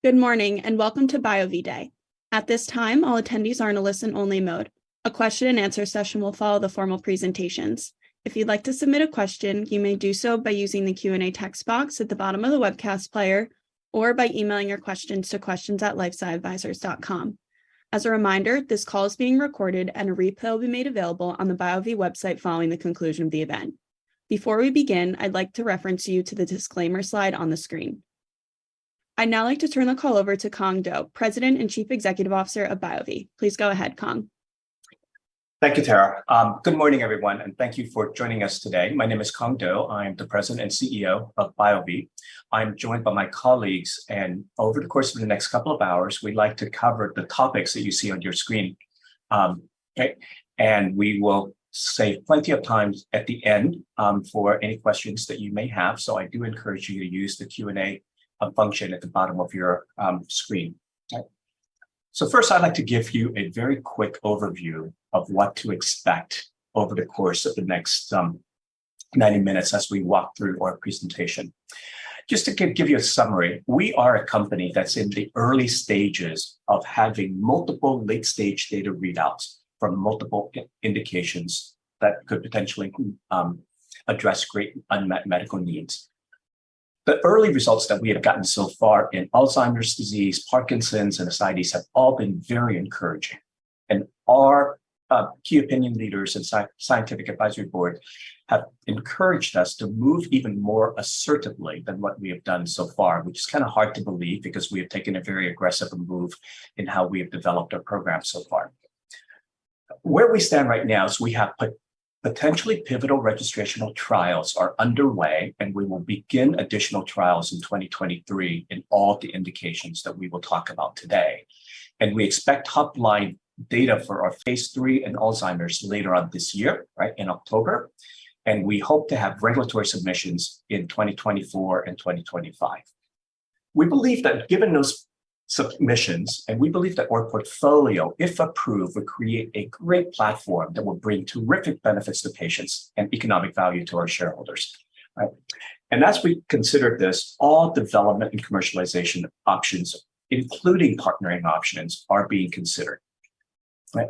Good morning and welcome to BioVie Day. At this time, all attendees are in a listen-only mode. A question and answer session will follow the formal presentations. If you'd like to submit a question, you may do so by using the Q&A text box at the bottom of the webcast player or by emailing your questions to questions@lifesciadvisors.com. As a reminder, this call is being recorded and a replay will be made available on the BioVie website following the conclusion of the event. Before we begin, I'd like to reference you to the disclaimer slide on the screen. I'd now like to turn the call over to Cuong Do, President and Chief Executive Officer of BioVie. Please go ahead, Cuong. Thank you, Tara. Good morning, everyone, and thank you for joining us today. My name is Cuong Do. I'm the President and CEO of BioVie. I'm joined by my colleagues, and over the course of the next couple of hours, we'd like to cover the topics that you see on your screen. And we will save plenty of time at the end for any questions that you may have. So I do encourage you to use the Q&A function at the bottom of your screen. Okay. So first, I'd like to give you a very quick overview of what to expect over the course of the next 90 minutes as we walk through our presentation. Just to give you a summary, we are a company that's in the early stages of having multiple late-stage data readouts from multiple indications that could potentially address great unmet medical needs. The early results that we have gotten so far in Alzheimer's disease, Parkinson's, and ascites have all been very encouraging. And our key opinion leaders and scientific advisory board have encouraged us to move even more assertively than what we have done so far, which is kind of hard to believe because we have taken a very aggressive move in how we have developed our program so far. Where we stand right now is we have potentially pivotal registrational trials are underway, and we will begin additional trials in 2023 in all the indications that we will talk about today. And we expect top-line data for our phase 3 in Alzheimer's later on this year, right, in October. And we hope to have regulatory submissions in 2024 and 2025. We believe that given those submissions, and we believe that our portfolio, if approved, will create a great platform that will bring terrific benefits to patients and economic value to our shareholders. Right? And as we consider this, all development and commercialization options, including partnering options, are being considered. Right?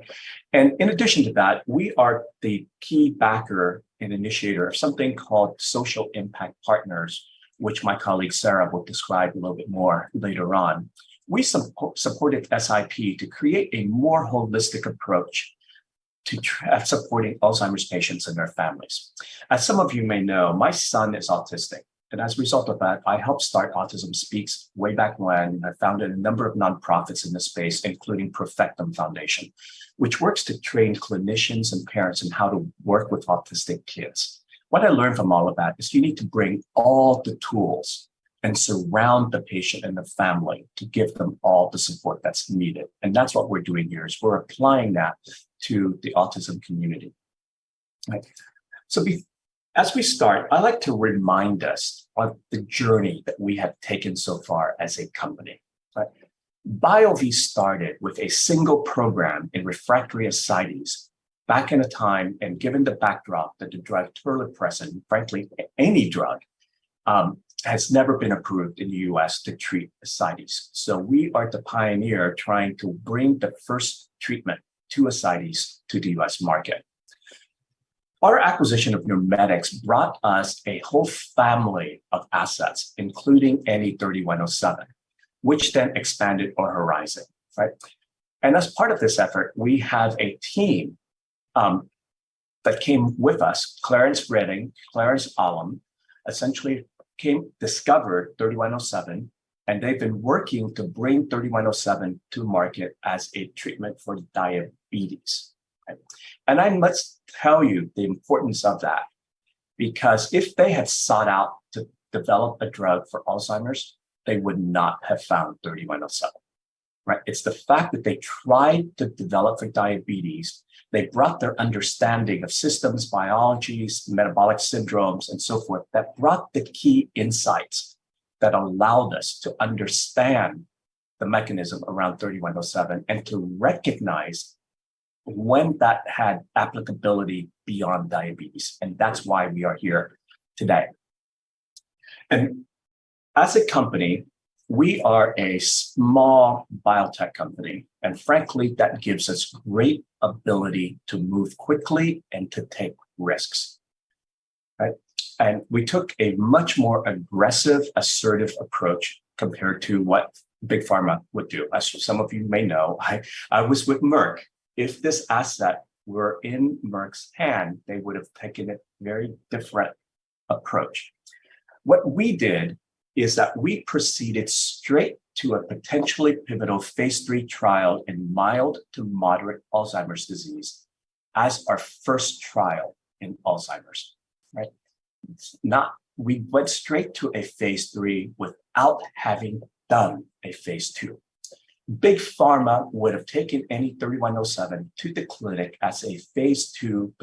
And in addition to that, we are the key backer and initiator of something called Social Impact Partners, which my colleague Sarah will describe a little bit more later on. We supported SIP to create a more holistic approach to supporting Alzheimer's patients and their families. As some of you may know, my son is autistic. And as a result of that, I helped start Autism Speaks way back when. I founded a number of nonprofits in this space, including Perfectum Foundation, which works to train clinicians and parents in how to work with autistic kids. What I learned from all of that is you need to bring all the tools and surround the patient and the family to give them all the support that's needed. And that's what we're doing here, is we're applying that to the autism community. Right. So as we start, I'd like to remind us of the journey that we have taken so far as a company. Right. BioVie started with a single program in refractory ascites back in a time, and given the backdrop that the drug terlipressin, frankly, any drug, has never been approved in the US to treat ascites. So we are the pioneer trying to bring the first treatment to ascites to the US market. Our acquisition of Neuromedics brought us a whole family of assets, including NE3107, which then expanded our horizon, right? And as part of this effort, we have a team that came with us, Clarence Redding, Clarence Alum, essentially discovered 3107, and they've been working to bring 3107 to market as a treatment for diabetes. Right? And I must tell you the importance of that, because if they had sought out to develop a drug for Alzheimer's, they would not have found 3107. Right? It's the fact that they tried to develop for diabetes. They brought their understanding of systems, biologies, metabolic syndromes, and so forth, that brought the key insights that allowed us to understand the mechanism around 3107 and to recognize when that had applicability beyond diabetes. And that's why we are here today. And as a company, We are a small biotech company, and frankly, that gives us great ability to move quickly and to take risks, right? And we took a much more aggressive, assertive approach compared to what Big Pharma would do. As some of you may know, I was with Merck. If this asset were in Merck's hand, they would have taken a very different approach. What we did is that we proceeded straight to a potentially pivotal phase 3 trial in mild to moderate Alzheimer's disease as our first trial in Alzheimer's, right? We went straight to a phase 3 without having done a phase 2. Big Pharma would have taken any 3107 to the clinic as a phase 2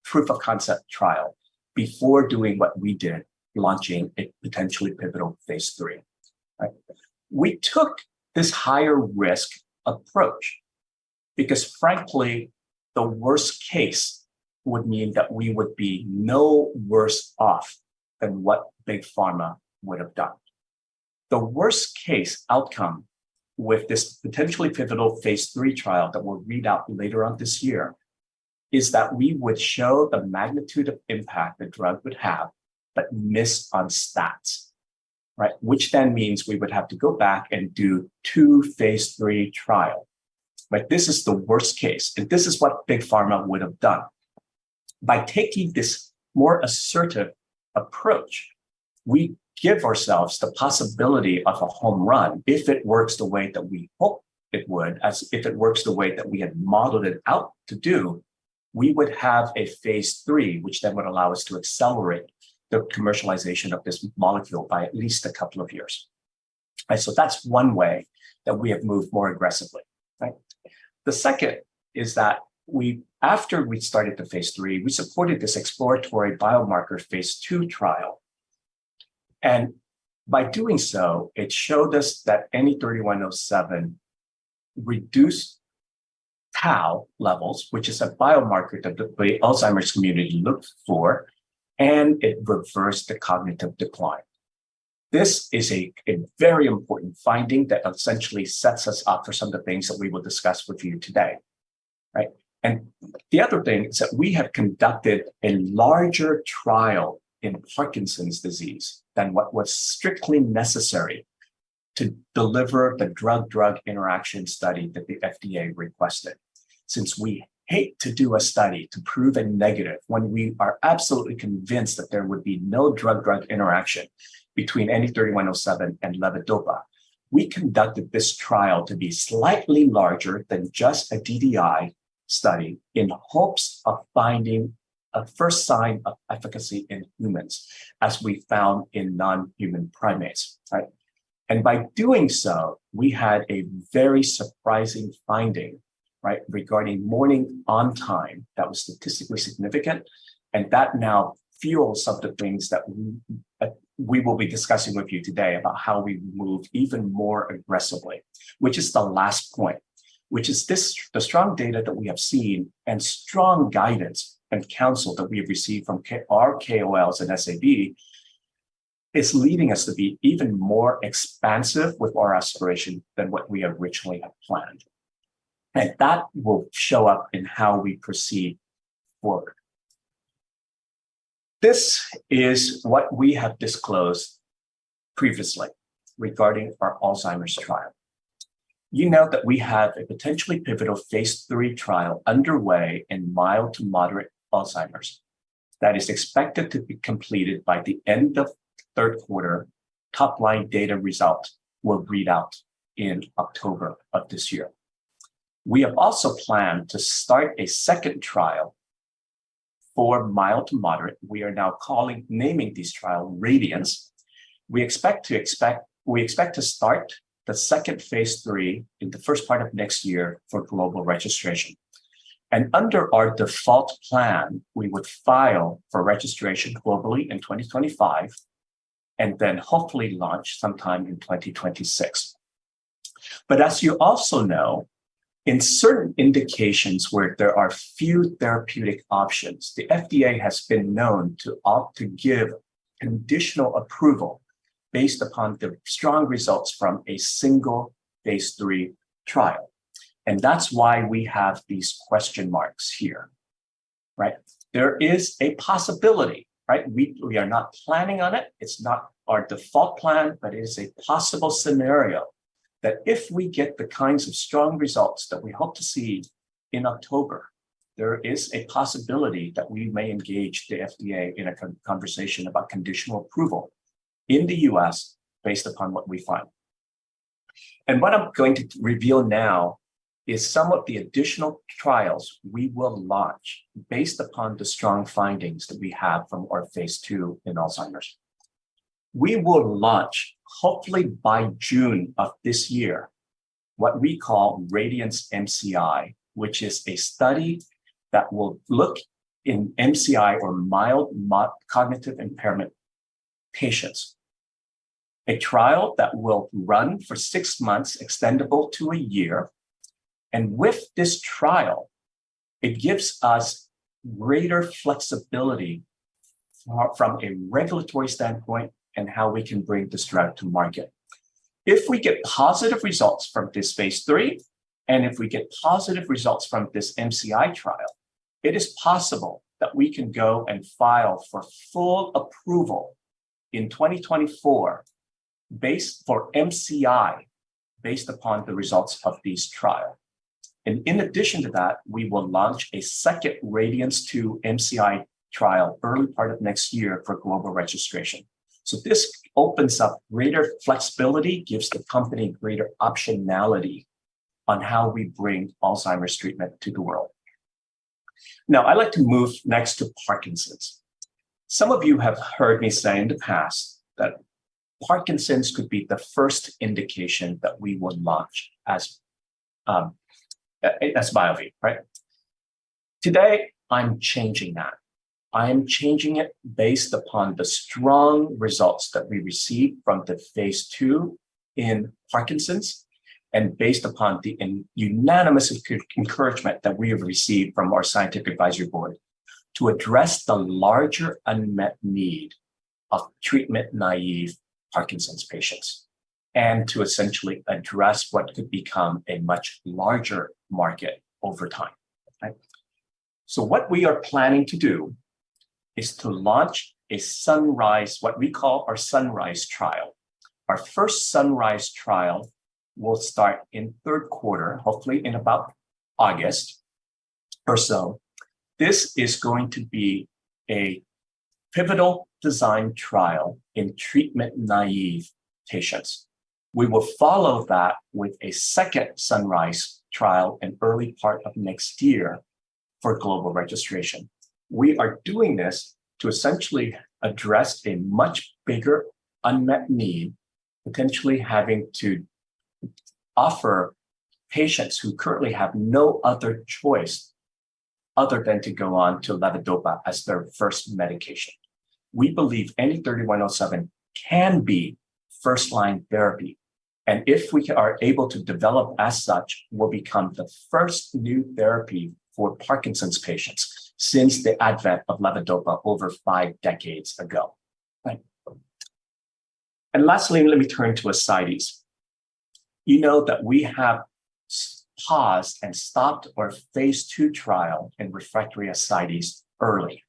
proof of concept trial before doing what we did, launching a potentially pivotal phase 3. Right? We took this higher risk approach because, frankly, the worst case would mean that we would be no worse off than what Big Pharma would have done. The worst case outcome with this potentially pivotal phase 3 trial that we'll read out later on this year is that we would show the magnitude of impact the drug would have, but miss on stats, right? Which then means we would have to go back and do 2 phase 3 trials. Right? This is the worst case. And this is what Big Pharma would have done. By taking this more assertive approach, we give ourselves the possibility of a home run if it works the way that we hope it would, as if it works the way that we had modeled it out to do. We would have a phase 3, which then would allow us to accelerate the commercialization of this molecule by at least a couple of years. Right, so that's one way that we have moved more aggressively. Right? The second is that after we started the phase 3, we supported this exploratory biomarker phase 2 trial. And by doing so, it showed us that NE3107 reduced tau levels, which is a biomarker that the Alzheimer's community looked for, and it reversed the cognitive decline. This is a very important finding that essentially sets us up for some of the things that we will discuss with you today, right? And the other thing is that we have conducted a larger trial in Parkinson's disease than what was strictly necessary to deliver the drug-drug interaction study that the FDA requested. Since we hate to do a study to prove a negative when we are absolutely convinced that there would be no drug-drug interaction between NE3107 and levodopa, we conducted this trial to be slightly larger than just a DDI study in hopes of finding a first sign of efficacy in humans, as we found in non-human primates, right? And by doing so, we had a very surprising finding, right, regarding morning on time that was statistically significant. And that now fuels some of the things that we will be discussing with you today about how we move even more aggressively, which is the last point, which is the strong data that we have seen and strong guidance and counsel that we have received from our KOLs and SAB is leading us to be even more expansive with our aspiration than what we originally had planned. And that will show up in how we proceed forward. This is what we have disclosed previously regarding our Alzheimer's trial. You know that we have a potentially pivotal phase 3 trial underway in mild to moderate Alzheimer's that is expected to be completed by the end of third quarter. Top-line data result will read out in October of this year. We have also planned to start a second trial for mild to moderate. We are now naming these trials Radiance. We expect to start the second phase 3 in the first part of next year for global registration. And under our default plan, we would file for registration globally in 2025, and then hopefully launch sometime in 2026. But as you also know, in certain indications where there are few therapeutic options, the FDA has been known to opt to give conditional approval based upon the strong results from a single phase 3 trial. And that's why we have these question marks here, right? There is a possibility, right? We are not planning on it. It's not our default plan, but it is a possible scenario that if we get the kinds of strong results that we hope to see in October, there is a possibility that we may engage the FDA in a conversation about conditional approval in the US based upon what we find. And what I'm going to reveal now is some of the additional trials we will launch based upon the strong findings that we have from our phase 2 in Alzheimer's. We will launch, hopefully by June of this year, what we call Radiance MCI, which is a study that will look in MCI or mild cognitive impairment patients. A trial that will run for 6 months, extendable to a year. And with this trial, it gives us greater flexibility from a regulatory standpoint and how we can bring this drug to market. If we get positive results from this phase 3, and if we get positive results from this MCI trial, it is possible that we can go and file for full approval in 2024 for MCI based upon the results of these trials. And in addition to that, we will launch a second Radiance 2 MCI trial early part of next year for global registration. So this opens up greater flexibility, gives the company greater optionality on how we bring Alzheimer's treatment to the world. Now, I'd like to move next to Parkinson's. Some of you have heard me say in the past that Parkinson's could be the first indication that we will launch as BioVie, right? Today, I'm changing that. I'm changing it based upon the strong results that we received from the phase 2 in Parkinson's and based upon the unanimous encouragement that we have received from our scientific advisory board to address the larger unmet need of treatment-naive Parkinson's patients and to essentially address what could become a much larger market over time. Right? So what we are planning to do is to launch a Sunrise, what we call our Sunrise trial. Our first Sunrise trial will start in third quarter, hopefully in about August or so. This is going to be a pivotal design trial in treatment-naive patients. We will follow that with a second Sunrise trial in early part of next year for global registration. We are doing this to essentially address a much bigger unmet need, potentially having to offer patients who currently have no other choice other than to go on to levodopa as their first medication. We believe NE3107 can be first-line therapy. And if we are able to develop as such, will become the first new therapy for Parkinson's patients since the advent of levodopa over 5 decades ago. Right? And lastly, let me turn to ascites. You know that we have paused and stopped our phase 2 trial in refractory ascites early.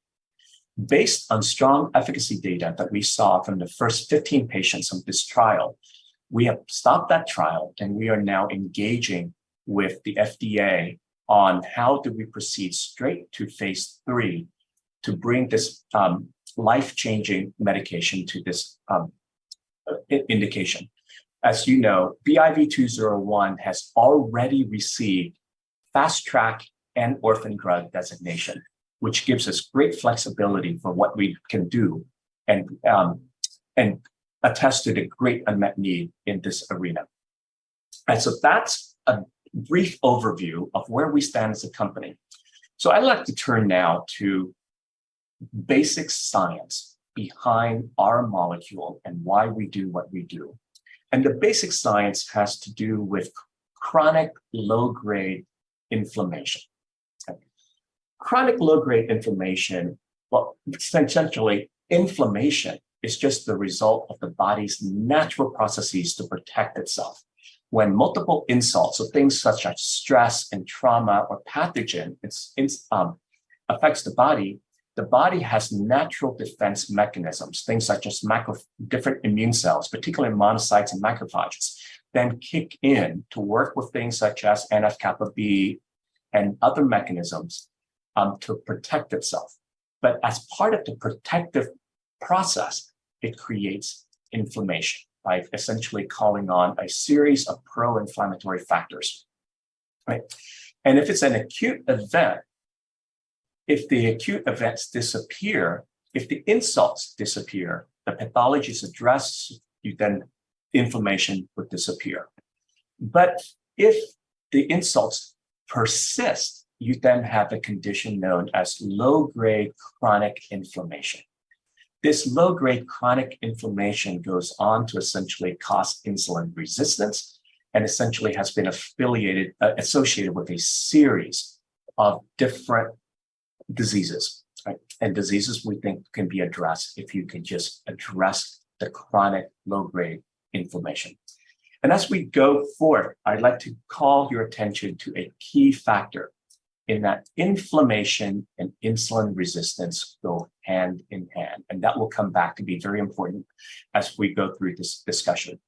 Based on strong efficacy data that we saw from the first 15 patients of this trial, we have stopped that trial and we are now engaging with the FDA on how do we proceed straight to phase 3 to bring this life-changing medication to this indication. As you know, BIV 201 has already received fast track and orphan drug designation, which gives us great flexibility for what we can do and attest to the great unmet need in this arena. And so that's a brief overview of where we stand as a company. So I'd like to turn now to basic science behind our molecule and why we do what we do. And the basic science has to do with chronic low-grade inflammation. Chronic low-grade inflammation, well, essentially inflammation is just the result of the body's natural processes to protect itself. When multiple insults, so things such as stress and trauma or pathogen, affects the body has natural defense mechanisms, things such as different immune cells, particularly monocytes and macrophages, then kick in to work with things such as NF-kappa B and other mechanisms to protect itself. But as part of the protective process, it creates inflammation by essentially calling on a series of pro-inflammatory factors, right? And if it's an acute event, if the acute events disappear, if the insults disappear, the pathology is addressed, then inflammation would disappear. But if the insults persist, you then have a condition known as low-grade chronic inflammation. This low-grade chronic inflammation goes on to essentially cause insulin resistance and essentially has been associated with a series of different diseases, right? And diseases we think can be addressed if you can just address the chronic low-grade inflammation. And as we go forward, I'd like to call your attention to a key factor in that inflammation and insulin resistance go hand in hand. And that will come back to be very important as we go through this discussion.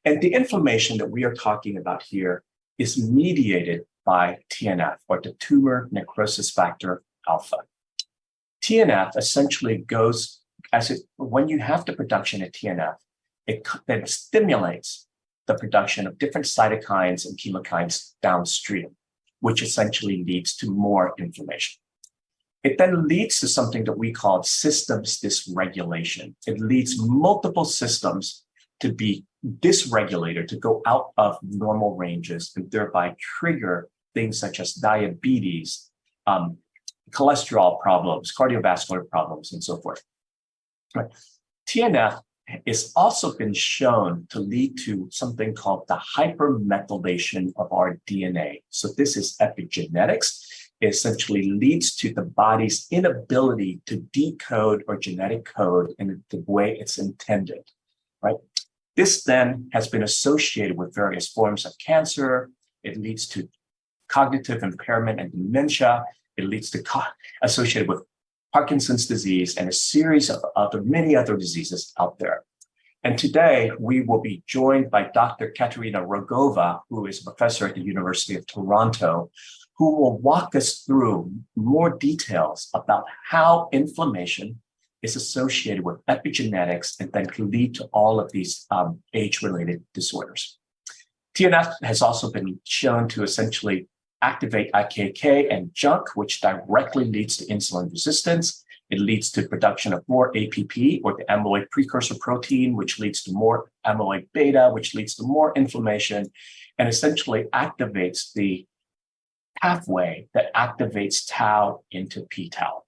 And the inflammation that we are talking about here is mediated by TNF, or the tumor necrosis factor alpha. TNF essentially goes, when you have the production of TNF, it then stimulates the production of different cytokines and chemokines downstream, which essentially leads to more inflammation. It then leads to something that we call systems dysregulation. It leads multiple systems to be dysregulated, to go out of normal ranges, and thereby trigger things such as diabetes, cholesterol problems, cardiovascular problems, and so forth. Right. TNF has also been shown to lead to something called the hypermethylation of our DNA. So this is epigenetics. It essentially leads to the body's inability to decode or genetic code in the way it's intended, right? This then has been associated with various forms of cancer. It leads to cognitive impairment and dementia. It leads to associated with Parkinson's disease and a series of many other diseases out there. And today we will be joined by Dr. Katerina Rogova, who is a professor at the University of Toronto, who will walk us through more details about how inflammation is associated with epigenetics and then can lead to all of these age-related disorders. TNF has also been shown to essentially activate IKK and JNK, which directly leads to insulin resistance. It leads to production of more APP, or the amyloid precursor protein, which leads to more amyloid beta, which leads to more inflammation, and essentially activates the pathway that activates tau into p-tau.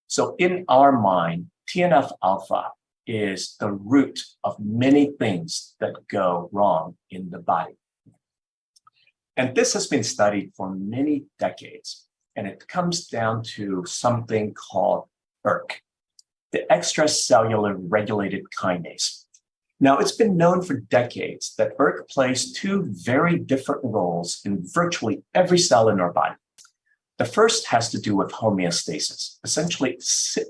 So in our mind, TNF alpha is the root of many things that go wrong in the body. And this has been studied for many decades, and it comes down to something called ERK, the extracellular regulated kinase. Now, it's been known for decades that ERK plays two very different roles in virtually every cell in our body. The first has to do with homeostasis, essentially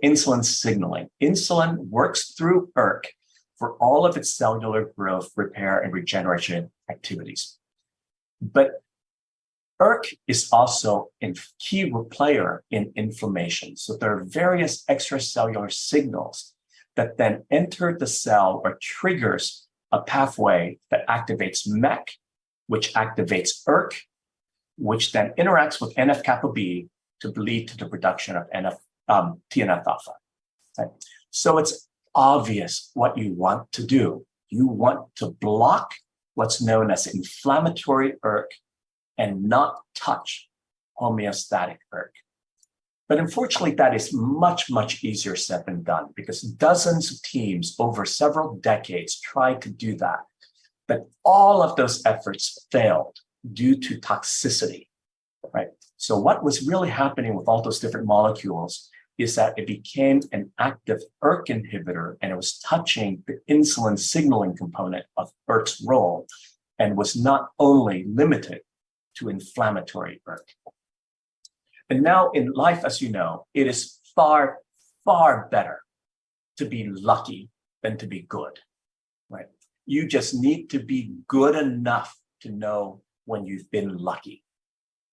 insulin signaling. Insulin works through ERK for all of its cellular growth, repair, and regeneration activities. But ERK is also a key player in inflammation. So there are various extracellular signals that then enter the cell or triggers a pathway that activates MEK, which activates ERK, which then interacts with NF-kappa B to lead to the production of TNF alpha. Right? So it's obvious what you want to do. You want to block what's known as inflammatory ERK and not touch homeostatic ERK. But unfortunately, that is much, much easier said than done, because dozens of teams over several decades tried to do that. But all of those efforts failed due to toxicity, right? So what was really happening with all those different molecules is that it became an active ERK inhibitor, and it was touching the insulin signaling component of ERK's role, and was not only limited to inflammatory ERK. And now in life, as you know, it is far, far better to be lucky than to be good, right? You just need to be good enough to know when you've been lucky.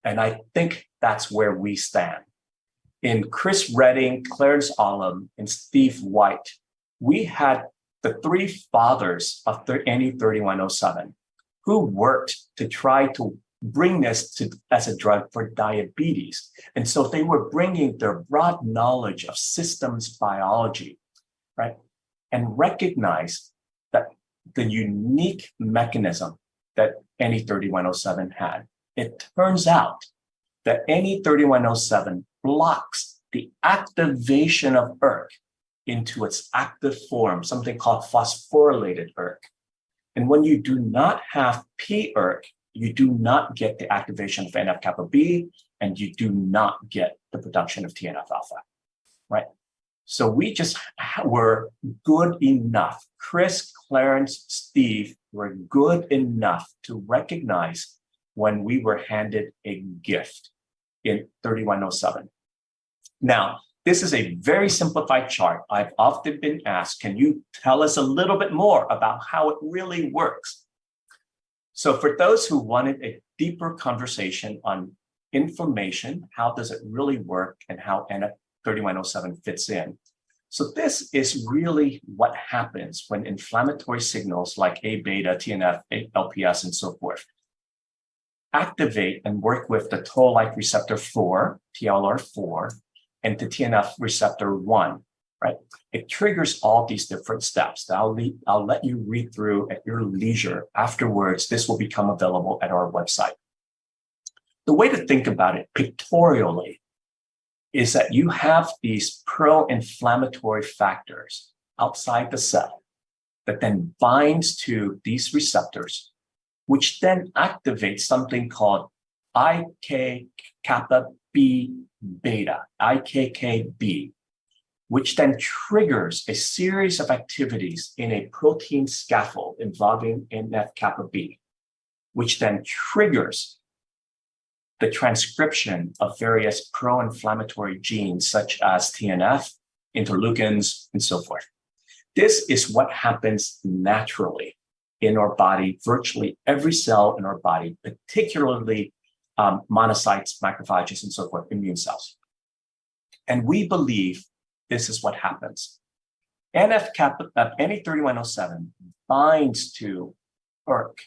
And I think that's where we stand. In Chris Redding, Clarence Olam, and Steve White, we had the three fathers of NE3107 who worked to try to bring this as a drug for diabetes. And so they were bringing their broad knowledge of systems biology, right? And recognize that the unique mechanism that NE3107 had. It turns out that NE3107 blocks the activation of ERK into its active form, something called phosphorylated ERK. And when you do not have pERK, you do not get the activation of NF-kappa B, and you do not get the production of TNF-alpha, right? So we just were good enough. Chris, Clarence, Steve were good enough to recognize when we were handed a gift in 3107. Now, this is a very simplified chart. I've often been asked, can you tell us a little bit more about how it really works? So for those who wanted a deeper conversation on inflammation, how does it really work, and how NF3107 fits in? So this is really what happens when inflammatory signals like A-beta, TNF, LPS, and so forth activate and work with the toll-like receptor 4, TLR4, and the TNF receptor 1, right? It triggers all these different steps. I'll let you read through at your leisure. Afterwards, this will become available at our website. The way to think about it pictorially is that you have these pro-inflammatory factors outside the cell that then binds to these receptors, which then activates something called IK-kappa B beta, IKKB, which then triggers a series of activities in a protein scaffold involving NF-kappa B, which then triggers the transcription of various pro-inflammatory genes such as TNF, interleukins, and so forth. This is what happens naturally in our body, virtually every cell in our body, particularly monocytes, macrophages, and so forth, immune cells. And we believe this is what happens. NE3107 binds to ERK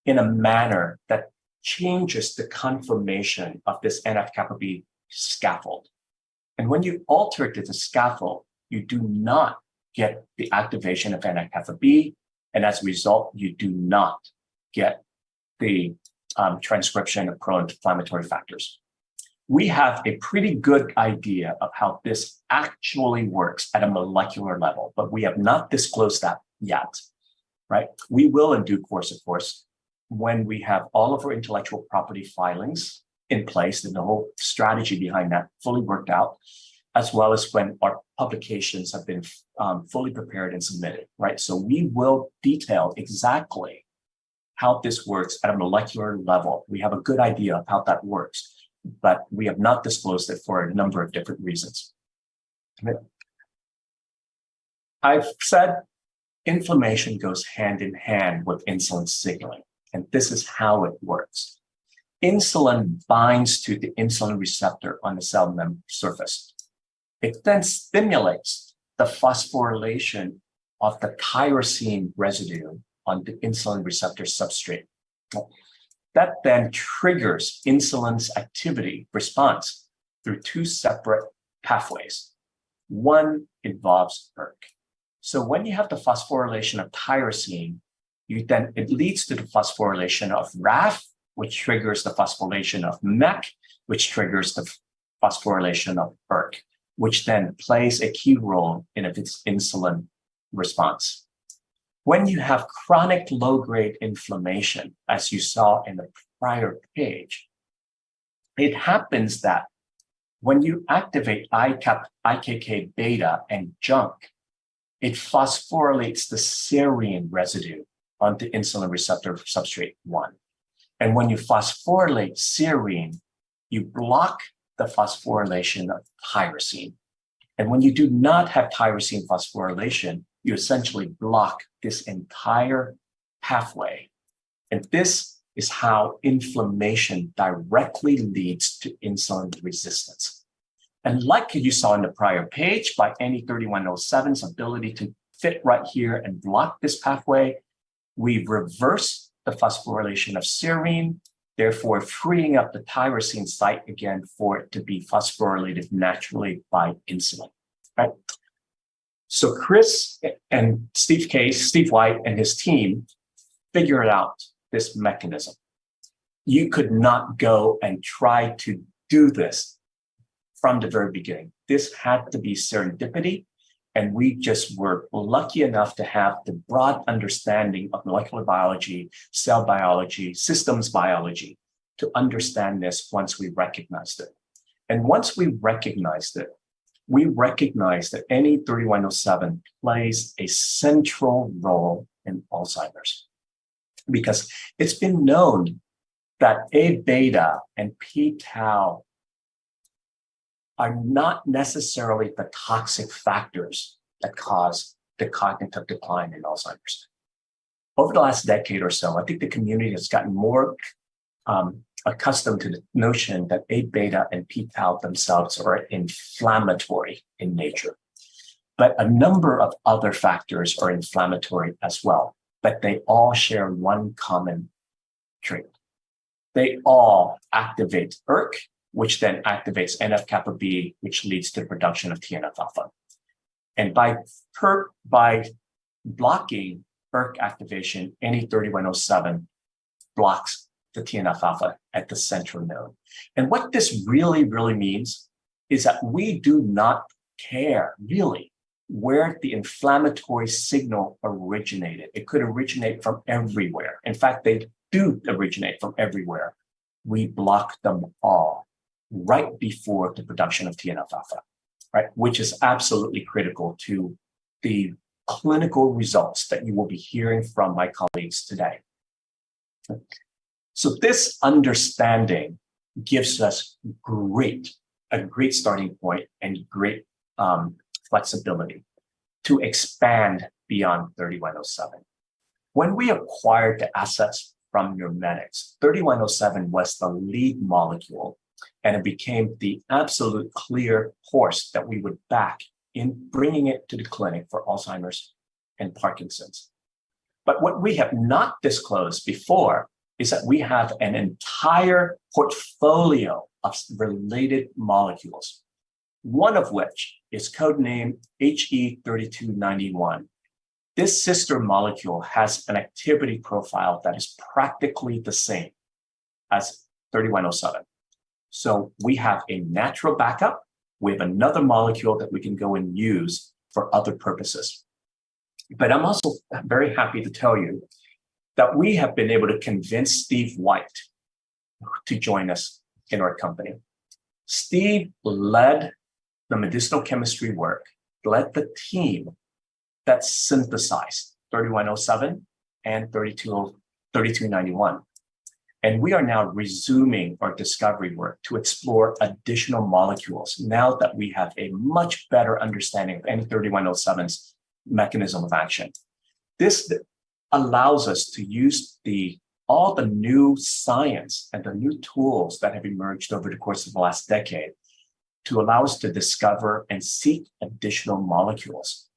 in a manner that changes the conformation of this NF-kappa B scaffold. And when you alter the scaffold, you do not get the activation of NF-kappa B, and as a result, you do not get the transcription of pro-inflammatory factors. We have a pretty good idea of how this actually works at a molecular level, but we have not disclosed that yet, right? We will in due course, of course, when we have all of our intellectual property filings in place and the whole strategy behind that fully worked out, as well as when our publications have been fully prepared and submitted, right? So we will detail exactly how this works at a molecular level. We have a good idea of how that works, but we have not disclosed it for a number of different reasons. I've said inflammation goes hand in hand with insulin signaling, and this is how it works. Insulin binds to the insulin receptor on the cell surface. It then stimulates the phosphorylation of the tyrosine residue on the insulin receptor substrate. That then triggers insulin's activity response through two separate pathways. One involves ERK. So when you have the phosphorylation of tyrosine, it leads to the phosphorylation of RAF, which triggers the phosphorylation of MEK, which triggers the phosphorylation of ERK, which then plays a key role in its insulin response. When you have chronic low-grade inflammation, as you saw in the prior page, it happens that When you activate IKK beta and junk, it phosphorylates the serine residue onto insulin receptor substrate 1. And when you phosphorylate serine, you block the phosphorylation of tyrosine. And when you do not have tyrosine phosphorylation, you essentially block this entire pathway. And this is how inflammation directly leads to insulin resistance. And like you saw in the prior page, by NE3107's ability to fit right here and block this pathway, we reverse the phosphorylation of serine, therefore freeing up the tyrosine site again for it to be phosphorylated naturally by insulin, right? So Chris and Steve White and his team figured out this mechanism. You could not go and try to do this from the very beginning. This had to be serendipity, and we just were lucky enough to have the broad understanding of molecular biology, cell biology, systems biology to understand this once we recognized it. And once we recognized it, we recognized that NE3107 plays a central role in Alzheimer's, because it's been known that A beta and P tau are not necessarily the toxic factors that cause the cognitive decline in Alzheimer's. Over the last decade or so, I think the community has gotten more accustomed to the notion that A beta and P tau themselves are inflammatory in nature. But a number of other factors are inflammatory as well, but they all share one common trait. They all activate ERK, which then activates NF-kappa B, which leads to production of TNF-alpha. And by blocking ERK activation, NE3107 blocks the TNF-alpha at the central node. And what this really, really means is that we do not care, really, where the inflammatory signal originated. It could originate from everywhere. In fact, they do originate from everywhere. We block them all right before the production of TNF-alpha, right? Which is absolutely critical to the clinical results that you will be hearing from my colleagues today. So this understanding gives us a great starting point and great flexibility to expand beyond 3107. When we acquired the assets from Neuromedics, 3107 was the lead molecule, and it became the absolute clear horse that we would back in bringing it to the clinic for Alzheimer's and Parkinson's. But what we have not disclosed before is that we have an entire portfolio of related molecules, one of which is codenamed HE3291. This sister molecule has an activity profile that is practically the same as 3107. So we have a natural backup. We have another molecule that we can go and use for other purposes. But I'm also very happy to tell you that we have been able to convince Steve White to join us in our company. Steve led the medicinal chemistry work, led the team that synthesized 3107 and 3291. And we are now resuming our discovery work to explore additional molecules now that we have a much better understanding of NE3107's mechanism of action. This allows us to use all the new science and the new tools that have emerged over the course of the last decade to allow us to discover and seek additional molecules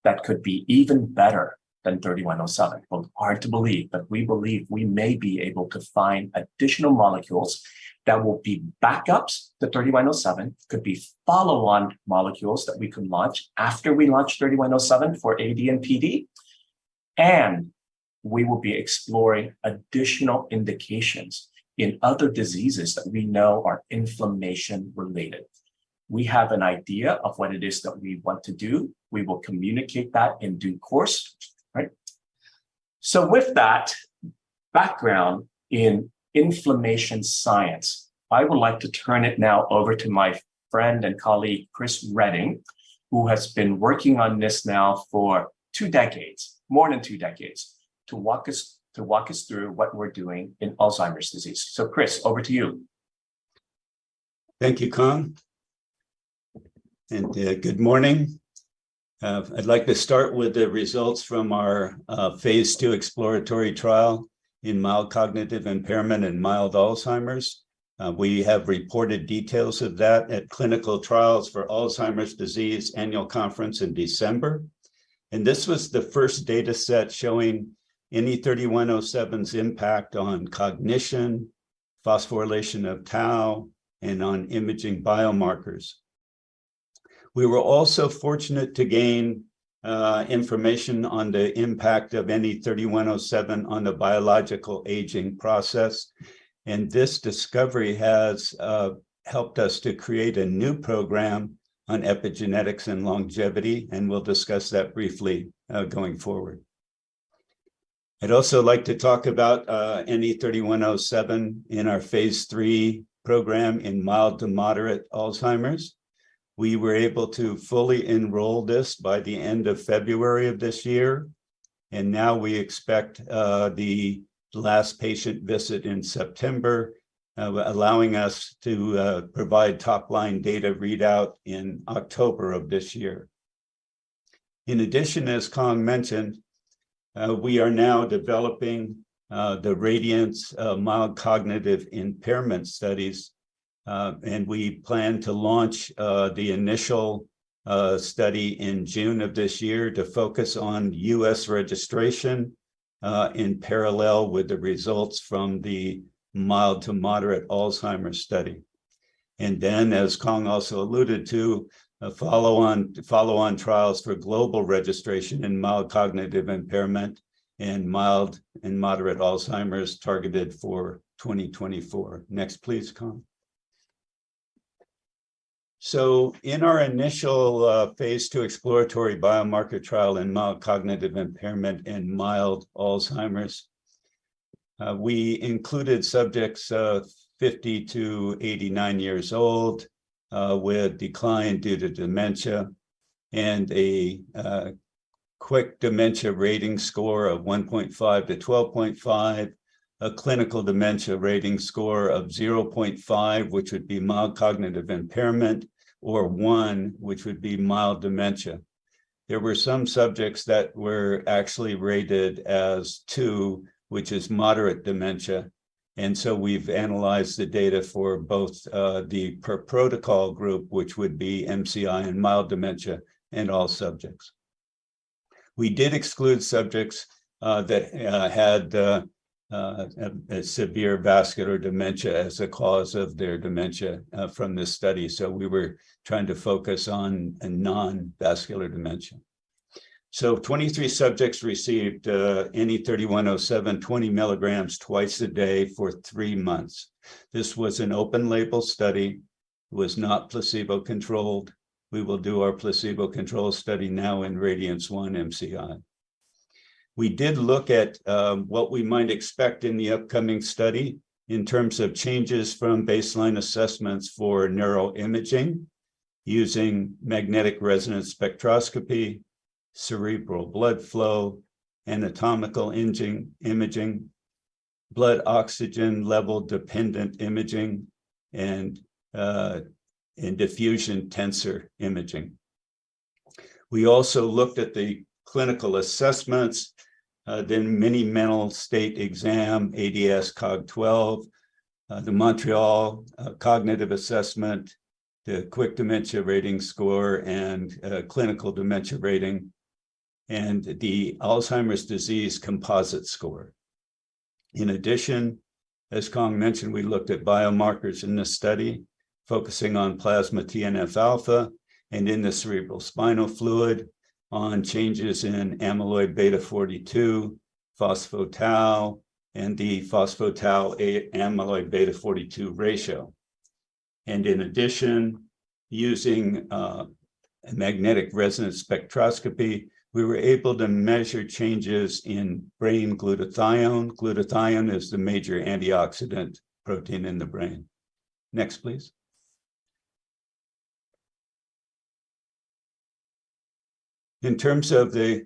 that could be even better than 3107. Well, hard to believe, but we believe we may be able to find additional molecules that will be backups to 3107, could be follow-on molecules that we can launch after we launch 3107 for AD and PD. And we will be exploring additional indications in other diseases that we know are inflammation related. We have an idea of what it is that we want to do. We will communicate that in due course, right? So with that background in inflammation science, I would like to turn it now over to my friend and colleague, Chris Redding, who has been working on this now for 2 decades, more than 2 decades, to walk us through what we're doing in Alzheimer's disease. So Chris, over to you. Thank you, Kong. And good morning. I'd like to start with the results from our phase 2 exploratory trial in mild cognitive impairment and mild Alzheimer's. We have reported details of that at Clinical Trials for Alzheimer's Disease annual conference in December. And this was the first data set showing NE3107's impact on cognition, phosphorylation of tau, and on imaging biomarkers. We were also fortunate to gain information on the impact of NE3107 on the biological aging process. And this discovery has helped us to create a new program on epigenetics and longevity, and we'll discuss that briefly going forward. I'd also like to talk about NE3107 in our phase 3 program in mild to moderate Alzheimer's. We were able to fully enroll this by the end of February of this year, and now we expect the last patient visit in September, allowing us to provide top-line data readout in October of this year. In addition, as Kong mentioned, we are now developing the RADIANCE mild cognitive impairment studies, and we plan to launch the initial study in June of this year to focus on US registration in parallel with the results from the mild to moderate Alzheimer's study. And then, as Kong also alluded to, follow-on trials for global registration in mild cognitive impairment and mild and moderate Alzheimer's targeted for 2024. Next, please, Kong. So in our initial phase 2 exploratory biomarker trial in mild cognitive impairment and mild Alzheimer's, we included subjects 50 to 89 years old with decline due to dementia and a quick dementia rating score of 1.5 to 12.5, a clinical dementia rating score of 0.5, which would be mild cognitive impairment, or 1, which would be mild dementia. There were some subjects that were actually rated as 2, which is moderate dementia. And so we've analyzed the data for both the per protocol group, which would be MCI and mild dementia, and all subjects. We did exclude subjects that had a severe vascular dementia as a cause of their dementia from this study. So we were trying to focus on a non-vascular dementia. So 23 subjects received NE3107 20 milligrams twice a day for 3 months. This was an open label study. It was not placebo controlled. We will do our placebo control study now in RADIANCE 1 MCI. We did look at what we might expect in the upcoming study in terms of changes from baseline assessments for neuroimaging using magnetic resonance spectroscopy, cerebral blood flow, anatomical imaging, blood oxygen level dependent imaging, and diffusion tensor imaging. We also looked at the clinical assessments, then mini mental state exam, ADS Cog12, the Montreal cognitive assessment, the quick dementia rating score, and clinical dementia rating, and the Alzheimer's disease composite score. In addition, as Kong mentioned, we looked at biomarkers in this study, focusing on plasma TNF-alpha and in the cerebral spinal fluid on changes in amyloid beta 42, phospho-tau, and the phospho-tau amyloid beta 42 ratio. And in addition, using magnetic resonance spectroscopy, we were able to measure changes in brain glutathione. Glutathione is the major antioxidant protein in the brain. Next, please. In terms of the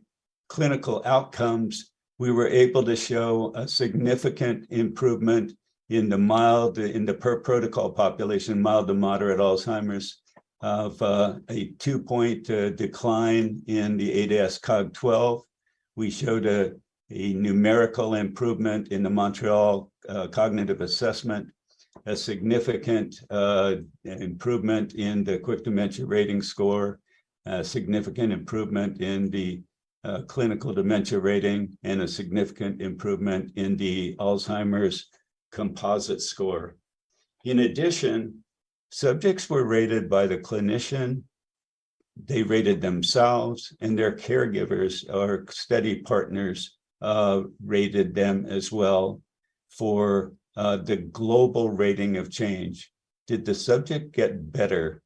clinical outcomes, we were able to show a significant improvement in the per protocol population, mild to moderate Alzheimer's, of a 2-point decline in the ADAS-Cog12. We showed a numerical improvement in the Montreal Cognitive Assessment, a significant improvement in the Quick Dementia Rating Score, a significant improvement in the clinical dementia rating, and a significant improvement in the Alzheimer's composite score. In addition, subjects were rated by the clinician, they rated themselves, and their caregivers or study partners rated them as well for the global rating of change. Did the subject get better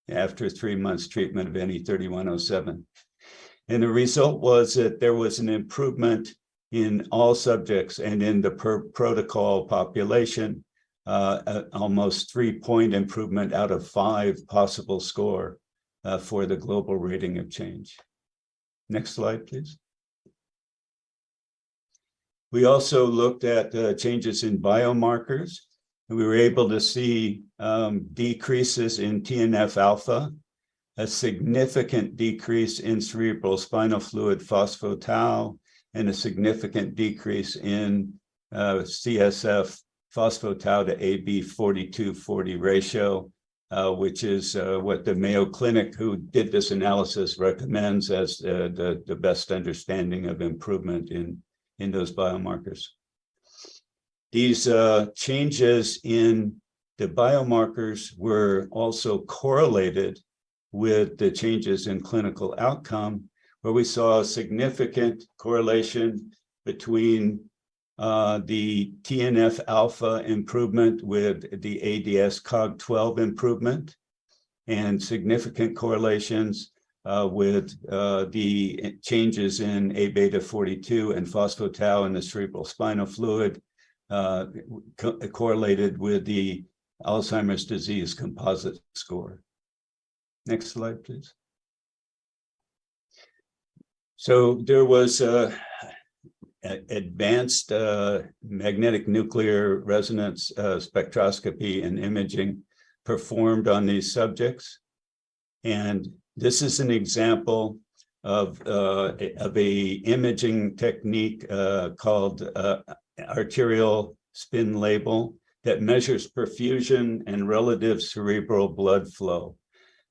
after 3 months treatment of NE3107? And the result was that there was an improvement in all subjects and in the per protocol population, almost 3-point improvement out of 5 possible score for the global rating of change. Next slide, please. We also looked at changes in biomarkers, and we were able to see decreases in TNF alpha, a significant decrease in cerebral spinal fluid phospho-tau, and a significant decrease in CSF phospho-tau to AB 42/40 ratio, which is what the Mayo Clinic, who did this analysis, recommends as the best understanding of improvement in those biomarkers. These changes in the biomarkers were also correlated with the changes in clinical outcome, where we saw a significant correlation between the TNF alpha improvement with the ADAS-Cog12 improvement, and significant correlations with the changes in A beta 42 and phospho-tau in the cerebral spinal fluid, correlated with the Alzheimer's disease composite score. Next slide, please. So there was advanced magnetic nuclear resonance spectroscopy and imaging performed on these subjects. And this is an example of a imaging technique called arterial spin label that measures perfusion and relative cerebral blood flow.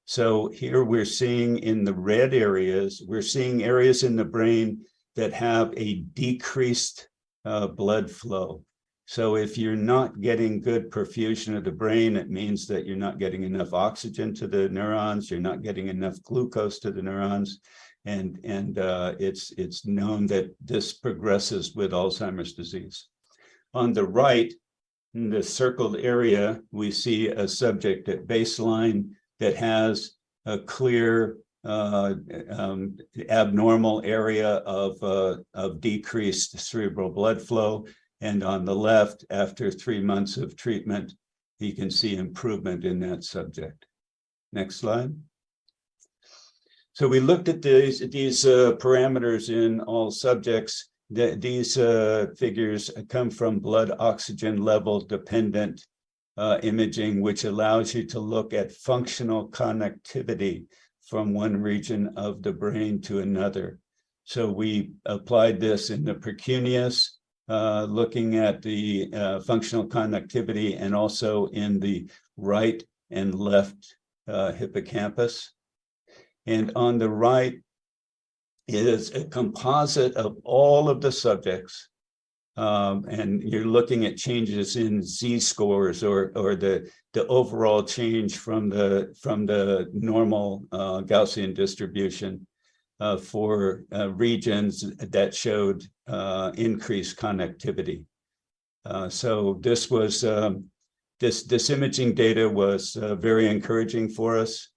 So here we're seeing in the red areas, we're seeing areas in the brain that have a decreased blood flow. So if you're not getting good perfusion of the brain, it means that you're not getting enough oxygen to the neurons, you're not getting enough glucose to the neurons, and it's known that this progresses with Alzheimer's disease. On the right, in the circled area, we see a subject at baseline that has a clear abnormal area of decreased cerebral blood flow. And on the left, after 3 months of treatment, you can see improvement in that subject. Next slide. So we looked at these parameters in all subjects. These figures come from blood oxygen level dependent imaging, which allows you to look at functional connectivity from one region of the brain to another. So we applied this in the precuneus, looking at the functional connectivity, and also in the right and left hippocampus. And on the right is a composite of all of the subjects. And you're looking at changes in z-scores or the overall change from the normal Gaussian distribution for regions that showed increased connectivity. So this was this imaging data was very encouraging for us.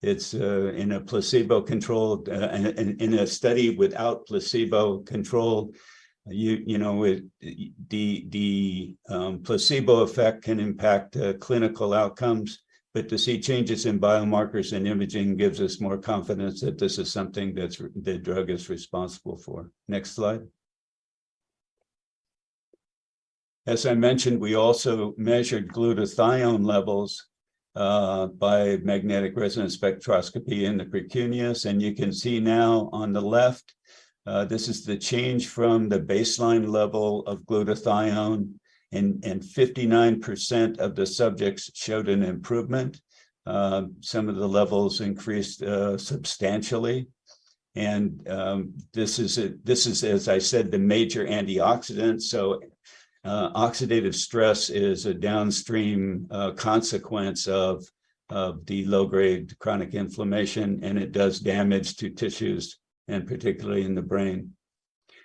It's in a placebo-controlled, in a study without placebo control. The placebo effect can impact clinical outcomes, but to see changes in biomarkers and imaging gives us more confidence that this is something that's the drug is responsible for. Next slide. As I mentioned, we also measured glutathione levels by magnetic resonance spectroscopy in the precuneus. And you can see now on the left, this is the change from the baseline level of glutathione, and 59% of the subjects showed an improvement. Some of the levels increased substantially. And this is, as I said, the major antioxidant. So oxidative stress is a downstream consequence of the low-grade chronic inflammation, and it does damage to tissues, and particularly in the brain.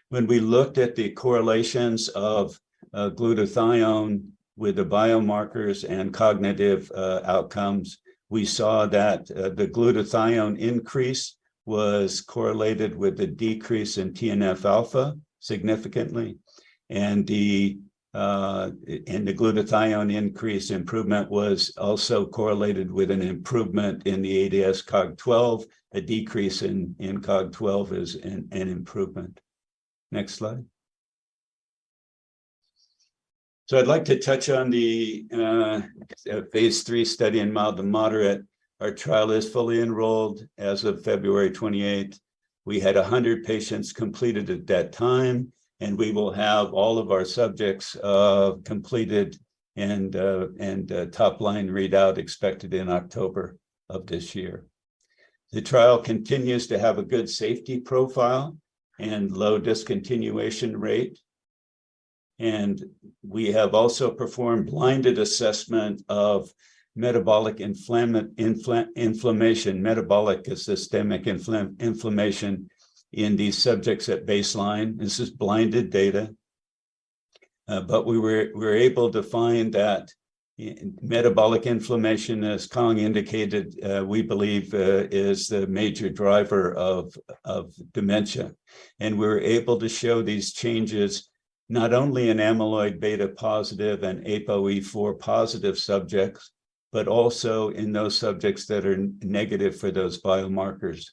When we looked at the correlations of glutathione with the biomarkers and cognitive outcomes, we saw that the glutathione increase was correlated with the decrease in TNF-alpha significantly, and the glutathione increase improvement was also correlated with an improvement in the ADAS-Cog12. A decrease in Cog12 is an improvement. Next slide. So I'd like to touch on the phase 3 study in mild to moderate. Our trial is fully enrolled as of February 28th. We had 100 patients completed at that time, and we will have all of our subjects completed and top-line readout expected in October of this year. The trial continues to have a good safety profile and low discontinuation rate. And we have also performed blinded assessment of metabolic inflammation, metabolic systemic inflammation in these subjects at baseline. This is blinded data, but we were able to find that metabolic inflammation, as Kong indicated, we believe is the major driver of dementia. And we were able to show these changes not only in amyloid beta positive and ApoE4 positive subjects, but also in those subjects that are negative for those biomarkers,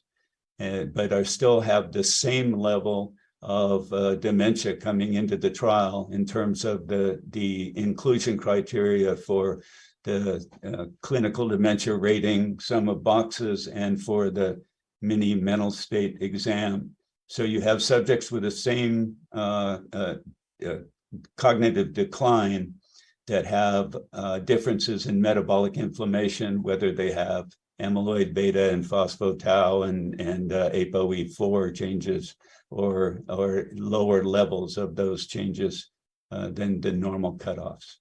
but are still have the same level of dementia coming into the trial in terms of the inclusion criteria for the clinical dementia rating, sum of boxes, and for the mini mental state exam. So you have subjects with the same cognitive decline that have differences in metabolic inflammation, whether they have amyloid beta and phospho-tau and ApoE4 changes, or lower levels of those changes than the normal cutoffs.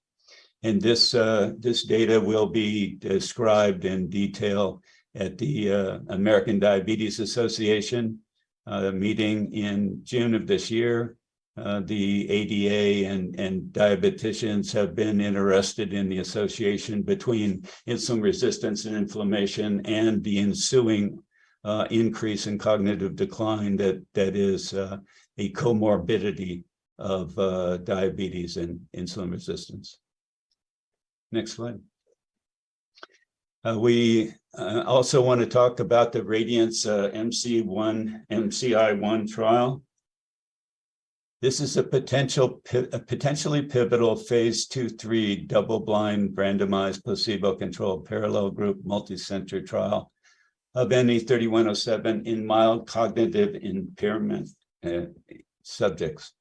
And this data will be described in detail at the American Diabetes Association meeting in June of this year. The ADA and diabeticians have been interested in the association between insulin resistance and inflammation and the ensuing increase in cognitive decline that is a comorbidity of diabetes and insulin resistance. Next slide. We also want to talk about the Radiance MCI-1 trial. This is a potentially pivotal phase 2-3 double-blind randomized placebo-controlled parallel group multi-center trial of NE3107 in mild cognitive impairment subjects.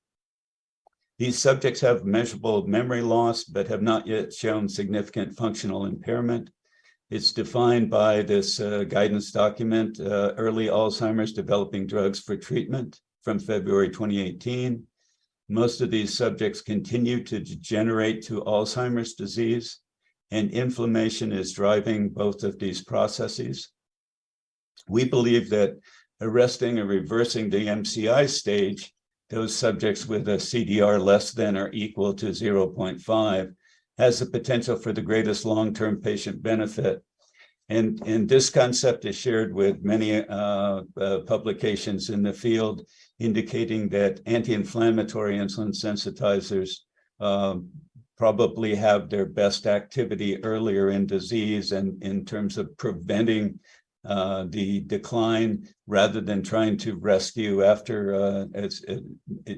These subjects have measurable memory loss, but have not yet shown significant functional impairment. It's defined by this guidance document, Early Alzheimer's Developing Drugs for Treatment, from February 2018. Most of these subjects continue to degenerate to Alzheimer's disease, and inflammation is driving both of these processes. We believe that arresting or reversing the MCI stage, those subjects with a CDR less than or equal to 0.5, has the potential for the greatest long-term patient benefit. And this concept is shared with many publications in the field, indicating that anti-inflammatory insulin sensitizers probably have their best activity earlier in disease and in terms of preventing the decline rather than trying to rescue after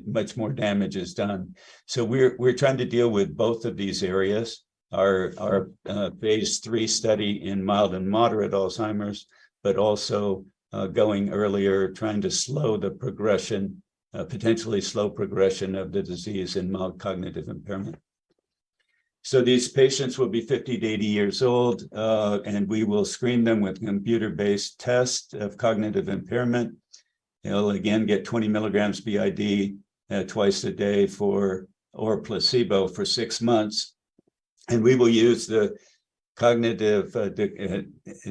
much more damage is done. So we're trying to deal with both of these areas. Our phase 3 study in mild and moderate Alzheimer's, but also going earlier, trying to slow the progression, potentially slow progression of the disease in mild cognitive impairment. So these patients will be 50 to 80 years old, and we will screen them with computer-based test of cognitive impairment. They'll again get 20 milligrams BID twice a day or placebo for 6 months. And we will use the cognitive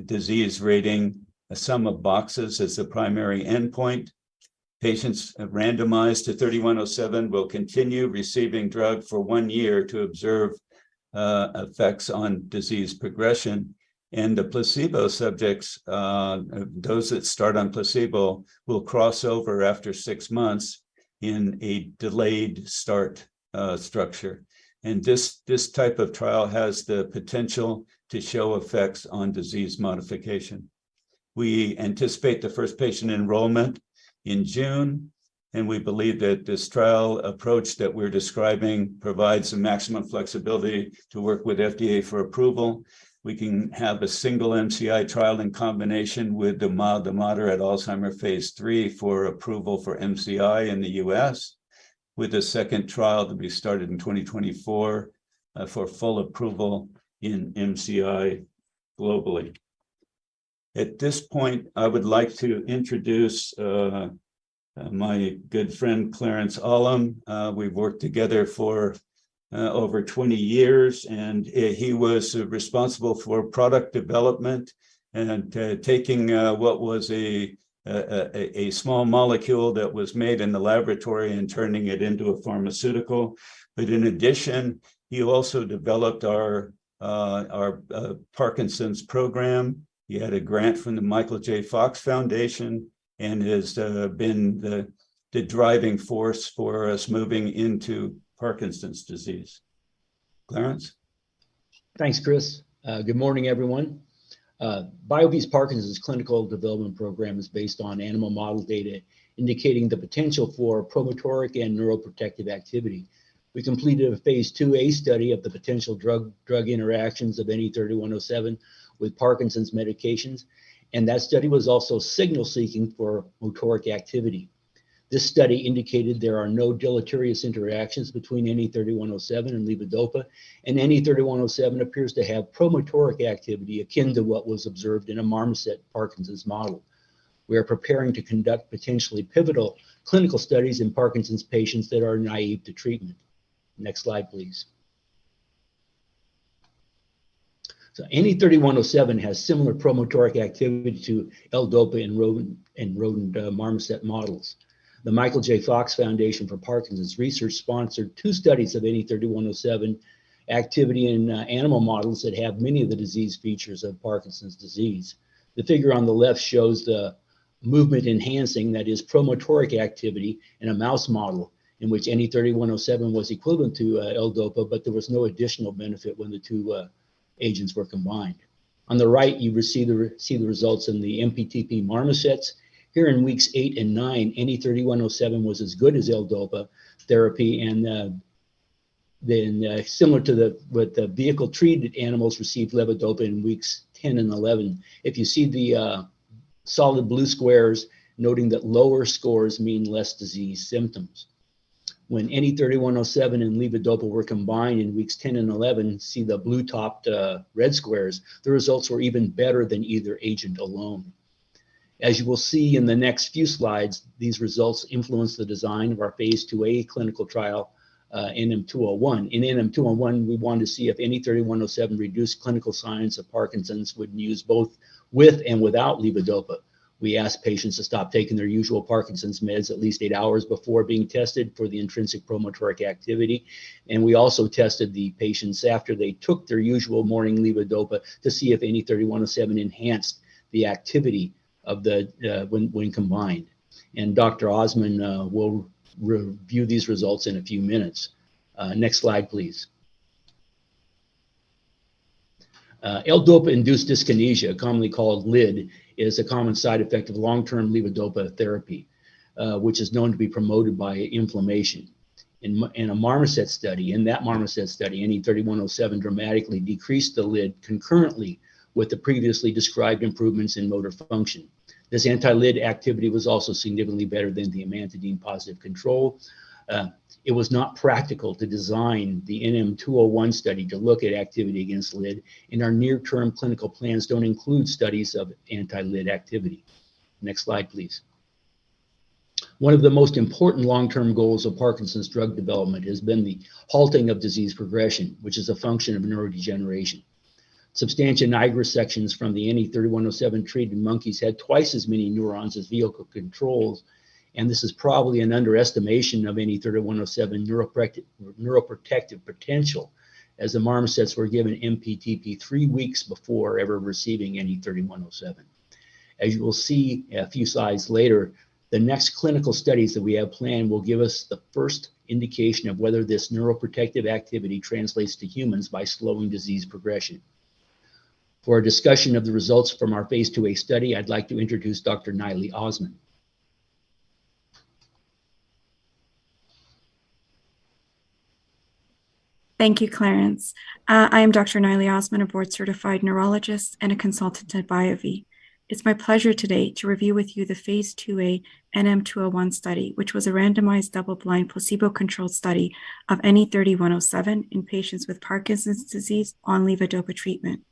disease rating, a sum of boxes, as the primary endpoint. Patients randomized to 3107 will continue receiving drug for 1 year to observe effects on disease progression. And the placebo subjects, those that start on placebo, will cross over after 6 months in a delayed start structure. And this type of trial has the potential to show effects on disease modification. We anticipate the first patient enrollment in June, and we believe that this trial approach that we're describing provides the maximum flexibility to work with FDA for approval. We can have a single MCI trial in combination with the mild to moderate Alzheimer's phase 3 for approval for MCI in the US, with a second trial to be started in 2024 for full approval in MCI globally. At this point, I would like to introduce my good friend Clarence Ullum. We've worked together for over 20 years, and he was responsible for product development and taking what was a small molecule that was made in the laboratory and turning it into a pharmaceutical. But in addition, he also developed our Parkinson's program. He had a grant from the Michael J. Fox Foundation and has been the driving force for us moving into Parkinson's disease. Clarence? Thanks, Chris. Good morning, everyone. BioVie's Parkinson's clinical development program is based on animal model data indicating the potential for promotoric and neuroprotective activity. We completed a phase 2A study of the potential drug interactions of NE3107 with Parkinson's medications, and that study was also signal seeking for motoric activity. This study indicated there are no deleterious interactions between NE3107 and levodopa, and NE3107 appears to have promotoric activity akin to what was observed in a marmoset Parkinson's model. We are preparing to conduct potentially pivotal clinical studies in Parkinson's patients that are naive to treatment. Next slide, please. So NE3107 has similar promotoric activity to L-DOPA in rodent marmoset models. The Michael J. Fox Foundation for Parkinson's Research sponsored 2 studies of NE3107 activity in animal models that have many of the disease features of Parkinson's disease. The figure on the left shows the movement enhancing, that is promotoric activity, in a mouse model in which NE3107 was equivalent to L-DOPA, but there was no additional benefit when the 2 agents were combined. On the right, you see the results in the MPTP marmosets. Here in weeks 8 and 9, NE3107 was as good as L-DOPA therapy, and then similar to what the vehicle-treated animals received levodopa in weeks 10 and 11. If you see the solid blue squares, noting that lower scores mean less disease symptoms. When NE3107 and levodopa were combined in weeks 10 and 11, see the blue-topped red squares, the results were even better than either agent alone. As you will see in the next few slides, these results influence the design of our phase 2A clinical trial, NM201. In NM201, we wanted to see if NE3107 reduced clinical signs of Parkinson's when used both with and without levodopa. We asked patients to stop taking their usual Parkinson's meds at least 8 hours before being tested for the intrinsic promotoric activity. And we also tested the patients after they took their usual morning levodopa to see if NE3107 enhanced the activity of the when combined. And Dr. Osman will review these results in a few minutes. Next slide, please. L-DOPA-induced dyskinesia, commonly called LID, is a common side effect of long-term levodopa therapy, which is known to be promoted by inflammation. In a marmoset study, NE3107 dramatically decreased the LID concurrently with the previously described improvements in motor function. This anti-LID activity was also significantly better than the amantadine positive control. It was not practical to design the NM201 study to look at activity against LID, and our near-term clinical plans don't include studies of anti-LID activity. Next slide, please. One of the most important long-term goals of Parkinson's drug development has been the halting of disease progression, which is a function of neurodegeneration. Substantia nigra sections from the NE3107 treated monkeys had twice as many neurons as vehicle controls, and this is probably an underestimation of NE3107 neuroprotective potential, as the marmosets were given MPTP 3 weeks before ever receiving NE3107. As you will see a few slides later, the next clinical studies that we have planned will give us the first indication of whether this neuroprotective activity translates to humans by slowing disease progression. For a discussion of the results from our phase 2A study, I'd like to introduce Dr. Niley Osman. Thank you, Clarence. I am Dr. Niley Osman, a board-certified neurologist and a consultant at BioVie. It's my pleasure today to review with you the Phase 2A NM201 study, which was a randomized double-blind placebo-controlled study of NE3107 in patients with Parkinson's disease on levodopa treatment.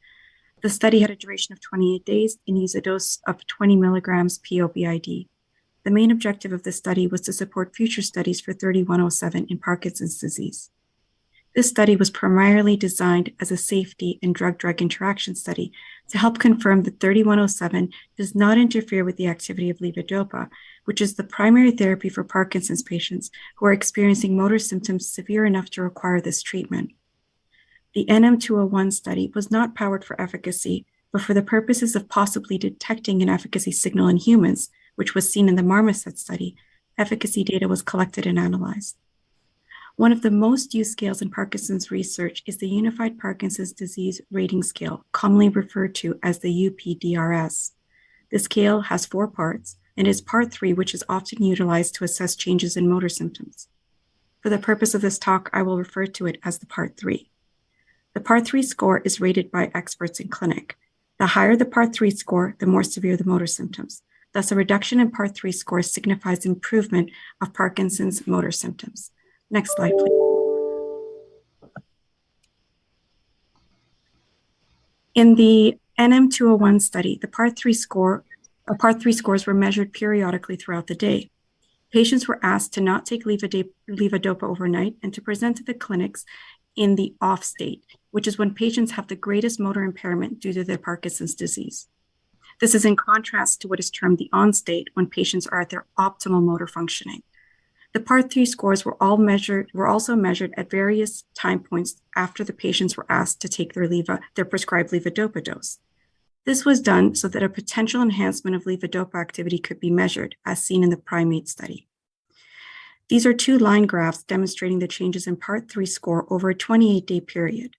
The study had a duration of 28 days and used a dose of 20 milligrams POBID. The main objective of the study was to support future studies for 3107 in Parkinson's disease. This study was primarily designed as a safety and drug-drug interaction study to help confirm that 3107 does not interfere with the activity of levodopa, which is the primary therapy for Parkinson's patients who are experiencing motor symptoms severe enough to require this treatment. The NM201 study was not powered for efficacy, but for the purposes of possibly detecting an efficacy signal in humans, which was seen in the marmoset study, efficacy data was collected and analyzed. One of the most used scales in Parkinson's research is the Unified Parkinson's Disease Rating Scale, commonly referred to as the UPDRS. The scale has 4 parts, and is part 3, which is often utilized to assess changes in motor symptoms. For the purpose of this talk, I will refer to it as the part 3. The part 3 score is rated by experts in clinic. The higher the part 3 score, the more severe the motor symptoms. Thus, a reduction in part 3 score signifies improvement of Parkinson's motor symptoms. Next slide, please. In the NM201 study, the part 3 scores were measured periodically throughout the day. Patients were asked to not take levodopa overnight and to present to the clinics in the off state, which is when patients have the greatest motor impairment due to their Parkinson's disease. This is in contrast to what is termed the on state, when patients are at their optimal motor functioning. The part 3 scores were also measured at various time points after the patients were asked to take their prescribed levodopa dose. This was done so that a potential enhancement of levodopa activity could be measured, as seen in the primate study. These are 2 line graphs demonstrating the changes in part 3 score over a 28-day period.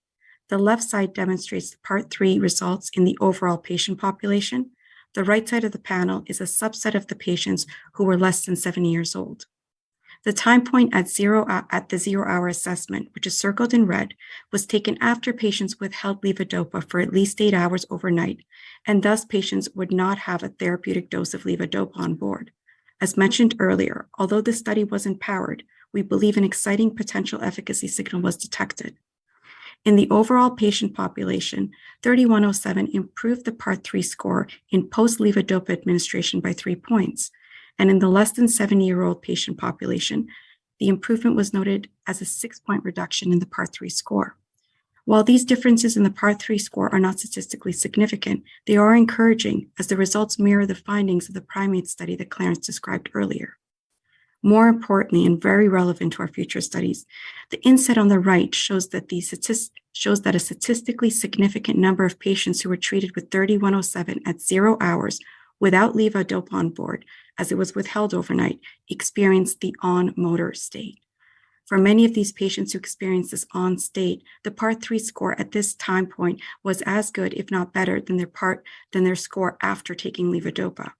The left side demonstrates the part 3 results in the overall patient population. The right side of the panel is a subset of the patients who were less than 70 years old. The time point at the 0-hour assessment, which is circled in red, was taken after patients withheld levodopa for at least 8 hours overnight, and thus patients would not have a therapeutic dose of levodopa on board. As mentioned earlier, although the study wasn't powered, we believe an exciting potential efficacy signal was detected. In the overall patient population, 3107 improved the part 3 score in post-levodopa administration by 3 points. And in the less than 70-year-old patient population, the improvement was noted as a 6-point reduction in the part 3 score. While these differences in the part 3 score are not statistically significant, they are encouraging, as the results mirror the findings of the primate study that Clarence described earlier. More importantly, and very relevant to our future studies, the inset on the right shows that a statistically significant number of patients who were treated with 3107 at 0 hours without levodopa on board, as it was withheld overnight, experienced the on motor state. For many of these patients who experienced this on state, the Part 3 score at this time point was as good, if not better, than their score after taking levodopa.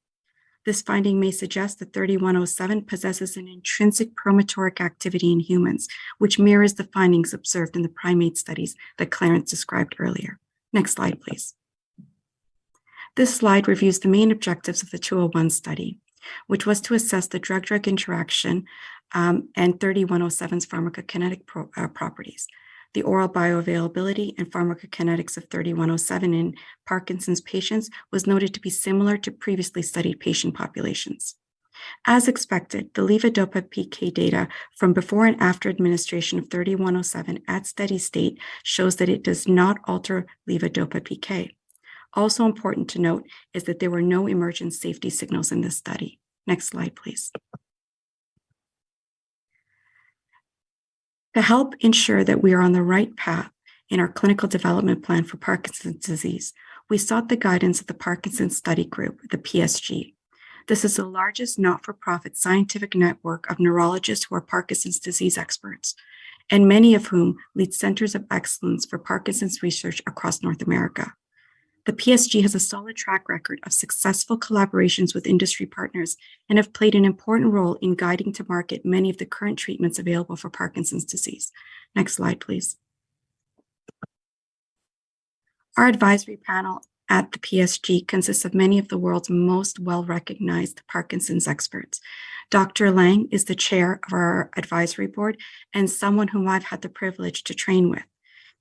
This finding may suggest that 3107 possesses an intrinsic promotoric activity in humans, which mirrors the findings observed in the primate studies that Clarence described earlier. Next slide, please. This slide reviews the main objectives of the 201 study, which was to assess the drug-drug interaction and 3107's pharmacokinetic properties. The oral bioavailability and pharmacokinetics of 3107 in Parkinson's patients was noted to be similar to previously studied patient populations. As expected, the levodopa PK data from before and after administration of 3107 at steady state shows that it does not alter levodopa PK. Also important to note is that there were no emergent safety signals in this study. Next slide, please. To help ensure that we are on the right path in our clinical development plan for Parkinson's disease, we sought the guidance of the Parkinson's Study Group, the PSG. This is the largest not-for-profit scientific network of neurologists who are Parkinson's disease experts, and many of whom lead centers of excellence for Parkinson's research across North America. The PSG has a solid track record of successful collaborations with industry partners and have played an important role in guiding to market many of the current treatments available for Parkinson's disease. Next slide, please. Our advisory panel at the PSG consists of many of the world's most well-recognized Parkinson's experts. Dr. Lang is the chair of our advisory board and someone whom I've had the privilege to train with.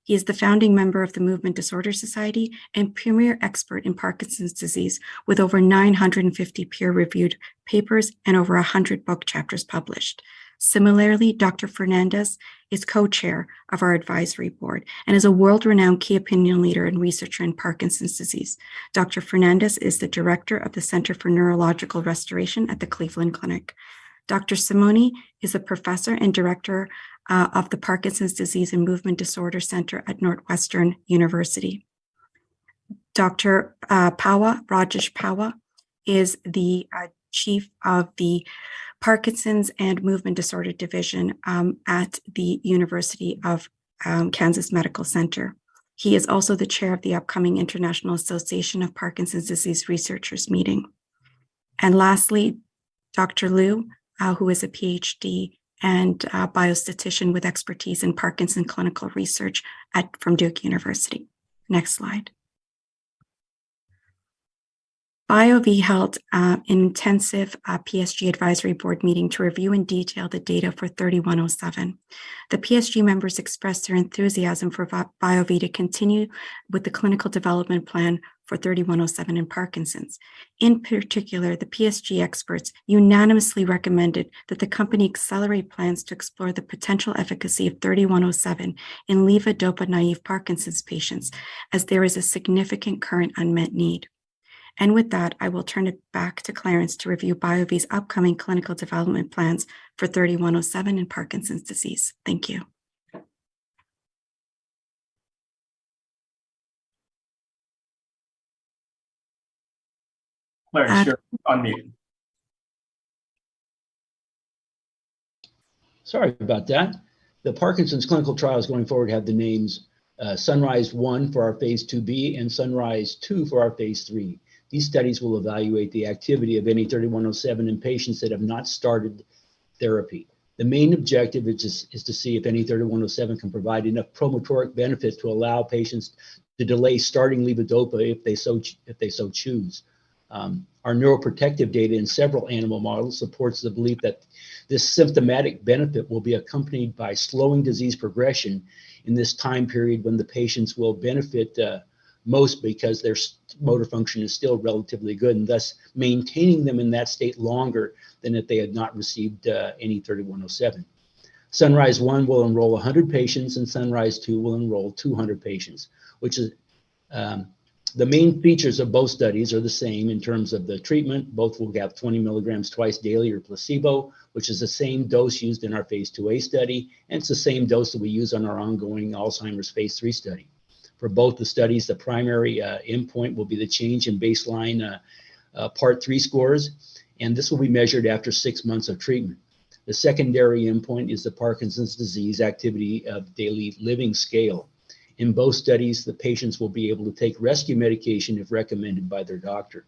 He is the founding member of the Movement Disorder Society and premier expert in Parkinson's disease with over 950 peer-reviewed papers and over 100 book chapters published. Similarly, Dr. Fernandez is co-chair of our advisory board and is a world-renowned key opinion leader and researcher in Parkinson's disease. Dr. Fernandez is the director of the Center for Neurological Restoration at the Cleveland Clinic. Dr. Simoni is a professor and director of the Parkinson's Disease and Movement Disorder Center at Northwestern University. Dr. Rajesh Pawa, is the chief of the Parkinson's and Movement Disorder Division at the University of Kansas Medical Center. He is also the chair of the upcoming International Association of Parkinson's Disease Researchers meeting. And lastly, Dr. Liu, who is a PhD and biostatistician with expertise in Parkinson clinical research from Duke University. Next slide. BioVie held an intensive PSG advisory board meeting to review in detail the data for 3107. The PSG members expressed their enthusiasm for BioVie to continue with the clinical development plan for 3107 in Parkinson's. In particular, the PSG experts unanimously recommended that the company accelerate plans to explore the potential efficacy of 3107 in levodopa-naive Parkinson's patients, as there is a significant current unmet need. And with that, I will turn it back to Clarence to review BioVie's upcoming clinical development plans for 3107 in Parkinson's disease. Thank you. Clarence, you're on mute. Sorry about that. The Parkinson's clinical trials going forward have the names Sunrise 1 for our phase 2B and Sunrise 2 for our phase 3. These studies will evaluate the activity of NE3107 in patients that have not started therapy. The main objective is to see if NE3107 can provide enough promotoric benefit to allow patients to delay starting levodopa if they so choose. Our neuroprotective data in several animal models supports the belief that this symptomatic benefit will be accompanied by slowing disease progression in this time period when the patients will benefit most because their motor function is still relatively good, and thus maintaining them in that state longer than if they had not received NE3107. Sunrise 1 will enroll 100 patients and Sunrise 2 will enroll 200 patients, which is the main features of both studies are the same in terms of the treatment. Both will have 20 milligrams twice daily or placebo, which is the same dose used in our phase 2A study, and it's the same dose that we use on our ongoing Alzheimer's phase 3 study. For both the studies, the primary endpoint will be the change in baseline Part 3 scores, and this will be measured after 6 months of treatment. The secondary endpoint is the Parkinson's disease activity of daily living scale. In both studies, the patients will be able to take rescue medication if recommended by their doctor.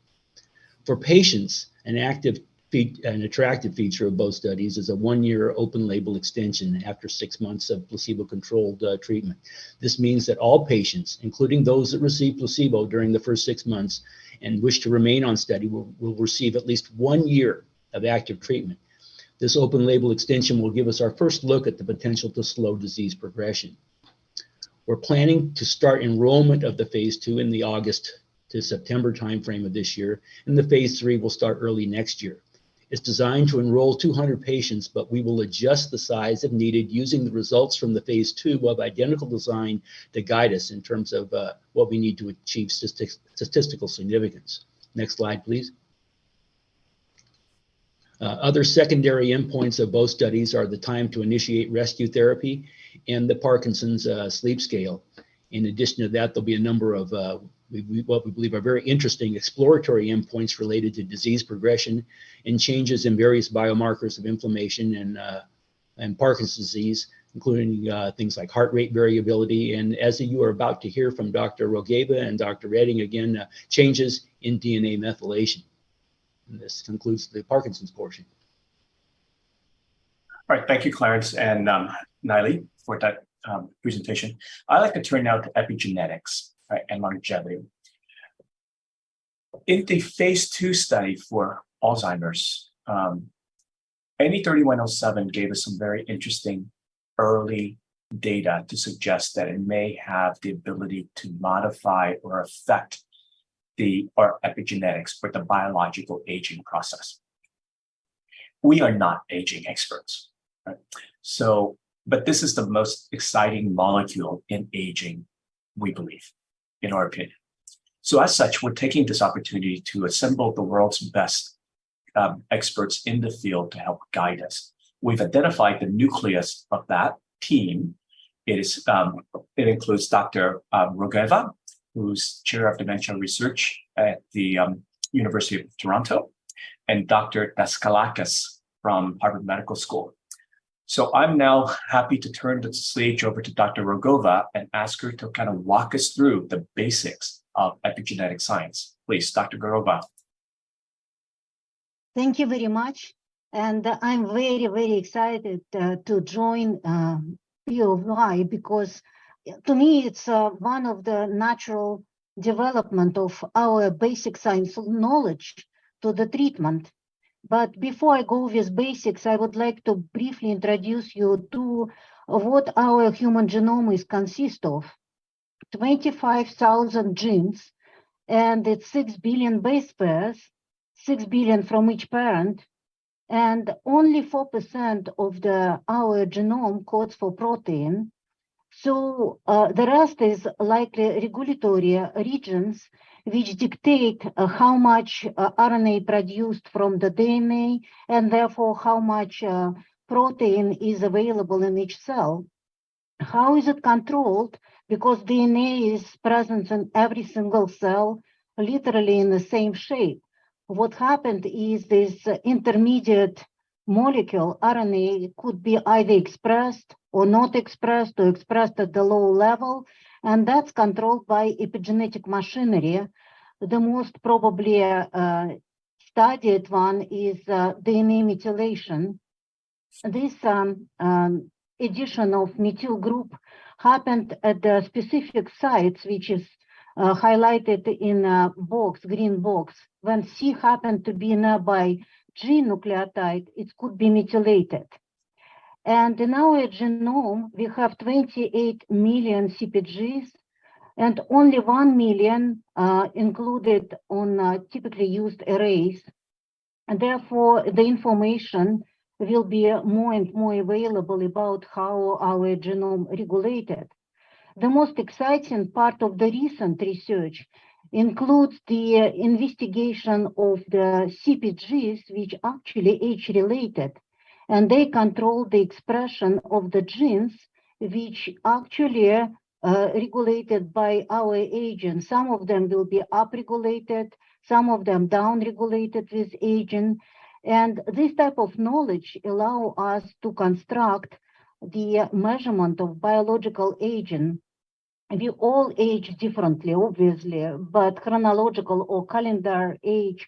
For patients, an attractive feature of both studies is a 1-year open label extension after 6 months of placebo-controlled treatment. This means that all patients, including those that receive placebo during the first 6 months and wish to remain on study, will receive at least 1 year of active treatment. This open label extension will give us our first look at the potential to slow disease progression. We're planning to start enrollment of the phase 2 in the August to September timeframe of this year, and the phase 3 will start early next year. It's designed to enroll 200 patients, but we will adjust the size if needed using the results from the phase 2 of identical design to guide us in terms of what we need to achieve statistical significance. Next slide, please. Other secondary endpoints of both studies are the time to initiate rescue therapy and the Parkinson's sleep scale. In addition to that, there'll be a number of what we believe are very interesting exploratory endpoints related to disease progression and changes in various biomarkers of inflammation and Parkinson's disease, including things like heart rate variability. And as you are about to hear from Dr. Rogeva and Dr. Redding, again, changes in DNA methylation. And this concludes the Parkinson's portion. All right, thank you, Clarence and Niley, for that presentation. I'd like to turn now to epigenetics, right, and longevity. In the phase 2 study for Alzheimer's, NE3107 gave us some very interesting early data to suggest that it may have the ability to modify or affect our epigenetics or the biological aging process. We are not aging experts, right? So, but this is the most exciting molecule in aging, we believe, in our opinion. So as such, we're taking this opportunity to assemble the world's best experts in the field to help guide us. We've identified the nucleus of that team. It includes Dr. Rogeva, who's chair of dementia research at the University of Toronto, and Dr. Daskalakis from Harvard Medical School. So I'm now happy to turn the stage over to Dr. Rogova and ask her to kind of walk us through the basics of epigenetic science. Please, Dr. Rogova. Thank you very much. And I'm very, very excited to join BioVie because to me, it's one of the natural development of our basic science knowledge to the treatment. But before I go with basics, I would like to briefly introduce you to what our human genome is consist of. 25,000 genes, and it's 6 billion base pairs, 6 billion from each parent, and only 4% of our genome codes for protein. So the rest is likely regulatory regions which dictate how much RNA produced from the DNA and therefore how much protein is available in each cell. How is it controlled? Because DNA is present in every single cell, literally in the same shape. What happened is this intermediate molecule, RNA, could be either expressed or not expressed or expressed at the low level, and that's controlled by epigenetic machinery. The most probably studied one is DNA methylation. This addition of methyl group happened at the specific sites, which is highlighted in a box, green box. When C happened to be nearby G nucleotide, it could be methylated. And in our genome, we have 28 million CpGs and only 1 million included on typically used arrays. And therefore, the information will be more and more available about how our genome regulated. The most exciting part of the recent research includes the investigation of the CpGs, which actually age-related, and they control the expression of the genes, which actually regulated by our aging. Some of them will be upregulated, some of them downregulated with aging. And this type of knowledge allow us to construct the measurement of biological aging. We all age differently, obviously, but chronological or calendar age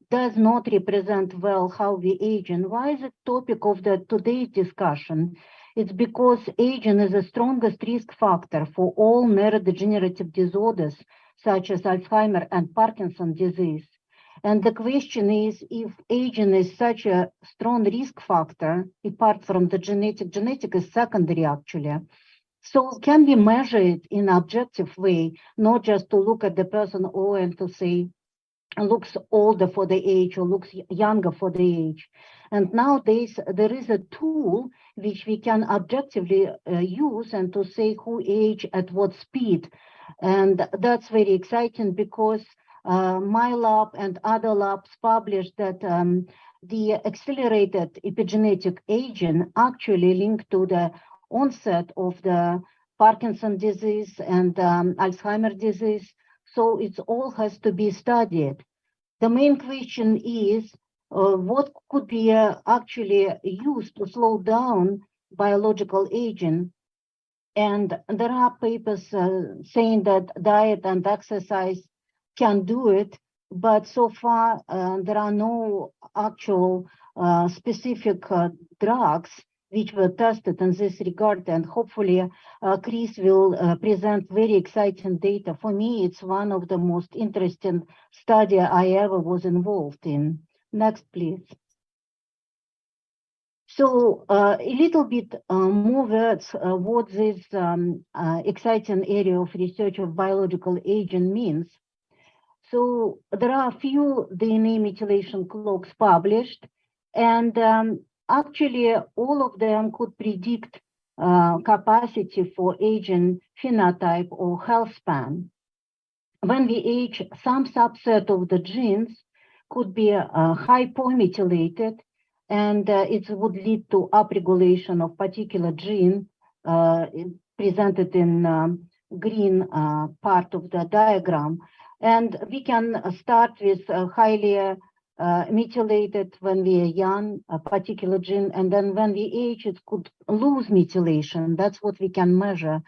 does not represent well how we age. And why is it topic of today's discussion? It's because aging is the strongest risk factor for all neurodegenerative disorders, such as Alzheimer and Parkinson's disease. And the question is, if aging is such a strong risk factor, apart from the genetic is secondary actually, so can we measure it in an objective way, not just to look at the person and to say, looks older for the age or looks younger for the age. And nowadays, there is a tool which we can objectively use and to say who age at what speed. And that's very exciting because my lab and other labs published that the accelerated epigenetic aging actually linked to the onset of the Parkinson's disease and Alzheimer's disease. So it all has to be studied. The main question is what could be actually used to slow down biological aging. And there are papers saying that diet and exercise can do it, but so far there are no actual specific drugs which were tested in this regard, and hopefully Chris will present very exciting data. For me, it's one of the most interesting study I ever was involved in. Next, please. So a little bit more words what this exciting area of research of biological aging means. So there are a few DNA methylation clocks published, and actually, all of them could predict capacity for aging phenotype or health span. When we age, some subset of the genes could be hypomethylated, and it would lead to upregulation of particular gene presented in green part of the diagram. And we can start with highly methylated when we are young, a particular gene, and then when we age, it could lose methylation. That's what we can measure.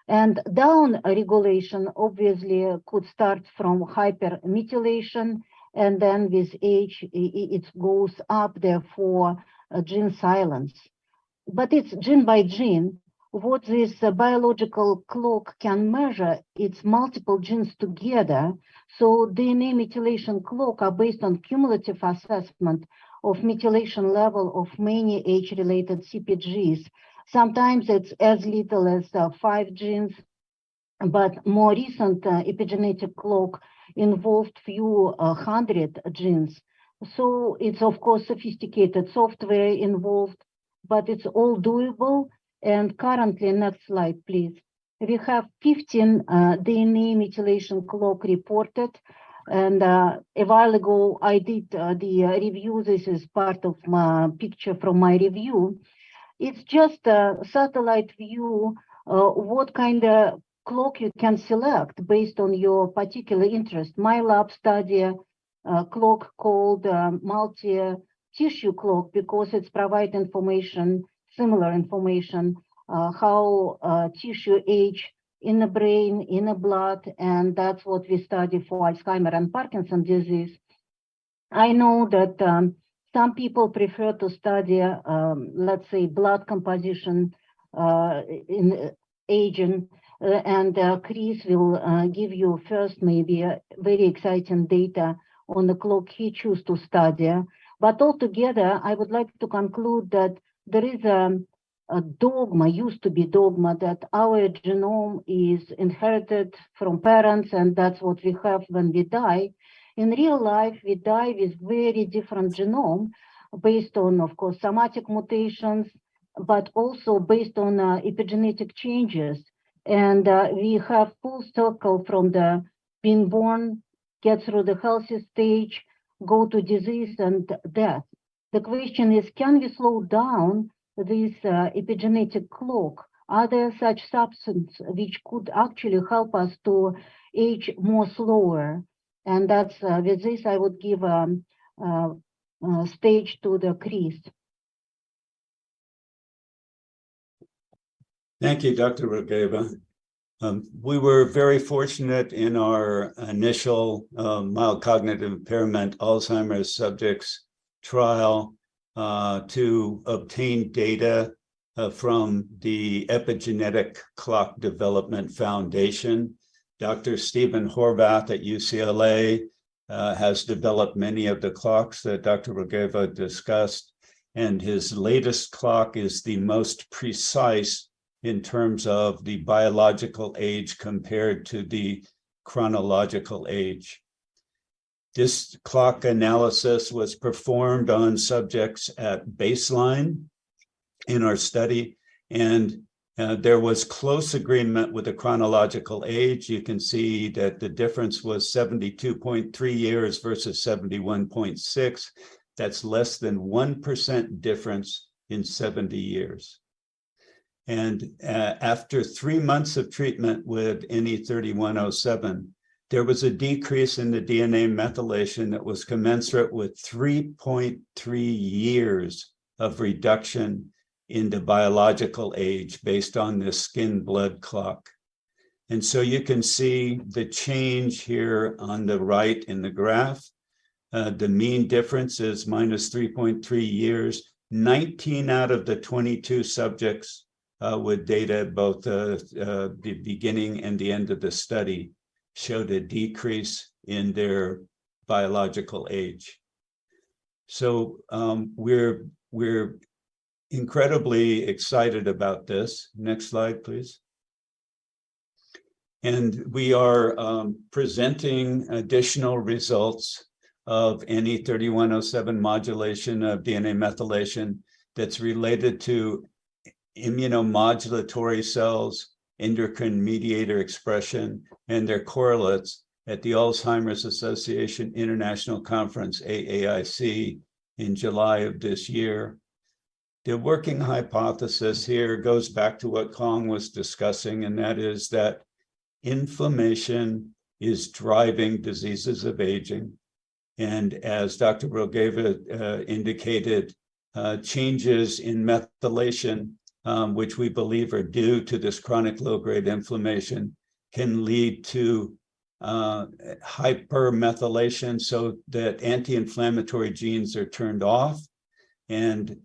And down regulation obviously could start from hypermethylation, and then with age, it goes up, therefore, gene silence. But it's gene by gene. What this biological clock can measure, it's multiple genes together. So DNA methylation clock are based on cumulative assessment of methylation level of many age-related CPGs. Sometimes it's as little as 5 genes, but more recent epigenetic clock involved few hundred genes. So it's of course sophisticated software involved, but it's all doable. And currently, next slide, please. We have 15 DNA methylation clock reported. And a while ago, I did the review. This is part of my picture from my review. It's just a satellite view, what kind of clock you can select based on your particular interest. My lab study a clock called multi-tissue clock because it's provide information, similar information, how tissue age in the brain, in the blood, and that's what we study for Alzheimer and Parkinson's disease. I know that some people prefer to study, let's say, blood composition in aging, and Chris will give you first maybe very exciting data on the clock he chooses to study. But altogether, I would like to conclude that there is a dogma, used to be dogma, that our genome is inherited from parents, and that's what we have when we die. In real life, we die with very different genome based on, of course, somatic mutations, but also based on epigenetic changes. And we have full circle from the being born, get through the healthy stage, go to disease and death. The question is, can we slow down this epigenetic clock? Are there such substances which could actually help us to age more slower? And that's with this, I would give stage 2 decrease. Thank you, Dr. Rogeva. We were very fortunate in our initial mild cognitive impairment Alzheimer's subjects trial to obtain data from the Epigenetic Clock Development Foundation. Dr. Stephen Horvath at UCLA has developed many of the clocks that Dr. Rogeva discussed, and his latest clock is the most precise in terms of the biological age compared to the chronological age. This clock analysis was performed on subjects at baseline in our study, and there was close agreement with the chronological age. You can see that the difference was 72.3 years versus 71.6. That's less than 1% difference in 70 years. And after 3 months of treatment with NE3107, there was a decrease in the DNA methylation that was commensurate with 3.3 years of reduction in the biological age based on this skin blood clock. And so you can see the change here on the right in the graph. The mean difference is minus 3.3 years. 19 out of the 22 subjects with data both the beginning and the end of the study showed a decrease in their biological age. So we're incredibly excited about this. Next slide, please. And we are presenting additional results of NE3107 modulation of DNA methylation that's related to immunomodulatory cells, endocrine mediator expression, and their correlates at the Alzheimer's Association International Conference, AAIC, in July of this year. The working hypothesis here goes back to what Kong was discussing, and that is that inflammation is driving diseases of aging. And as Dr. Rogeva indicated, changes in methylation, which we believe are due to this chronic low-grade inflammation, can lead to hypermethylation so that anti-inflammatory genes are turned off. And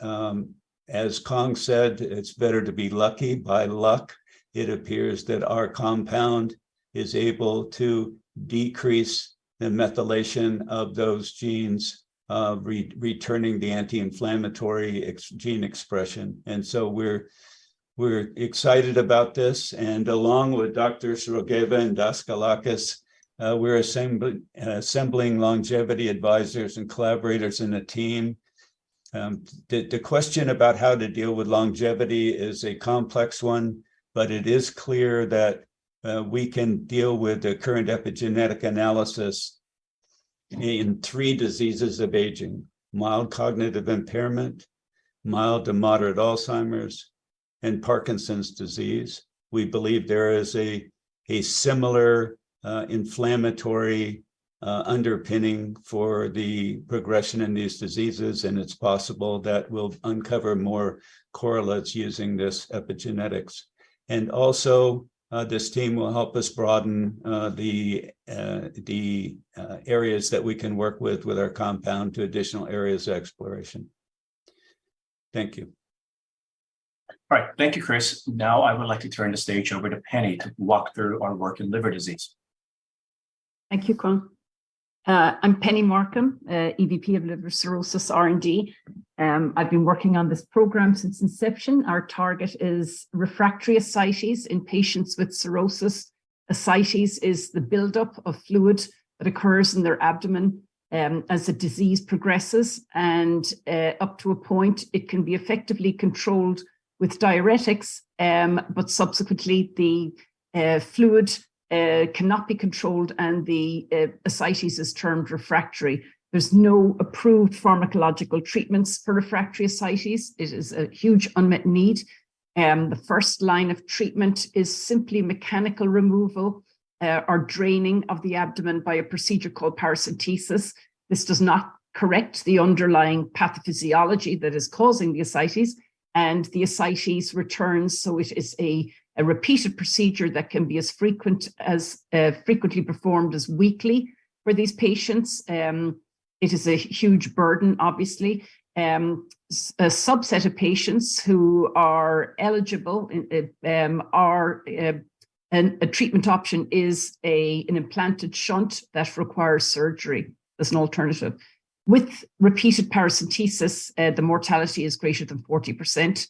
as Kong said, it's better to be lucky. By luck, it appears that our compound is able to decrease the methylation of those genes, returning the anti-inflammatory gene expression. And so we're excited about this. And along with Drs. Rogeva and Daskalakis, we're assembling longevity advisors and collaborators in a team. The question about how to deal with longevity is a complex one, but it is clear that we can deal with the current epigenetic analysis in 3 diseases of aging: mild cognitive impairment, mild to moderate Alzheimer's, and Parkinson's disease. We believe there is a similar inflammatory underpinning for the progression in these diseases, and it's possible that we'll uncover more correlates using this epigenetics. And also, this team will help us broaden the areas that we can work with our compound to additional areas of exploration. Thank you. All right, thank you, Chris. Now I would like to turn the stage over to Penny to walk through our work in liver disease. Thank you, Con. I'm Penny Markham, EVP of Liver Cirrhosis R&D. I've been working on this program since inception. Our target is refractory ascites in patients with cirrhosis. Ascites is the buildup of fluid that occurs in their abdomen as the disease progresses, and up to a point, it can be effectively controlled with diuretics, but subsequently the fluid cannot be controlled, and the ascites is termed refractory. There's no approved pharmacological treatments for refractory ascites. It is a huge unmet need. The first line of treatment is simply mechanical removal or draining of the abdomen by a procedure called paracentesis. This does not correct the underlying pathophysiology that is causing the ascites, and the ascites returns. So it is a repeated procedure that can be as frequently performed as weekly for these patients. It is a huge burden, obviously. A subset of patients who are eligible a treatment option is an implanted shunt that requires surgery as an alternative. With repeated paracentesis, the mortality is greater than 40%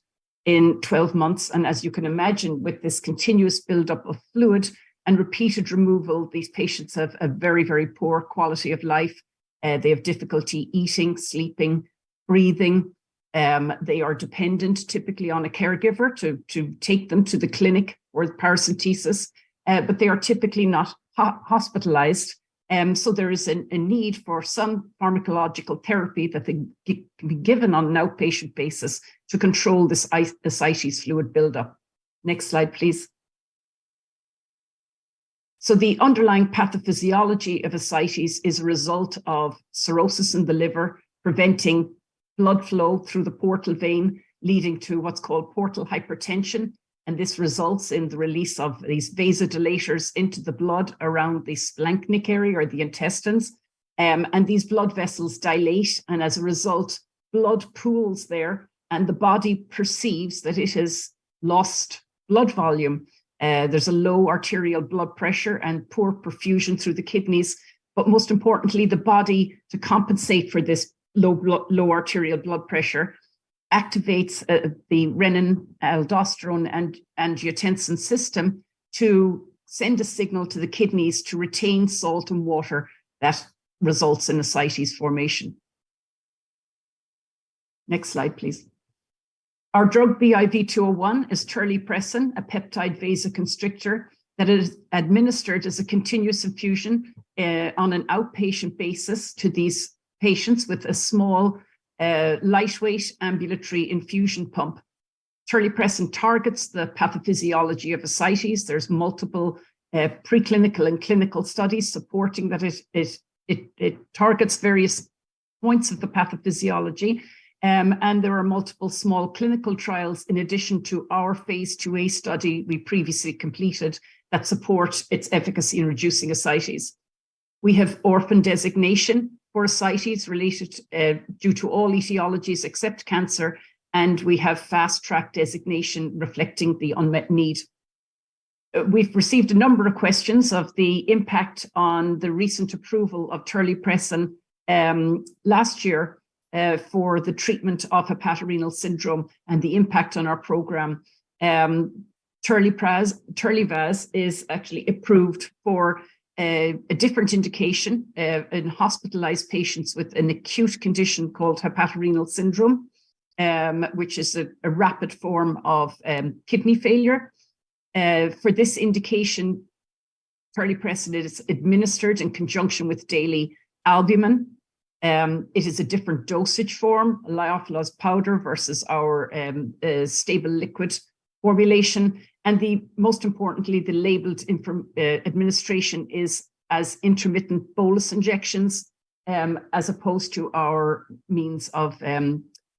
in 12 months. And as you can imagine, with this continuous buildup of fluid and repeated removal, these patients have a very, very poor quality of life. They have difficulty eating, sleeping, breathing. They are dependent typically on a caregiver to take them to the clinic or paracentesis, but they are typically not hospitalized. So there is a need for some pharmacological therapy that can be given on an outpatient basis to control this ascites fluid buildup. Next slide, please. So the underlying pathophysiology of ascites is a result of cirrhosis in the liver, preventing blood flow through the portal vein, leading to what's called portal hypertension. And this results in the release of these vasodilators into the blood around the splanchnic area or the intestines. And these blood vessels dilate. And as a result, blood pools there and the body perceives that it has lost blood volume. There's a low arterial blood pressure and poor perfusion through the kidneys. But most importantly, the body, to compensate for this low arterial blood pressure, activates the renin, aldosterone, and angiotensin system to send a signal to the kidneys to retain salt and water that results in ascites formation. Next slide, please. Our drug BIV201 is terlipressin, a peptide vasoconstrictor that is administered as a continuous infusion on an outpatient basis to these patients with a small lightweight ambulatory infusion pump. Terlipressin targets the pathophysiology of ascites. There's multiple preclinical and clinical studies supporting that it targets various points of the pathophysiology. And there are multiple small clinical trials in addition to our phase 2A study we previously completed that support its efficacy in reducing ascites. We have orphan designation for ascites related due to all etiologies except cancer, and we have fast track designation reflecting the unmet need. We've received a number of questions of the impact on the recent approval of terlipressin last year for the treatment of hepatorenal syndrome and the impact on our program. Terlivaz is actually approved for a different indication in hospitalized patients with an acute condition called hepatorenal syndrome, which is a rapid form of kidney failure. For this indication, terlipressin is administered in conjunction with daily albumin. It is a different dosage form, lyophilized powder versus our stable liquid formulation. And most importantly, the labeled administration is as intermittent bolus injections, as opposed to our means of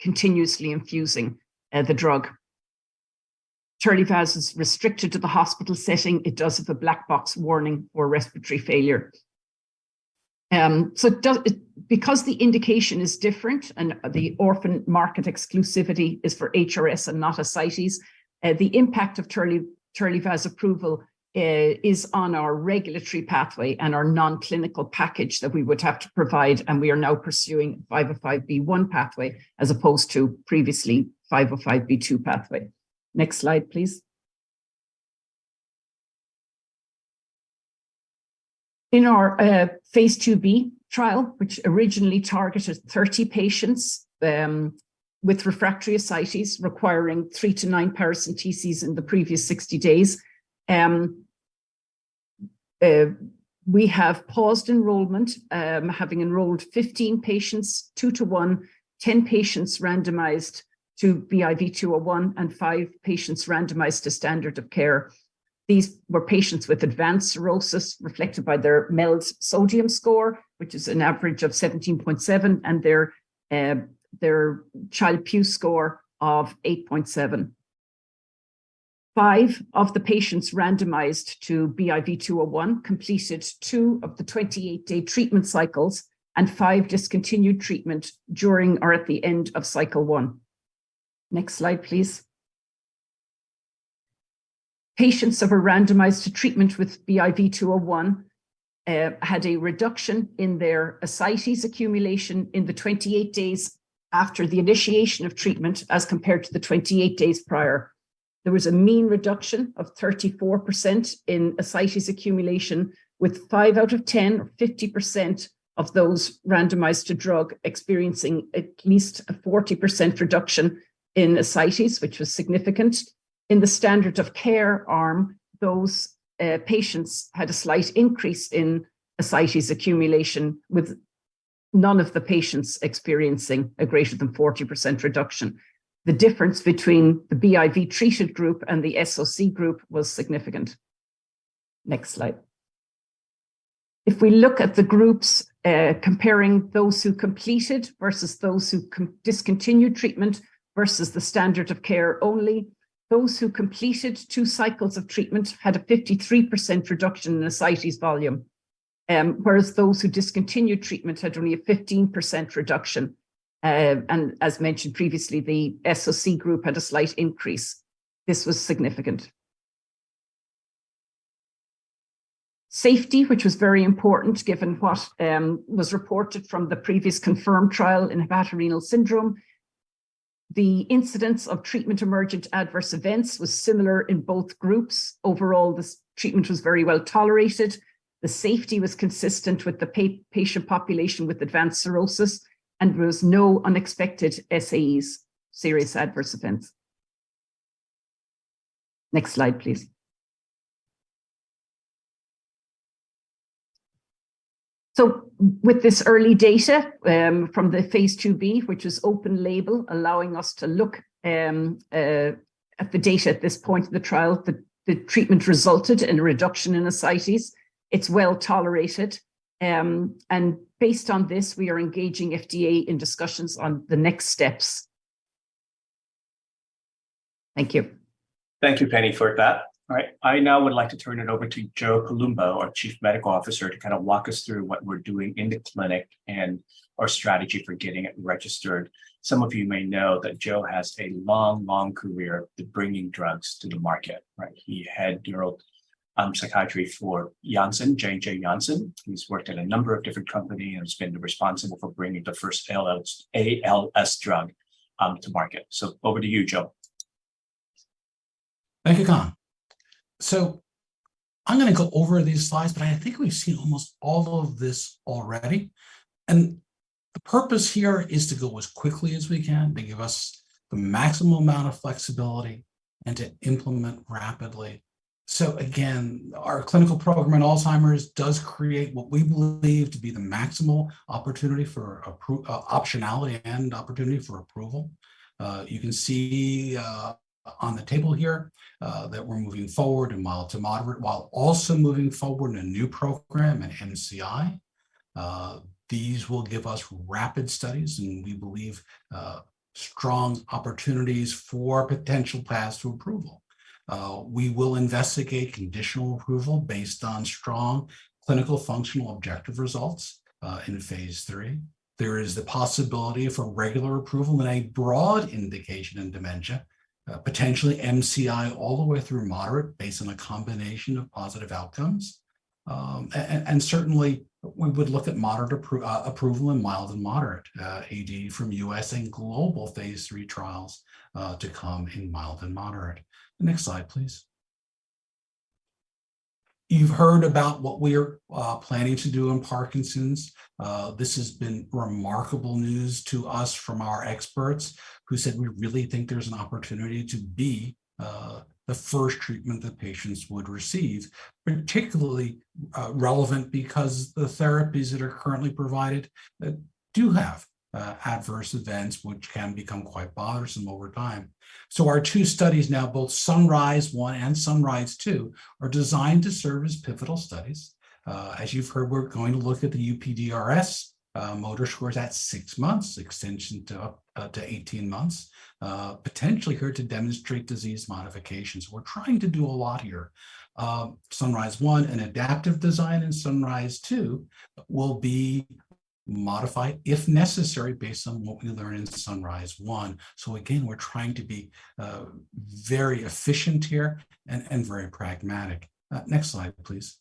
continuously infusing the drug. Terlivaz is restricted to the hospital setting. It does have a black box warning for respiratory failure. Because the indication is different and the orphan market exclusivity is for HRS and not ascites, the impact of Terlivaz approval is on our regulatory pathway and our non-clinical package that we would have to provide, and we are now pursuing 505(b)(1) pathway as opposed to previously 505(b)(2) pathway. Next slide, please. In our phase 2B trial, which originally targeted 30 patients with refractory ascites requiring 3 to 9 paracenteses in the previous 60 days, we have paused enrollment, having enrolled 15 patients, 2 to 1, 10 patients randomized to BIV201 and 5 patients randomized to standard of care. These were patients with advanced cirrhosis reflected by their MELD sodium score which is an average of 17.7, and their Child-Pugh score of 8.7. 5 of the patients randomized to BIV 201 completed 2 of the 28-day treatment cycles, and 5 discontinued treatment during or at the end of cycle 1. Next slide, please. Patients that were randomized to treatment with BIV 201 had a reduction in their ascites accumulation in the 28 days after the initiation of treatment as compared to the 28 days prior. There was a mean reduction of 34% in ascites accumulation, with 5 out of 10, or 50% of those randomized to drug experiencing at least a 40% reduction in ascites, which was significant. In the standard of care arm, those patients had a slight increase in ascites accumulation, with none of the patients experiencing a greater than 40% reduction. The difference between the BIV treated group and the SOC group was significant. Next slide. If we look at the groups comparing those who completed versus those who discontinued treatment versus the standard of care only, those who completed 2 cycles of treatment had a 53% reduction in ascites volume, whereas those who discontinued treatment had only a 15% reduction. And as mentioned previously, the SOC group had a slight increase. This was significant. Safety, which was very important given what was reported from the previous confirmed trial in hepatorenal syndrome. The incidence of treatment emergent adverse events was similar in both groups. Overall, this treatment was very well tolerated. The safety was consistent with the patient population with advanced cirrhosis, and there was no unexpected SAEs, serious adverse events. Next slide, please. So with this early data from the phase 2b, which is open label, allowing us to look at the data at this point of the trial, the treatment resulted in a reduction in ascites. It's well tolerated. And based on this, we are engaging FDA in discussions on the next steps. Thank you. Thank you, Penny, for that. All right, I now would like to turn it over to Joe Columbo, our Chief Medical Officer, to kind of walk us through what we're doing in the clinic and our strategy for getting it registered. Some of you may know that Joe has a long career to bringing drugs to the market, right? He had psychiatry for Janssen, J&J Janssen. He's worked at a number of different companies and has been responsible for bringing the first ALS drug to market. So over to you, Joe. Thank you, Con. So I'm going to go over these slides, but I think we've seen almost all of this already. And the purpose here is to go as quickly as we can to give us the maximum amount of flexibility and to implement rapidly. So again, our clinical program in Alzheimer's does create what we believe to be the maximal opportunity for optionality and opportunity for approval. You can see on the table here that we're moving forward in mild to moderate, while also moving forward in a new program in MCI. These will give us rapid studies, and we believe strong opportunities for potential paths to approval. We will investigate conditional approval based on strong clinical functional objective results in phase 3. There is the possibility for regular approval in a broad indication in dementia, potentially MCI all the way through moderate based on a combination of positive outcomes. And certainly we would look at moderate approval in mild and moderate AD from US and global phase 3 trials to come in mild and moderate. Next slide, please. You've heard about what we're planning to do in Parkinson's. This has been remarkable news to us from our experts who said we really think there's an opportunity to be the first treatment that patients would receive, particularly relevant because the therapies that are currently provided do have adverse events, which can become quite bothersome over time. So our 2 studies now, both Sunrise 1 and Sunrise 2, are designed to serve as pivotal studies. As you've heard, we're going to look at the UPDRS motor scores at 6 months, extension to 18 months, potentially here to demonstrate disease modifications. We're trying to do a lot here. Sunrise 1, an adaptive design, and Sunrise 2 will be modified if necessary based on what we learn in Sunrise 1. So again, we're trying to be very efficient here and very pragmatic. Next slide, please.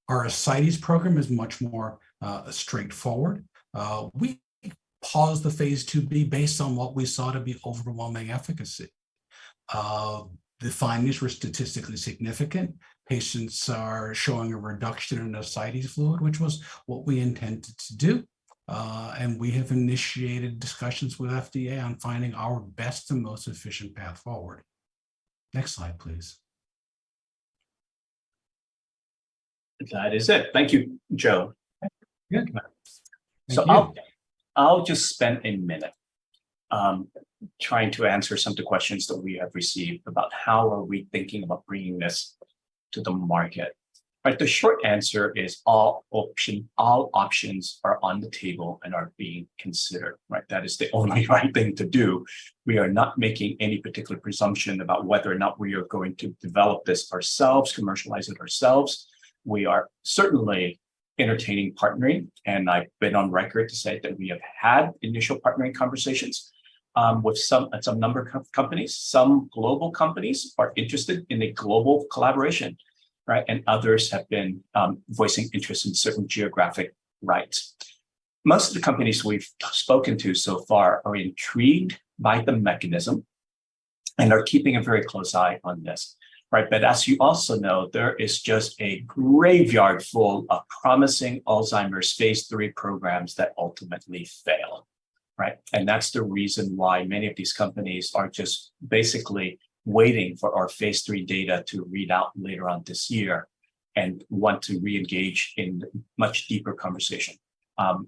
Our ascites program is much more straightforward. We paused the phase 2b based on what we saw to be overwhelming efficacy. The findings were statistically significant. Patients are showing a reduction in ascites fluid, which was what we intended to do. And we have initiated discussions with FDA on finding our best and most efficient path forward. Next slide, please. That is it. Thank you, Joe. Good. So I'll just spend a minute trying to answer some of the questions that we have received about how are we thinking about bringing this to the market. Right, the short answer is all options are on the table and are being considered. Right, that is the only right thing to do. We are not making any particular presumption about whether or not we are going to develop this ourselves, commercialize it ourselves. We are certainly entertaining partnering, and I've been on record to say that we have had initial partnering conversations with some number of companies. Some global companies are interested in a global collaboration, right? And others have been voicing interest in certain geographic rights. Most of the companies we've spoken to so far are intrigued by the mechanism and are keeping a very close eye on this. Right, but as you also know, there is just a graveyard full of promising Alzheimer's phase 3 programs that ultimately fail, right? And that's the reason why many of these companies are just basically waiting for our phase 3 data to read out later on this year and want to re-engage in much deeper conversation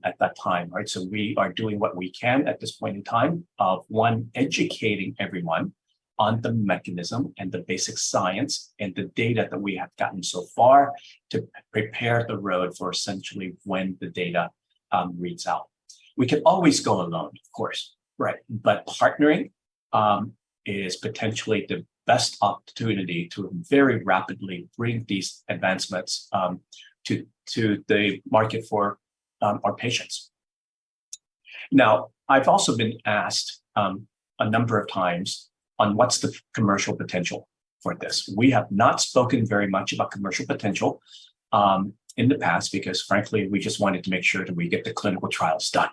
at that time, right? So we are doing what we can at this point in time of one, educating everyone on the mechanism and the basic science and the data that we have gotten so far to prepare the road for essentially when the data reads out. We can always go alone, of course, right? But partnering is potentially the best opportunity to very rapidly bring these advancements to the market for our patients. Now, I've also been asked a number of times on what's the commercial potential for this. We have not spoken very much about commercial potential in the past because, frankly, we just wanted to make sure that we get the clinical trials done.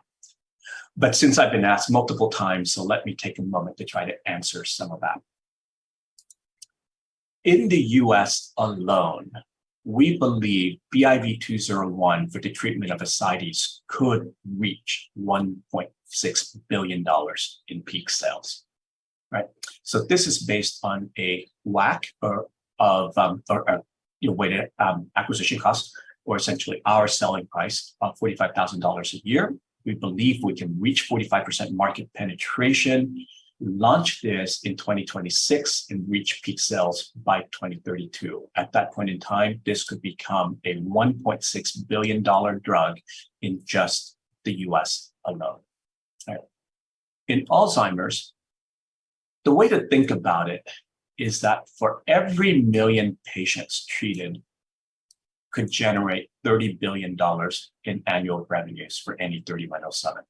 But since I've been asked multiple times, so let me take a moment to try to answer some of that. In the US alone, we believe BIV 201 for the treatment of ascites could reach $1.6 billion in peak sales. Right, so this is based on a WAC or weighted acquisition cost, or essentially our selling price of $45,000 a year. We believe we can reach 45% market penetration, launch this in 2026, and reach peak sales by 2032. At that point in time, this could become a $1.6 billion drug in just the US alone. Right. In Alzheimer's, the way to think about it is that for every million patients treated could generate $30 billion in annual revenues for any 3107.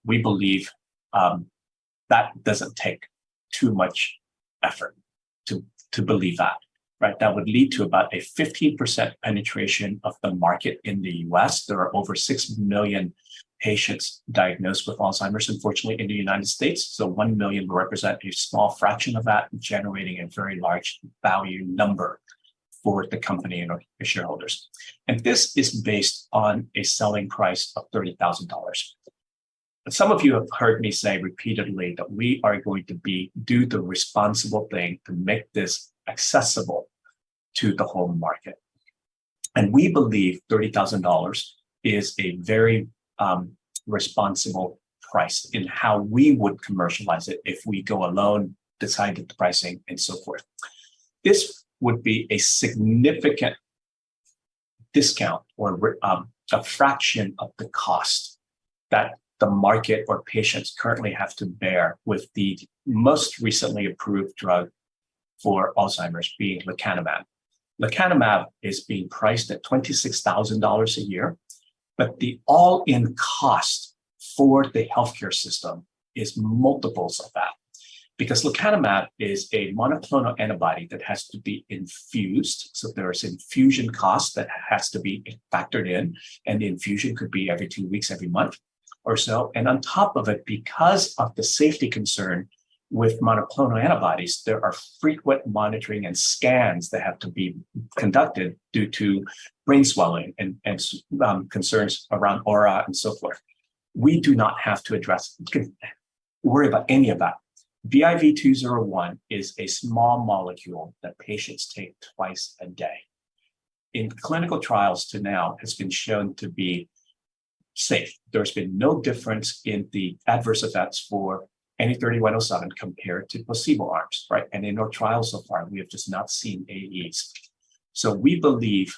We believe that doesn't take too much effort to believe that, right? That would lead to about a 15% penetration of the market in the US. There are over 6 million patients diagnosed with Alzheimer's, unfortunately, in the United States. So 1 million will represent a small fraction of that, generating a very large value number for the company and our shareholders. And this is based on a selling price of $30,000. Some of you have heard me say repeatedly that we are going to do the responsible thing to make this accessible to the home market. And we believe $30,000 is a very responsible price in how we would commercialize it if we go alone, decide the pricing, and so forth. This would be a significant discount or a fraction of the cost that the market or patients currently have to bear with the most recently approved drug for Alzheimer's, being lecanemab. Lecanemab is being priced at $26,000 a year, but the all-in cost for the healthcare system is multiples of that. Because lecanemab is a monoclonal antibody that has to be infused. So there's infusion cost that has to be factored in, and the infusion could be every 2 weeks, every month or so. And on top of it, because of the safety concern with monoclonal antibodies, there are frequent monitoring and scans that have to be conducted due to brain swelling and concerns around aura and so forth. We do not have to worry about any of that. BIV 201 is a small molecule that patients take twice a day. In clinical trials to now, has been shown to be safe. There's been no difference in the adverse effects for any 3107 compared to placebo arms, right? And in our trials so far, we have just not seen AEs. So we believe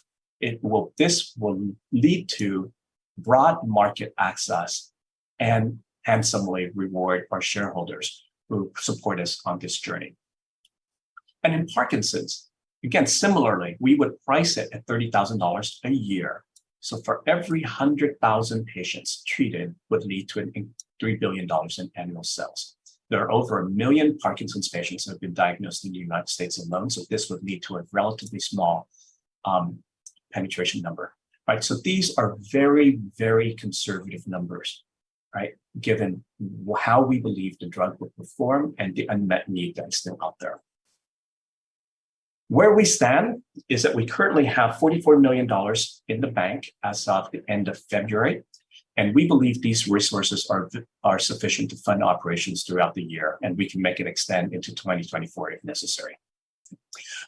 this will lead to broad market access and handsomely reward our shareholders who support us on this journey. And in Parkinson's, again, similarly, we would price it at $30,000 a year. So for every 100,000 patients treated would lead to $3 billion in annual sales. There are over 1 million Parkinson's patients that have been diagnosed in the United States alone. So this would lead to a relatively small penetration number, right? So these are very, very conservative numbers, right? Given how we believe the drug will perform and the unmet need that is still out there. Where we stand is that we currently have $44 million in the bank as of the end of February. And we believe these resources are sufficient to fund operations throughout the year, and we can make it extend into 2024 if necessary.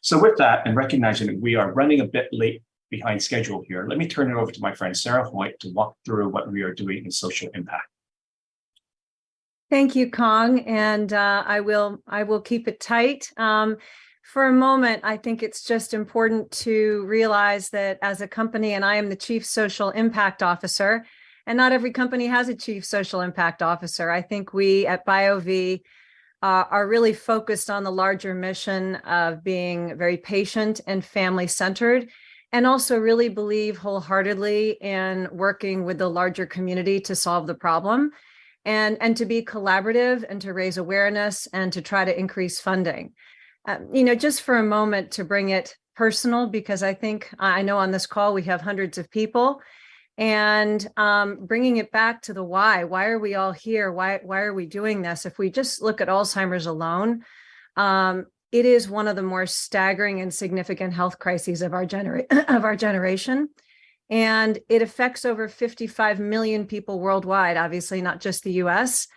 So with that, and recognizing that we are running a bit late behind schedule here, let me turn it over to my friend Sarah Hoyt to walk through what we are doing in social impact. Thank you, Kong, and I will keep it tight. For a moment, I think it's just important to realize that as a company, and I am the Chief Social Impact Officer, and not every company has a Chief Social Impact Officer. I think we at BioVie are really focused on the larger mission of being very patient and family-centered, and also really believe wholeheartedly in working with the larger community to solve the problem, and to be collaborative and to raise awareness and to try to increase funding. Just for a moment to bring it personal, because I know on this call we have hundreds of people, and bringing it back to the why. Why are we all here? Why are we doing this? If we just look at Alzheimer's alone, it is one of the more staggering and significant health crises of our generation. And it affects over 55 million people worldwide, obviously not just the US,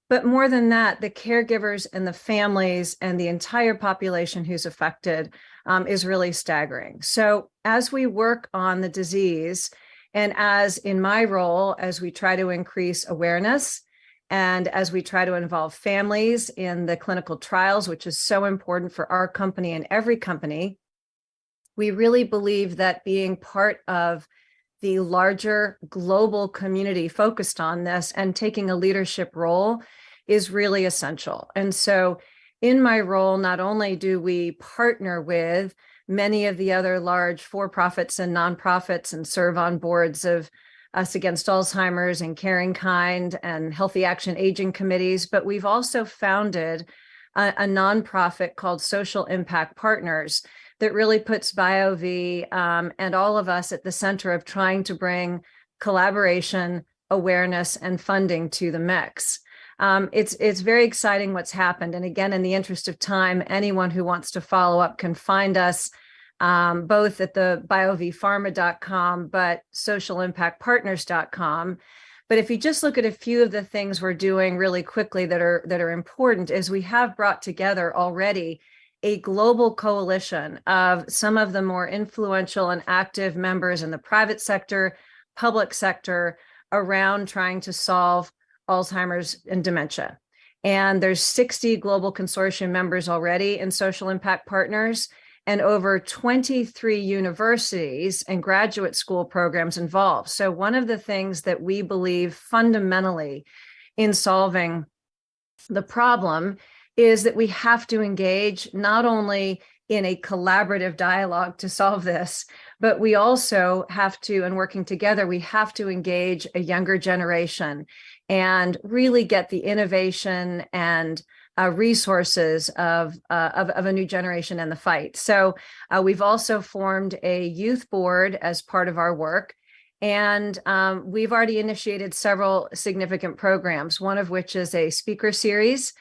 but more than that, the caregivers and the families and the entire population who's affected is really staggering. So as we work on the disease, and as in my role, as we try to increase awareness, and as we try to involve families in the clinical trials, which is so important for our company and every company, we really believe that being part of the larger global community focused on this and taking a leadership role is really essential. And so in my role, not only do we partner with many of the other large for-profits and nonprofits and serve on boards of Us Against Alzheimer's and Caring Kind and Healthy Action Aging committees, but we've also founded a nonprofit called Social Impact Partners that really puts BioVie and all of us at the center of trying to bring collaboration, awareness, and funding to the mix. It's very exciting what's happened. And again, in the interest of time, anyone who wants to follow up can find us both at the biovpharma.com, but socialimpactpartners.com. But if you just look at a few of the things we're doing really quickly that are important, is we have brought together already a global coalition of some of the more influential and active members in the private sector, public sector, around trying to solve Alzheimer's and dementia. And there's 60 global consortium members already in Social Impact Partners. and over 23 universities and graduate school programs involved. So one of the things that we believe fundamentally in solving the problem is that we have to engage not only in a collaborative dialogue to solve this, but we also have to, and working together, we have to engage a younger generation and really get the innovation and resources of a new generation in the fight. So we've also formed a youth board as part of our work. And we've already initiated several significant programs, one of which is a speaker series.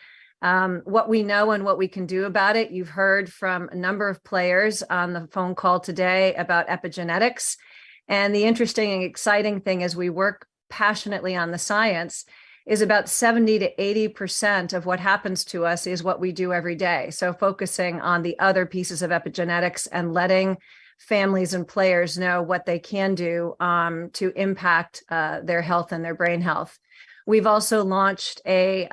What we know and what we can do about it. You've heard from a number of players on the phone call today about epigenetics. And the interesting and exciting thing is we work passionately on the science is about 70 to 80% of what happens to us is what we do every day. So focusing on the other pieces of epigenetics and letting families and players know what they can do to impact their health and their brain health. We've also launched a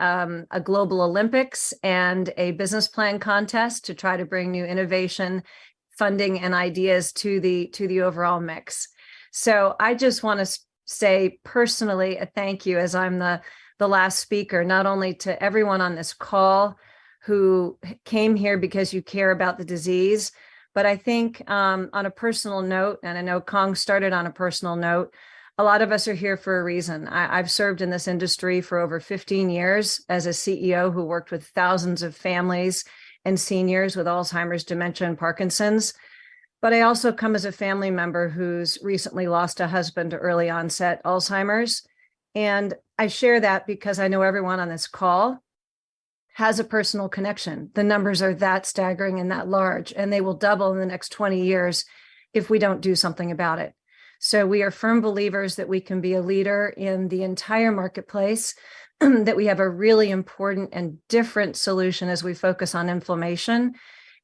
global Olympics and a business plan contest to try to bring new innovation, funding, and ideas to the overall mix. So I just want to say personally a thank you, as I'm the last speaker, not only to everyone on this call who came here because you care about the disease, but I think on a personal note, and I know Kong started on a personal note, a lot of us are here for a reason. I've served in this industry for over 15 years as a CEO who worked with thousands of families and seniors with Alzheimer's, dementia, and Parkinson's. But I also come as a family member who's recently lost a husband to early onset Alzheimer's. And I share that because I know everyone on this call has a personal connection. The numbers are that staggering and that large, and they will double in the next 20 years if we don't do something about it. So we are firm believers that we can be a leader in the entire marketplace, that we have a really important and different solution as we focus on inflammation,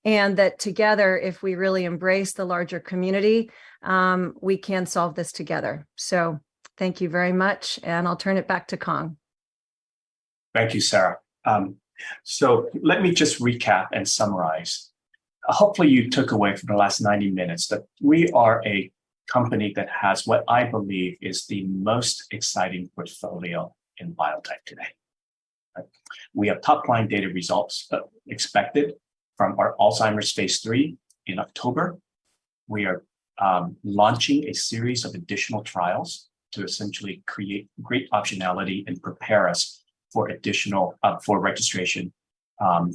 and that together, if we really embrace the larger community, we can solve this together. So thank you very much, and I'll turn it back to Kong. Thank you, Sarah. So let me just recap and summarize. Hopefully you took away from the last 90 minutes that we are a company that has what I believe is the most exciting portfolio in biotech today. We have top-line data results expected from our Alzheimer's phase 3 in October. We are launching a series of additional trials to essentially create great optionality and prepare us for additional for registration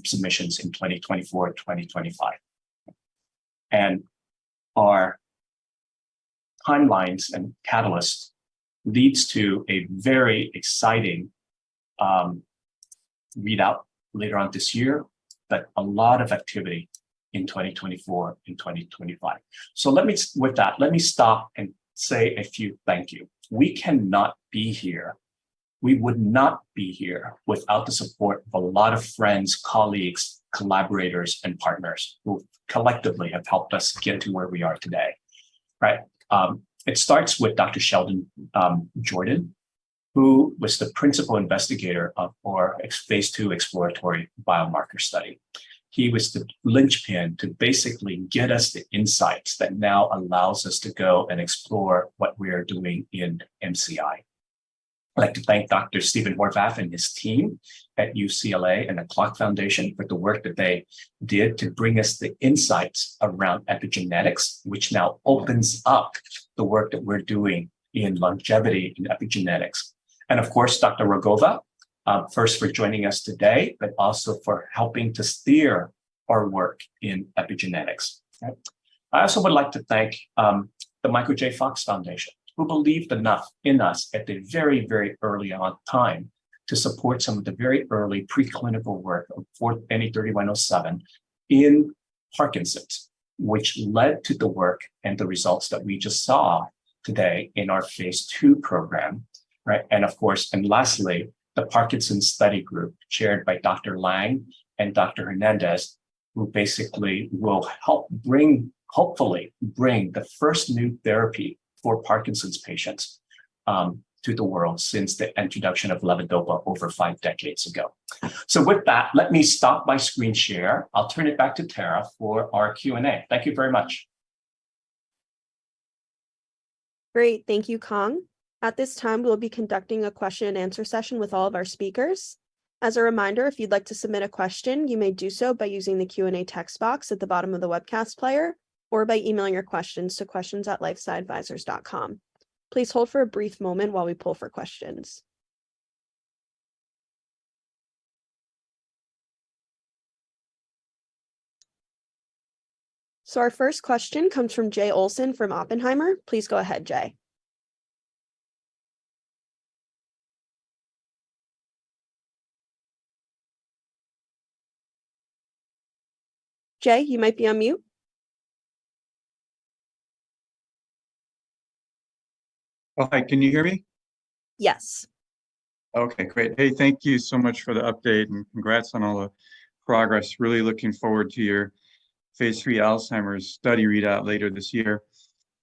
submissions in 2024 and 2025. And our timelines and catalysts leads to a very exciting readout later on this year, but a lot of activity in 2024 and 2025. So let me stop and say a few thank you. We cannot be here. We would not be here without the support of a lot of friends, colleagues, collaborators, and partners who collectively have helped us get to where we are today, right? It starts with Dr. Sheldon Jordan, who was the principal investigator of our phase 2 exploratory biomarker study. He was the linchpin to basically get us the insights that now allows us to go and explore what we are doing in MCI. I'd like to thank Dr. Stephen Horvath and his team at UCLA and the Clock Foundation for the work that they did to bring us the insights around epigenetics, which now opens up the work that we're doing in longevity and epigenetics. And of course, Dr. Rogova, first for joining us today, but also for helping to steer our work in epigenetics. Right? I also would like to thank the Michael J. Fox Foundation, who believed enough in us at the very, very early on time to support some of the very early preclinical work of NE3107 in Parkinson's, which led to the work and the results that we just saw today in our phase 2 program, right? And of course, and lastly, the Parkinson's study group chaired by Dr. Lang and Dr. Hernandez, who basically will help hopefully bring the first new therapy for Parkinson's patients to the world since the introduction of levodopa over 5 decades ago. So with that, let me stop my screen share. I'll turn it back to Tara for our Q&A. Thank you very much. Great, thank you, Kong. At this time, we'll be conducting a question and answer session with all of our speakers. As a reminder, if you'd like to submit a question, you may do so by using the Q&A text box at the bottom of the webcast player or by emailing your questions to questions@lifesciadvisors.com. Please hold for a brief moment while we pull for questions. So our first question comes from Jay Olson from Oppenheimer. Please go ahead, Jay. Jay, you might be on mute. Oh, hi, can you hear me? Yes. Okay, great. Hey, thank you so much for the update and congrats on all the progress. Really looking forward to your phase 3 Alzheimer's study readout later this year.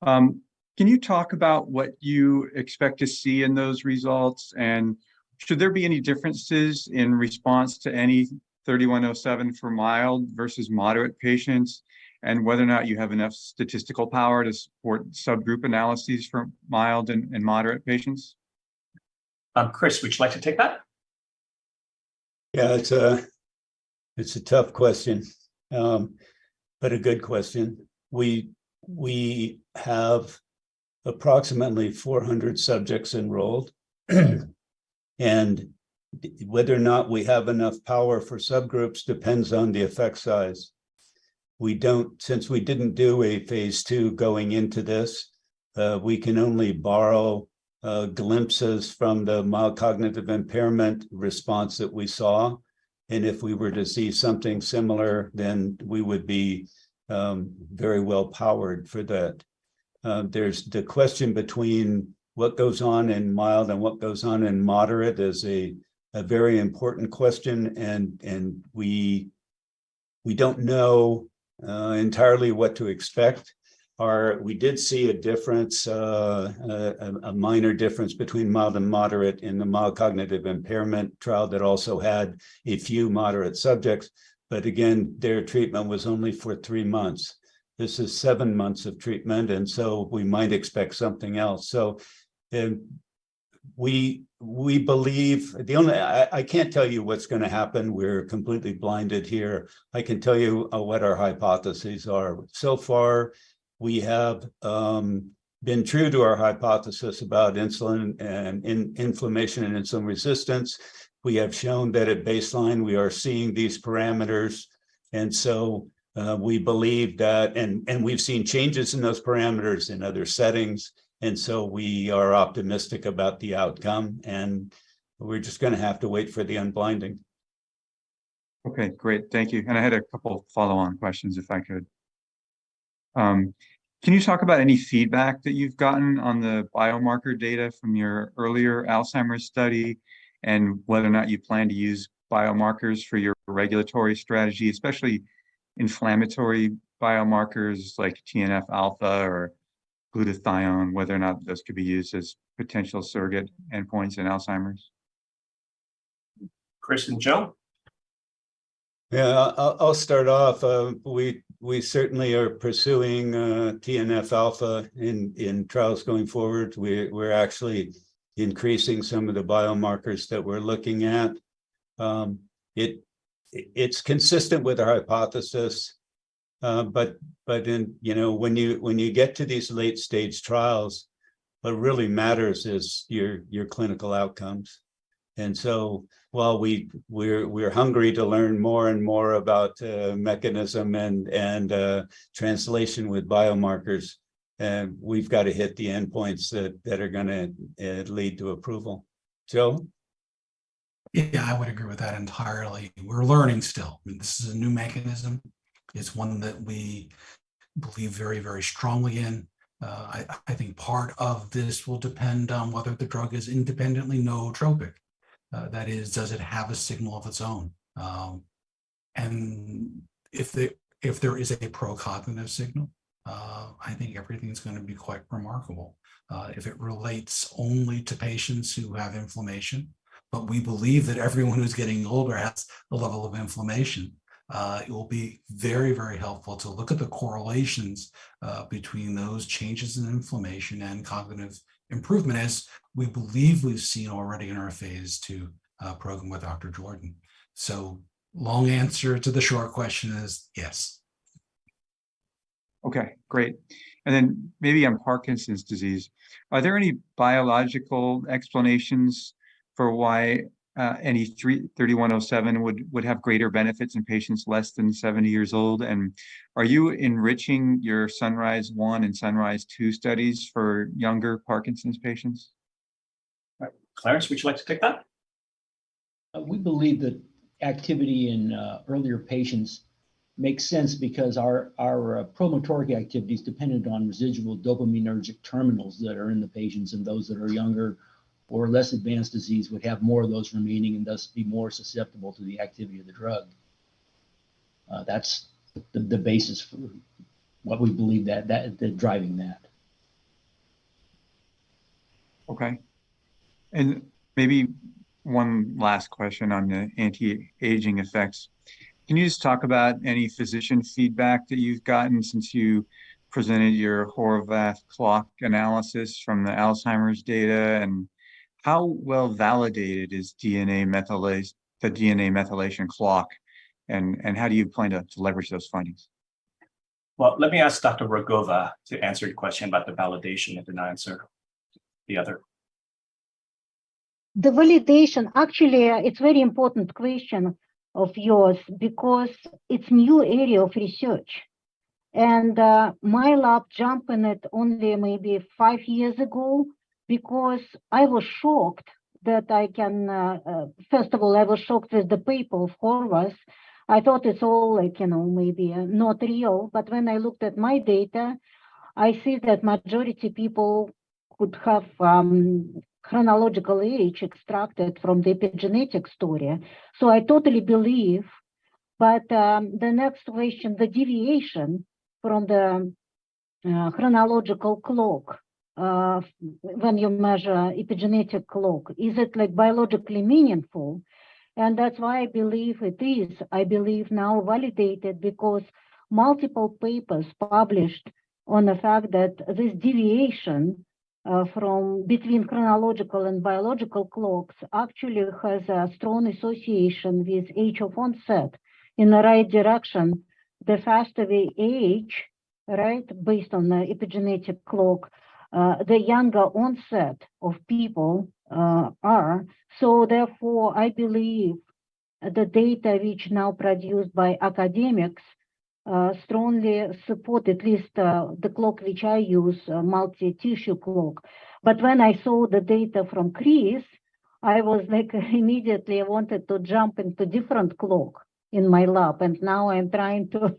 Can you talk about what you expect to see in those results? And should there be any differences in response to any 3107 for mild versus moderate patients, and whether or not you have enough statistical power to support subgroup analyses for mild and moderate patients? Chris, would you like to take that? Yeah, it's a tough question, but a good question. We have approximately 400 subjects enrolled, and whether or not we have enough power for subgroups depends on the effect size. Since we didn't do a phase 2 going into this, we can only borrow glimpses from the mild cognitive impairment response that we saw. And if we were to see something similar, then we would be very well powered for that. There's the question between what goes on in mild and what goes on in moderate is a very important question, and we don't know entirely what to expect. We did see a difference, a minor difference between mild and moderate in the mild cognitive impairment trial that also had a few moderate subjects. But again, their treatment was only for 3 months. This is 7 months of treatment, and so we might expect something else. So we believe I can't tell you what's going to happen. We're completely blinded here. I can tell you what our hypotheses are. So far, we have been true to our hypothesis about insulin and inflammation and insulin resistance. We have shown that at baseline, we are seeing these parameters. And so we believe that, and we've seen changes in those parameters in other settings. And so we are optimistic about the outcome, and we're just going to have to wait for the unblinding. Okay, great. Thank you. And I had a couple follow-on questions, if I could. Can you talk about any feedback that you've gotten on the biomarker data from your earlier Alzheimer's study, and whether or not you plan to use biomarkers for your regulatory strategy, especially inflammatory biomarkers like TNF alpha or glutathione, whether or not those could be used as potential surrogate endpoints in Alzheimer's? Chris and Joe? Yeah, I'll start off. We certainly are pursuing TNF alpha in trials going forward. We're actually increasing some of the biomarkers that we're looking at. It's consistent with our hypothesis, but in, when you get to these late stage trials, what really matters is your clinical outcomes. And so while we're hungry to learn more and more about mechanism and translation with biomarkers, and we've got to hit the endpoints that are going to lead to approval. Joe? Yeah, I would agree with that entirely. We're learning still. I mean, this is a new mechanism. It's one that we believe very, very strongly in. I think part of this will depend on whether the drug is independently nootropic. That is, does it have a signal of its own? And if there is a pro-cognitive signal, I think everything's going to be quite remarkable. If it relates only to patients who have inflammation, but we believe that everyone who's getting older has a level of inflammation, it will be very, very helpful to look at the correlations between those changes in inflammation and cognitive improvement, as we believe we've seen already in our phase 2 program with Dr. Jordan. So long answer to the short question is yes. Okay, great. And then maybe on Parkinson's disease, are there any biological explanations for why any 3107 would have greater benefits in patients less than 70 years old? And are you enriching your Sunrise 1 and Sunrise 2 studies for younger Parkinson's patients? All right. Clarence, would you like to take that? We believe that activity in earlier patients makes sense because our promotoric activity is dependent on residual dopaminergic terminals that are in the patients, and those that are younger or less advanced disease would have more of those remaining and thus be more susceptible to the activity of the drug. That's the basis for what we believe that driving that. Okay. And maybe one last question on the anti-aging effects. Can you just talk about any physician feedback that you've gotten since you presented your Horvath clock analysis from the Alzheimer's data, and how well validated is the DNA methylation clock, and how do you plan to leverage those findings? Well, let me ask Dr. Rogova to answer your question about the validation and then answer the other. The validation, actually, it's very important question of yours because it's new area of research. And my lab jumped in it only maybe 5 years ago because I was shocked that I can, first of all, I was shocked with the paper of Horvath. I thought it's all like, maybe not real. But when I looked at my data, I see that majority people could have chronological age extracted from the epigenetic story. So I totally believe, but the next question, the deviation from the chronological clock, when you measure epigenetic clock, is it like biologically meaningful? And that's why I believe it is, I believe now validated because multiple papers published on the fact that this deviation from between chronological and biological clocks actually has a strong association with age of onset in the right direction. The faster we age, right, based on the epigenetic clock, the younger onset of people are. So therefore, I believe the data which now produced by academics strongly support at least the clock which I use, multi-tissue clock. But when I saw the data from Chris, I was like immediately wanted to jump into different clock in my lab. And now I'm trying to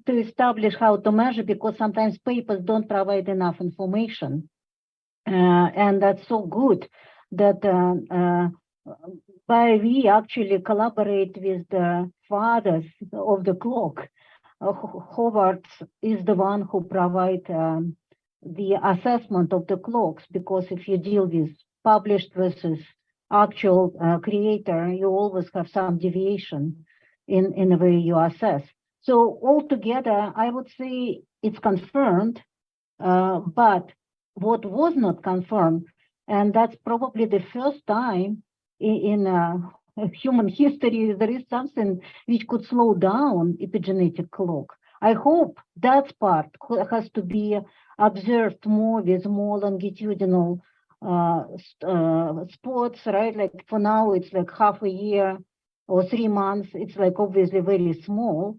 to establish how to measure because sometimes papers don't provide enough information. And that's so good that BioVie actually collaborate with the fathers of the clock. Howard is the one who provide the assessment of the clocks, because if you deal with published versus actual creator, you always have some deviation in the way you assess. So altogether, I would say it's confirmed, but what was not confirmed, and that's probably the first time in human history, there is something which could slow down epigenetic clock. I hope that part has to be observed more with more longitudinal spots, right? Like for now, it's like half a year or 3 months. It's like obviously very small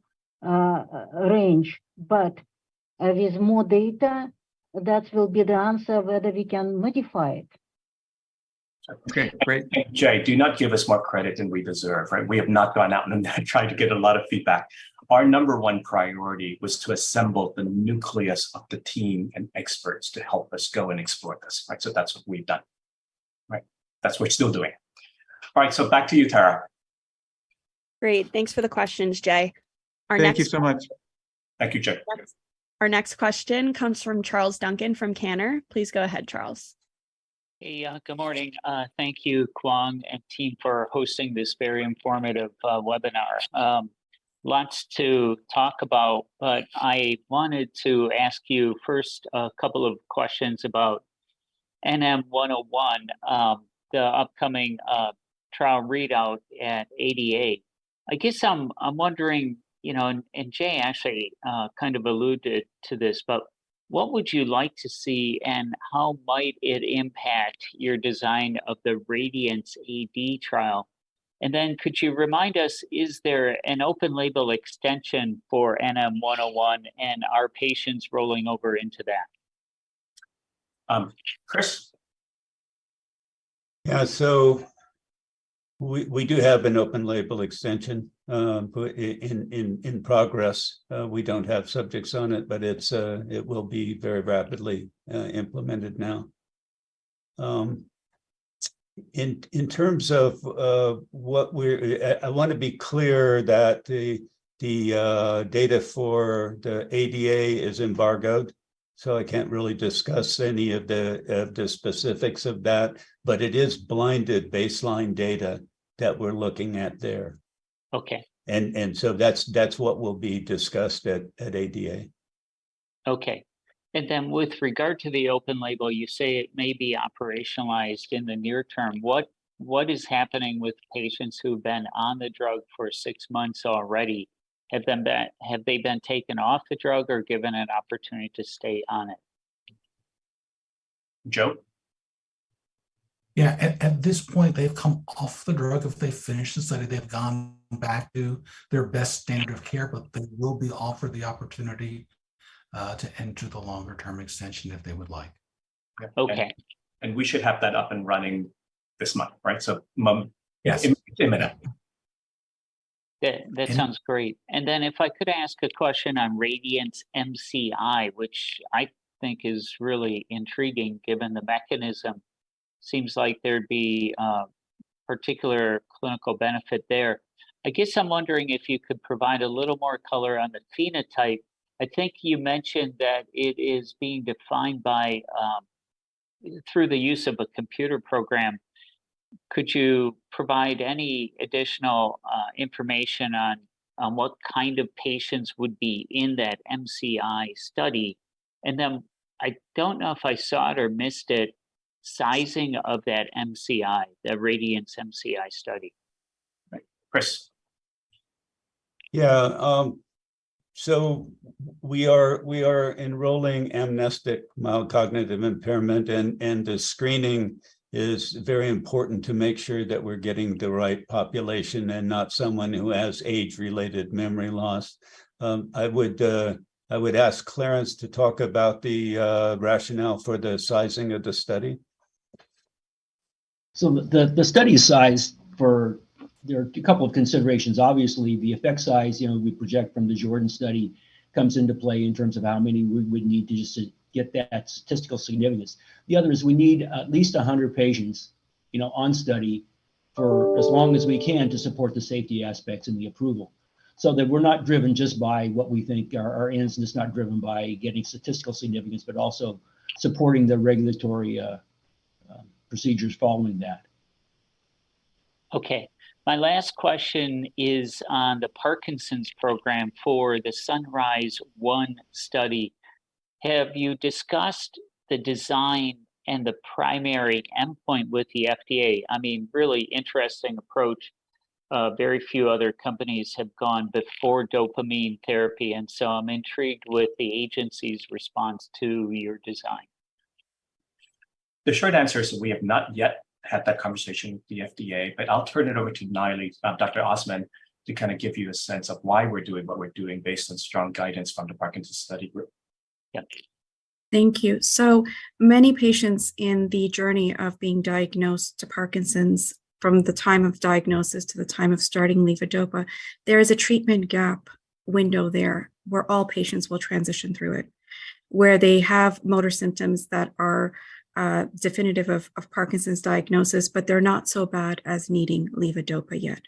range, but with more data, that will be the answer whether we can modify it. Okay, great. Jay, do not give us more credit than we deserve, right? We have not gone out and tried to get a lot of feedback. Our number one priority was to assemble the nucleus of the team and experts to help us go and explore this, right? So that's what we've done, right? That's what we're still doing. All right, so back to you, Tara. Great. Tthanks for the questions, Jay. Thank you so much. Thank you, Jay. Our next question comes from Charles Duncan from Cantor. Please go ahead, Charles. Hey, good morning. Thank you, Kwong and team, for hosting this very informative webinar. Lots to talk about, but I wanted to ask you first a couple of questions about NM101, the upcoming trial readout at ADA. I guess I'm wondering, and Jay actually kind of alluded to this, but what would you like to see and how might it impact your design of the Radiance AD trial? And then could you remind us, is there an open label extension for NM101 and are patients rolling over into that? Chris? Yeah, so we do have an open label extension in progress. We don't have subjects on it, but it will be very rapidly implemented now. In terms of what I want to be clear that the data for the ADA is embargoed, so I can't really discuss any of the specifics of that, but it is blinded baseline data that we're looking at there. Okay. And so that's what will be discussed at ADA. Okay. And then with regard to the open label, you say it may be operationalized in the near term. What is happening with patients who've been on the drug for 6 months already? Have they been taken off the drug or given an opportunity to stay on it? Joe? Yeah, at this point, they've come off the drug. If they finish the study, they've gone back to their best standard of care, but they will be offered the opportunity to enter the longer term extension if they would like. Okay. And we should have that up and running this month, right? So Yes. imminent. That sounds great. And then if I could ask a question on Radiance MCI, which I think is really intriguing given the mechanism. Seems like there'd be particular clinical benefit there. I guess I'm wondering if you could provide a little more color on the phenotype. I think you mentioned that it is being defined by through the use of a computer program. Could you provide any additional information on what kind of patients would be in that MCI study? And then I don't know if I saw it or missed it, sizing of that MCI, the Radiance MCI study. Right. Chris? Yeah, so we are enrolling amnestic mild cognitive impairment, and the screening is very important to make sure that we're getting the right population and not someone who has age-related memory loss. I would ask Clarence to talk about the rationale for the sizing of the study. So the study size there are a couple of considerations. Obviously, the effect size, we project from the Jordan study comes into play in terms of how many we would need to just to get that statistical significance. The other is we need at least 100 patients, on study for as long as we can to support the safety aspects and the approval. So that we're not driven just by what we think are ends, and it's not driven by getting statistical significance, but also supporting the regulatory procedures following that. Okay. My last question is on the Parkinson's program for the Sunrise 1 study. Have you discussed the design and the primary endpoint with the FDA? I mean, really interesting approach. Very few other companies have gone before dopamine therapy, and so I'm intrigued with the agency's response to your design. The short answer is that we have not yet had that conversation with the FDA, but I'll turn it over to Dr. Osman, to kind of give you a sense of why we're doing what we're doing based on strong guidance from the Parkinson's study group. Yep. Thank you. So many patients in the journey of being diagnosed to Parkinson's, from the time of diagnosis to the time of starting levodopa, there is a treatment gap window there where all patients will transition through it, where they have motor symptoms that are definitive of Parkinson's diagnosis, but they're not so bad as needing levodopa yet.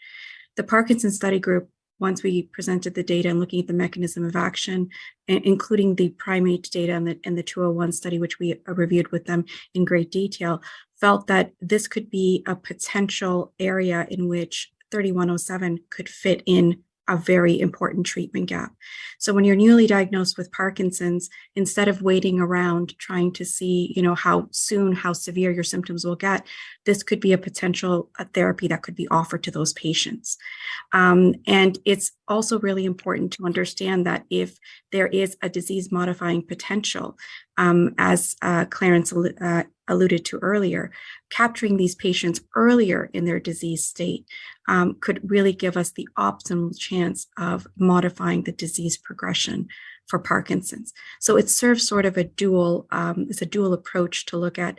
The Parkinson's study group once we presented the data and looking at the mechanism of action, including the primate data and the 201 study, which we reviewed with them in great detail, felt that this could be a potential area in which 3107 could fit in a very important treatment gap. So when you're newly diagnosed with Parkinson's, instead of waiting around trying to see, how severe your symptoms will get, this could be a potential therapy that could be offered to those patients. And it's also really important to understand that if there is a disease modifying potential, as Clarence alluded to earlier, capturing these patients earlier in their disease state could really give us the optimal chance of modifying the disease progression for Parkinson's. So it serves sort of it's a dual approach to look at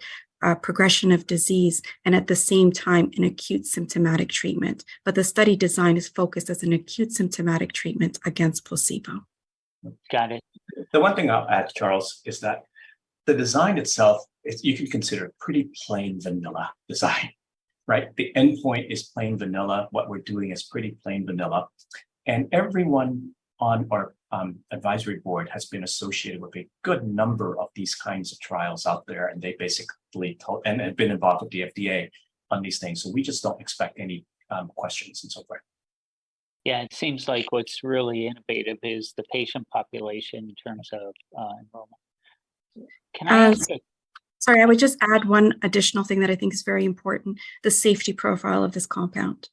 progression of disease and at the same time an acute symptomatic treatment. But the study design is focused as an acute symptomatic treatment against placebo. Got it. The one thing I'll add, Charles, is that the design itself, you can consider pretty plain vanilla design, right? The endpoint is plain vanilla. What we're doing is pretty plain vanilla. And everyone on our advisory board has been associated with a good number of these kinds of trials out there. And they basically told and have been involved with the FDA on these things. So we just don't expect any questions and so forth. Yeah, it seems like what's really innovative is the patient population in terms of enrollment. Can I ask Sorry, I would just add one additional thing that I think is very important, the safety profile of this compound.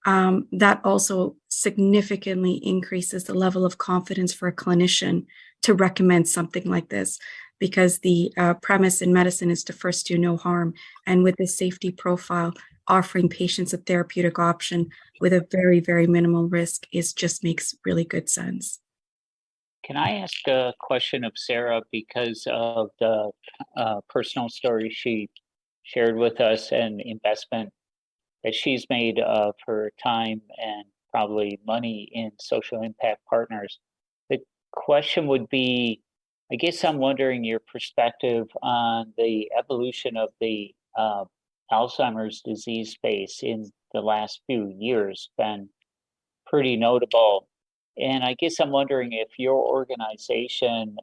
That also significantly increases the level of confidence for a clinician to recommend something like this, because the premise in medicine is to first do no harm. And with this safety profile, offering patients a therapeutic option with a very, very minimal risk just makes really good sense. Can I ask a question of Sarah because of the personal story she shared with us and investment that she's made of her time and probably money in social impact partners? The question would be, I guess I'm wondering your perspective on the evolution of the Alzheimer's disease space in the last few years. Been pretty notable. And I guess I'm wondering if your organization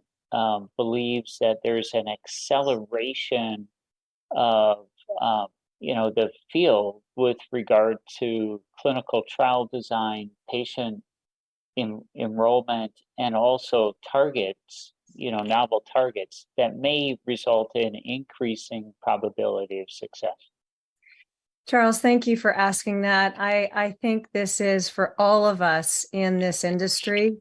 believes that there's an acceleration of the field with regard to clinical trial design, patient enrollment, and also targets, novel targets that may result in increasing probability of success. Charles, thank you for asking that. I think this is, for all of us in this industry,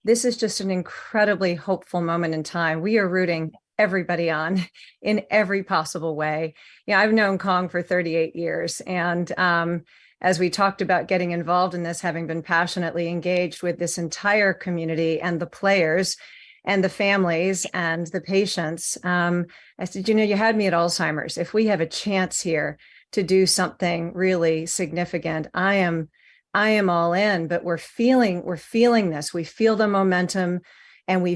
this is just an incredibly hopeful moment in time. We are rooting everybody on in every possible way. I've known Kong for 38 years. And as we talked about getting involved in this, having been passionately engaged with this entire community and the players and the families and the patients, I said, you had me at Alzheimer's. If we have a chance here to do something really significant, I am all in. But we're feeling this. We feel the momentum, and we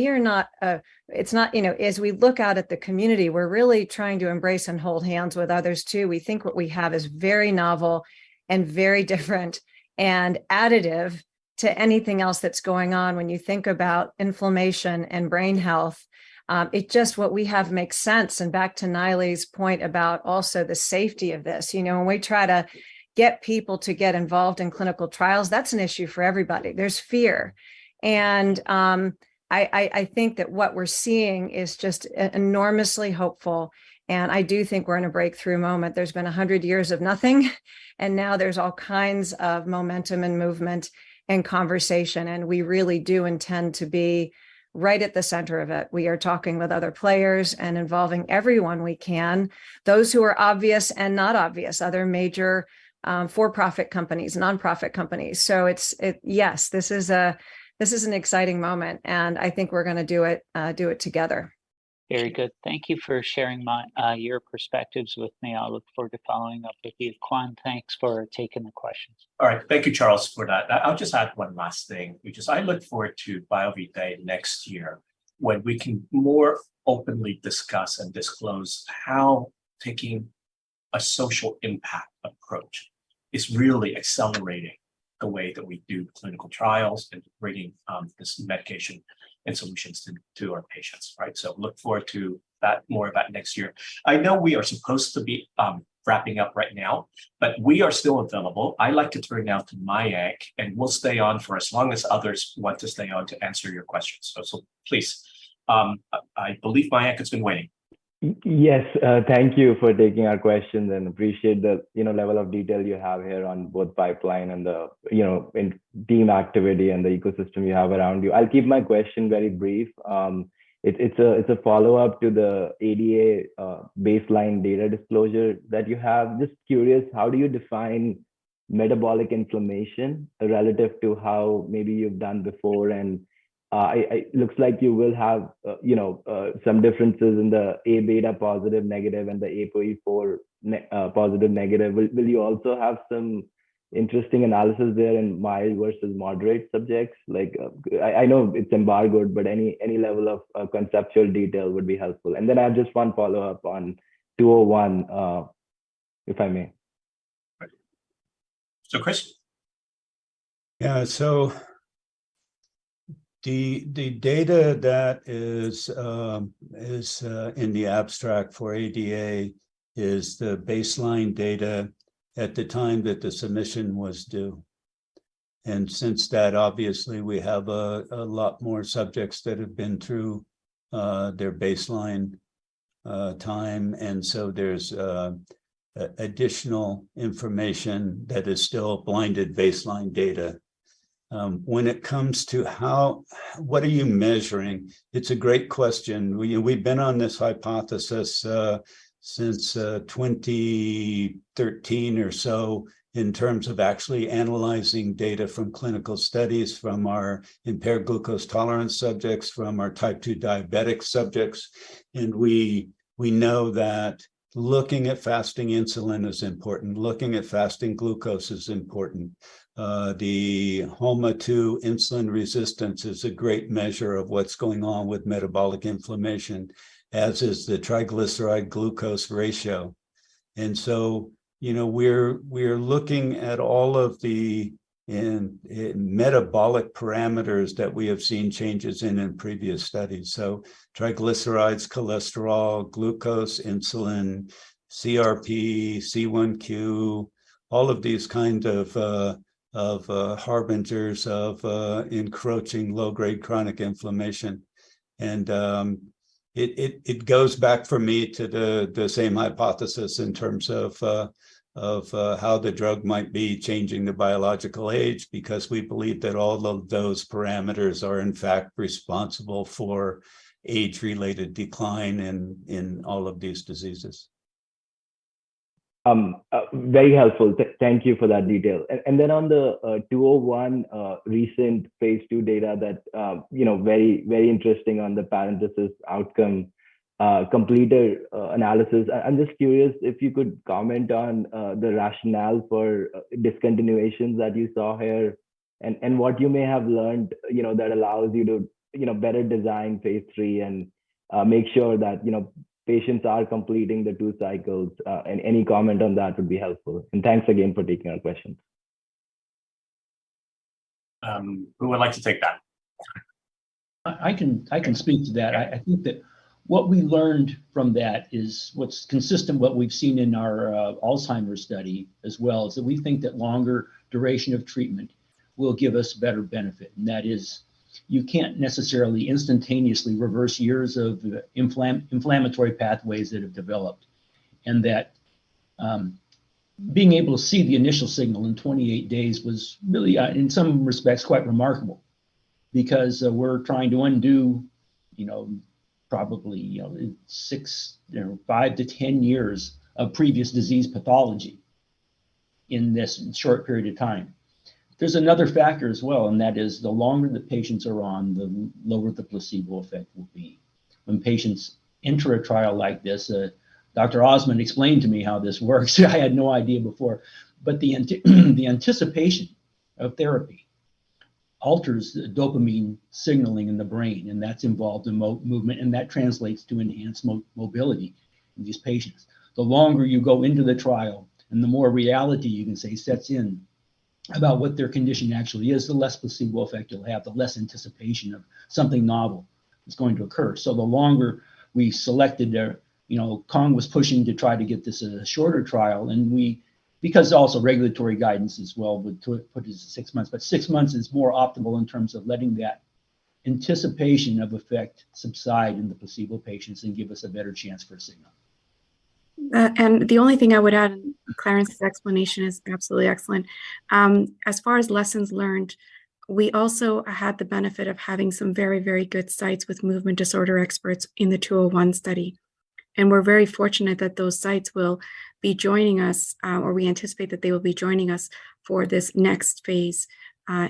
are not. It's not. As we look out at the community, we're really trying to embrace and hold hands with others too. We think what we have is very novel and very different and additive to anything else that's going on. When you think about inflammation and brain health, what we have makes sense. And back to Niley's point about also the safety of this, when we try to get people to get involved in clinical trials, that's an issue for everybody. There's fear. And I think that what we're seeing is just enormously hopeful. And I do think we're in a breakthrough moment. There's been 100 years of nothing, and now there's all kinds of momentum and movement and conversation. And we really do intend to be right at the center of it. We are talking with other players and involving everyone we can, those who are obvious and not obvious, other major for-profit companies, nonprofit companies. So yes, this is an exciting moment, and I think we're going to do it together. Very good. Thank you for sharing your perspectives with me. I look forward to following up with you. Kwan, thanks for taking the questions. All right. Thank you, Charles, for that. I'll just add one last thing, which is I look forward to BioVie Day next year, when we can more openly discuss and disclose how taking a social impact approach is really accelerating the way that we do clinical trials and bringing this medication and solutions to our patients, right? So look forward to that, more of that next year. I know we are supposed to be wrapping up right now, but we are still available. I'd like to turn now to Mayank, and we'll stay on for as long as others want to stay on to answer your questions. So please, I believe Mayank has been waiting. Yes, thank you for taking our questions and appreciate the level of detail you have here on both pipeline and the in team activity and the ecosystem you have around you. I'll keep my question very brief. It's a follow-up to the ADA baseline data disclosure that you have. Just curious, how do you define metabolic inflammation relative to how maybe you've done before? And it looks like you will have some differences in the A beta positive negative and the ApoE4 positive negative. Will you also have some interesting analysis there in mild versus moderate subjects? Like I know it's embargoed, but any level of conceptual detail would be helpful. And then I have just one follow-up on 201, if I may. So Chris? Yeah, so the data that is in the abstract for ADA is the baseline data at the time that the submission was due. And since that, obviously, we have a lot more subjects that have been through their baseline time. And so there's additional information that is still blinded baseline data. When it comes to what are you measuring? It's a great question. We've been on this hypothesis since 2013 or so in terms of actually analyzing data from clinical studies, from our impaired glucose tolerance subjects, from our type 2 diabetic subjects. And we know that looking at fasting insulin is important. Looking at fasting glucose is important. The HOMA2 insulin resistance is a great measure of what's going on with metabolic inflammation, as is the triglyceride glucose ratio. And so, we're looking at all of the metabolic parameters that we have seen changes in previous studies. So triglycerides, cholesterol, glucose, insulin, CRP, C1Q, all of these kind of harbingers of encroaching low-grade chronic inflammation. And it goes back for me to the same hypothesis in terms of how the drug might be changing the biological age, because we believe that all of those parameters are in fact responsible for age-related decline in all of these diseases. Very helpful. Thank you for that detail. And then on the 201 recent phase 2 data that, very, very interesting on the parenthesis outcome completed analysis. I'm just curious if you could comment on the rationale for discontinuations that you saw here and what you may have learned, that allows you to, better design phase 3 and make sure that, patients are completing the 2 cycles, and any comment on that would be helpful. And thanks again for taking our questions. Who would like to take that? I can speak to that. I think that what we learned from that is what's consistent what we've seen in our Alzheimer's study as well, is that we think that longer duration of treatment will give us better benefit. And that is, you can't necessarily instantaneously reverse years of inflammatory pathways that have developed. And that being able to see the initial signal in 28 days was really, in some respects, quite remarkable, because we're trying to undo, probably 5 to 10 years of previous disease pathology in this short period of time. There's another factor as well, and that is the longer the patients are on, the lower the placebo effect will be. When patients enter a trial like this, Dr. Osmond explained to me how this works. I had no idea before, but the anticipation of therapy alters the dopamine signaling in the brain, and that's involved in movement, and that translates to enhanced mobility in these patients. The longer you go into the trial, and the more reality you can say sets in, about what their condition actually is, the less placebo effect you'll have, the less anticipation of something novel is going to occur. So the longer we selected there, Kong was pushing to try to get this a shorter trial, and because also regulatory guidance as well would put it to 6 months, but 6 months is more optimal in terms of letting that anticipation of effect subside in the placebo patients and give us a better chance for a signal. And the only thing I would add, Clarence's explanation is absolutely excellent. As far as lessons learned, we also had the benefit of having some very, very good sites with movement disorder experts in the 201 study. And we're very fortunate that those sites will be joining us, or we anticipate that they will be joining us for this next phase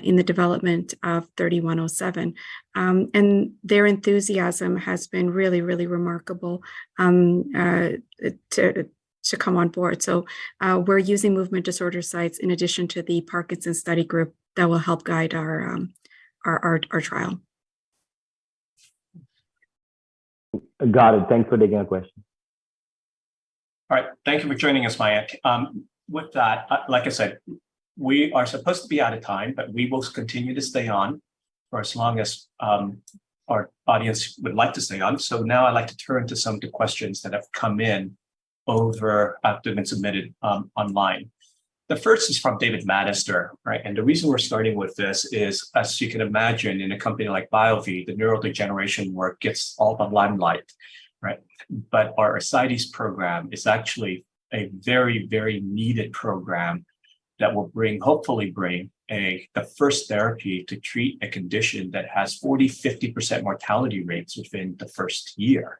in the development of 3107. And their enthusiasm has been really, really remarkable to come on board. So we're using movement disorder sites in addition to the Parkinson's study group that will help guide our trial. Got it. Thanks for taking a question. All right. Thank you for joining us, Mayank. With that, like I said, we are supposed to be out of time, but we will continue to stay on for as long as our audience would like to stay on. So now I'd like to turn to some of the questions that have come in after been submitted online. The first is from David Maddister, right? And the reason we're starting with this is, as you can imagine, in a company like BioVie, the neurodegeneration work gets all the limelight, right? But our ascites program is actually a very, very needed program that will hopefully bring the first therapy to treat a condition that has 40-50% mortality rates within the first year,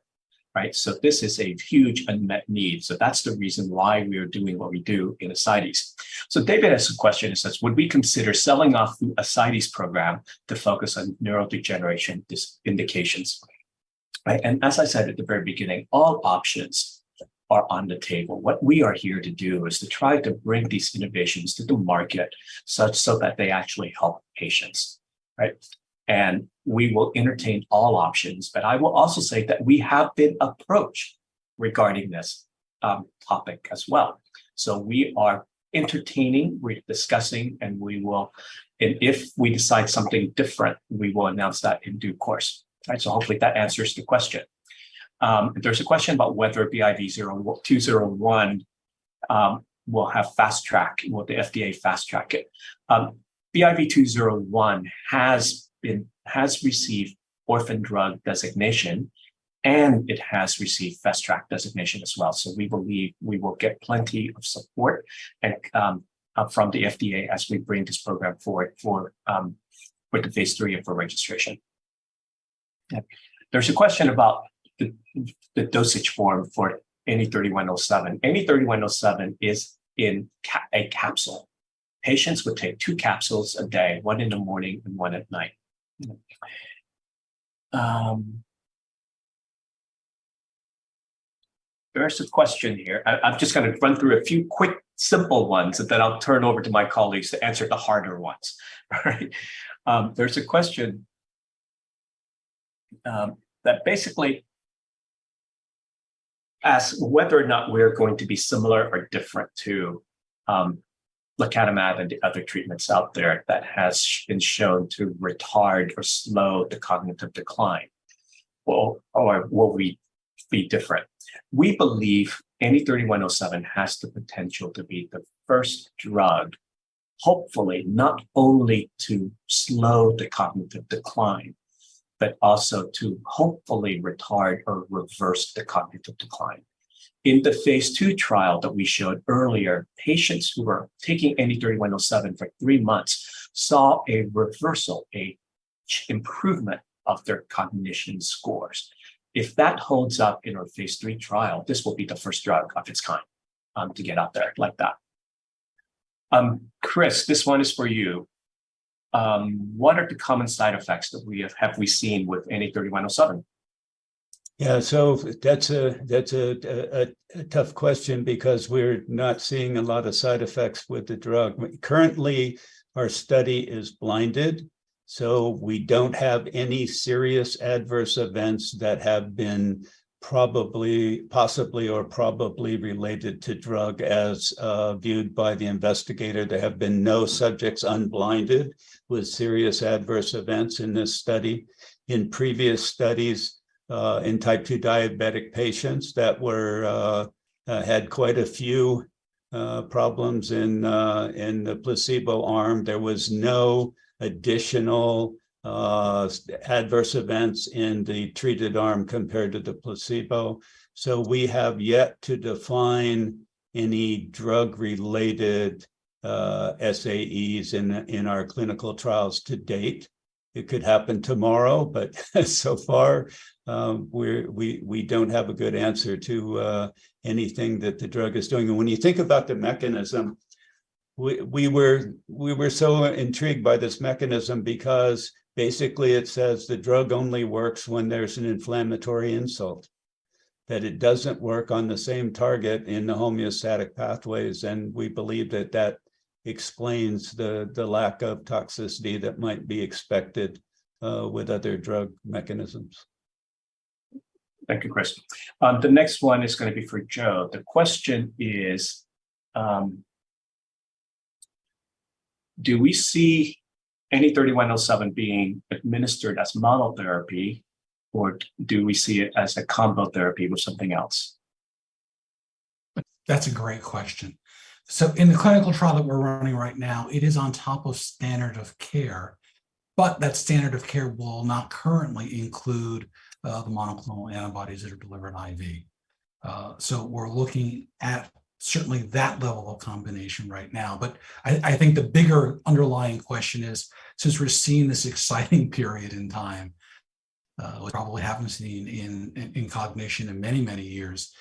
right? So this is a huge unmet need. So that's the reason why we are doing what we do in ascites. So David has a question. It says, would we consider selling off the ascites program to focus on neurodegeneration indications? Right? And as I said at the very beginning, all options are on the table. What we are here to do is to try to bring these innovations to the market so that they actually help patients, right? And we will entertain all options, but I will also say that we have been approached regarding this topic as well. So we are entertaining, we're discussing, and if we decide something different, we will announce that in due course. Right, so hopefully that answers the question. There's a question about whether BIV 201 will have fast track, will the FDA fast track it? BIV 201 has received orphan drug designation, and it has received fast track designation as well. So we believe we will get plenty of support and from the FDA as we bring this program forward for the phase 3 and for registration. Yeah. There's a question about the dosage form for NE3107. NE3107 is in a capsule. Patients would take 2 capsules a day, 1 in the morning and 1 at night. There's a question here. I'm just going to run through a few quick, simple ones, and then I'll turn over to my colleagues to answer the harder ones. All right. There's a question that basically asks whether or not we're going to be similar or different to lecanemab and the other treatments out there that has been shown to retard or slow the cognitive decline. Or will we be different? We believe NE3107 has the potential to be the first drug, hopefully not only to slow the cognitive decline, but also to hopefully retard or reverse the cognitive decline. In the phase 2 trial that we showed earlier, patients who were taking NE3107 for 3 months saw a reversal, a improvement of their cognition scores. If that holds up in our phase 3 trial, this will be the first drug of its kind to get out there like that. Chris, this one is for you. What are the common side effects that have we seen with NE3107? Yeah, so that's a tough question because we're not seeing a lot of side effects with the drug. Currently, our study is blinded, so we don't have any serious adverse events that have been possibly or probably related to drug as viewed by the investigator. There have been no subjects unblinded with serious adverse events in this study. In previous studies in type 2 diabetic patients that were had quite a few problems in the placebo arm, there was no additional adverse events in the treated arm compared to the placebo. So we have yet to define any drug-related SAEs in our clinical trials to date. It could happen tomorrow, but so far we don't have a good answer to anything that the drug is doing. And when you think about the mechanism, we were so intrigued by this mechanism because basically it says the drug only works when there's an inflammatory insult, that it doesn't work on the same target in the homeostatic pathways. And we believe that that explains the lack of toxicity that might be expected with other drug mechanisms. Thank you, Chris. The next one is going to be for Joe. The question is, do we see any 3107 being administered as monotherapy, or do we see it as a combo therapy with something else? That's a great question. So in the clinical trial that we're running right now, it is on top of standard of care, but that standard of care will not currently include the monoclonal antibodies that are delivered IV. So we're looking at certainly that level of combination right now. But I think the bigger underlying question is, since we're seeing this exciting period in time, we probably haven't seen in cognition in many, many years,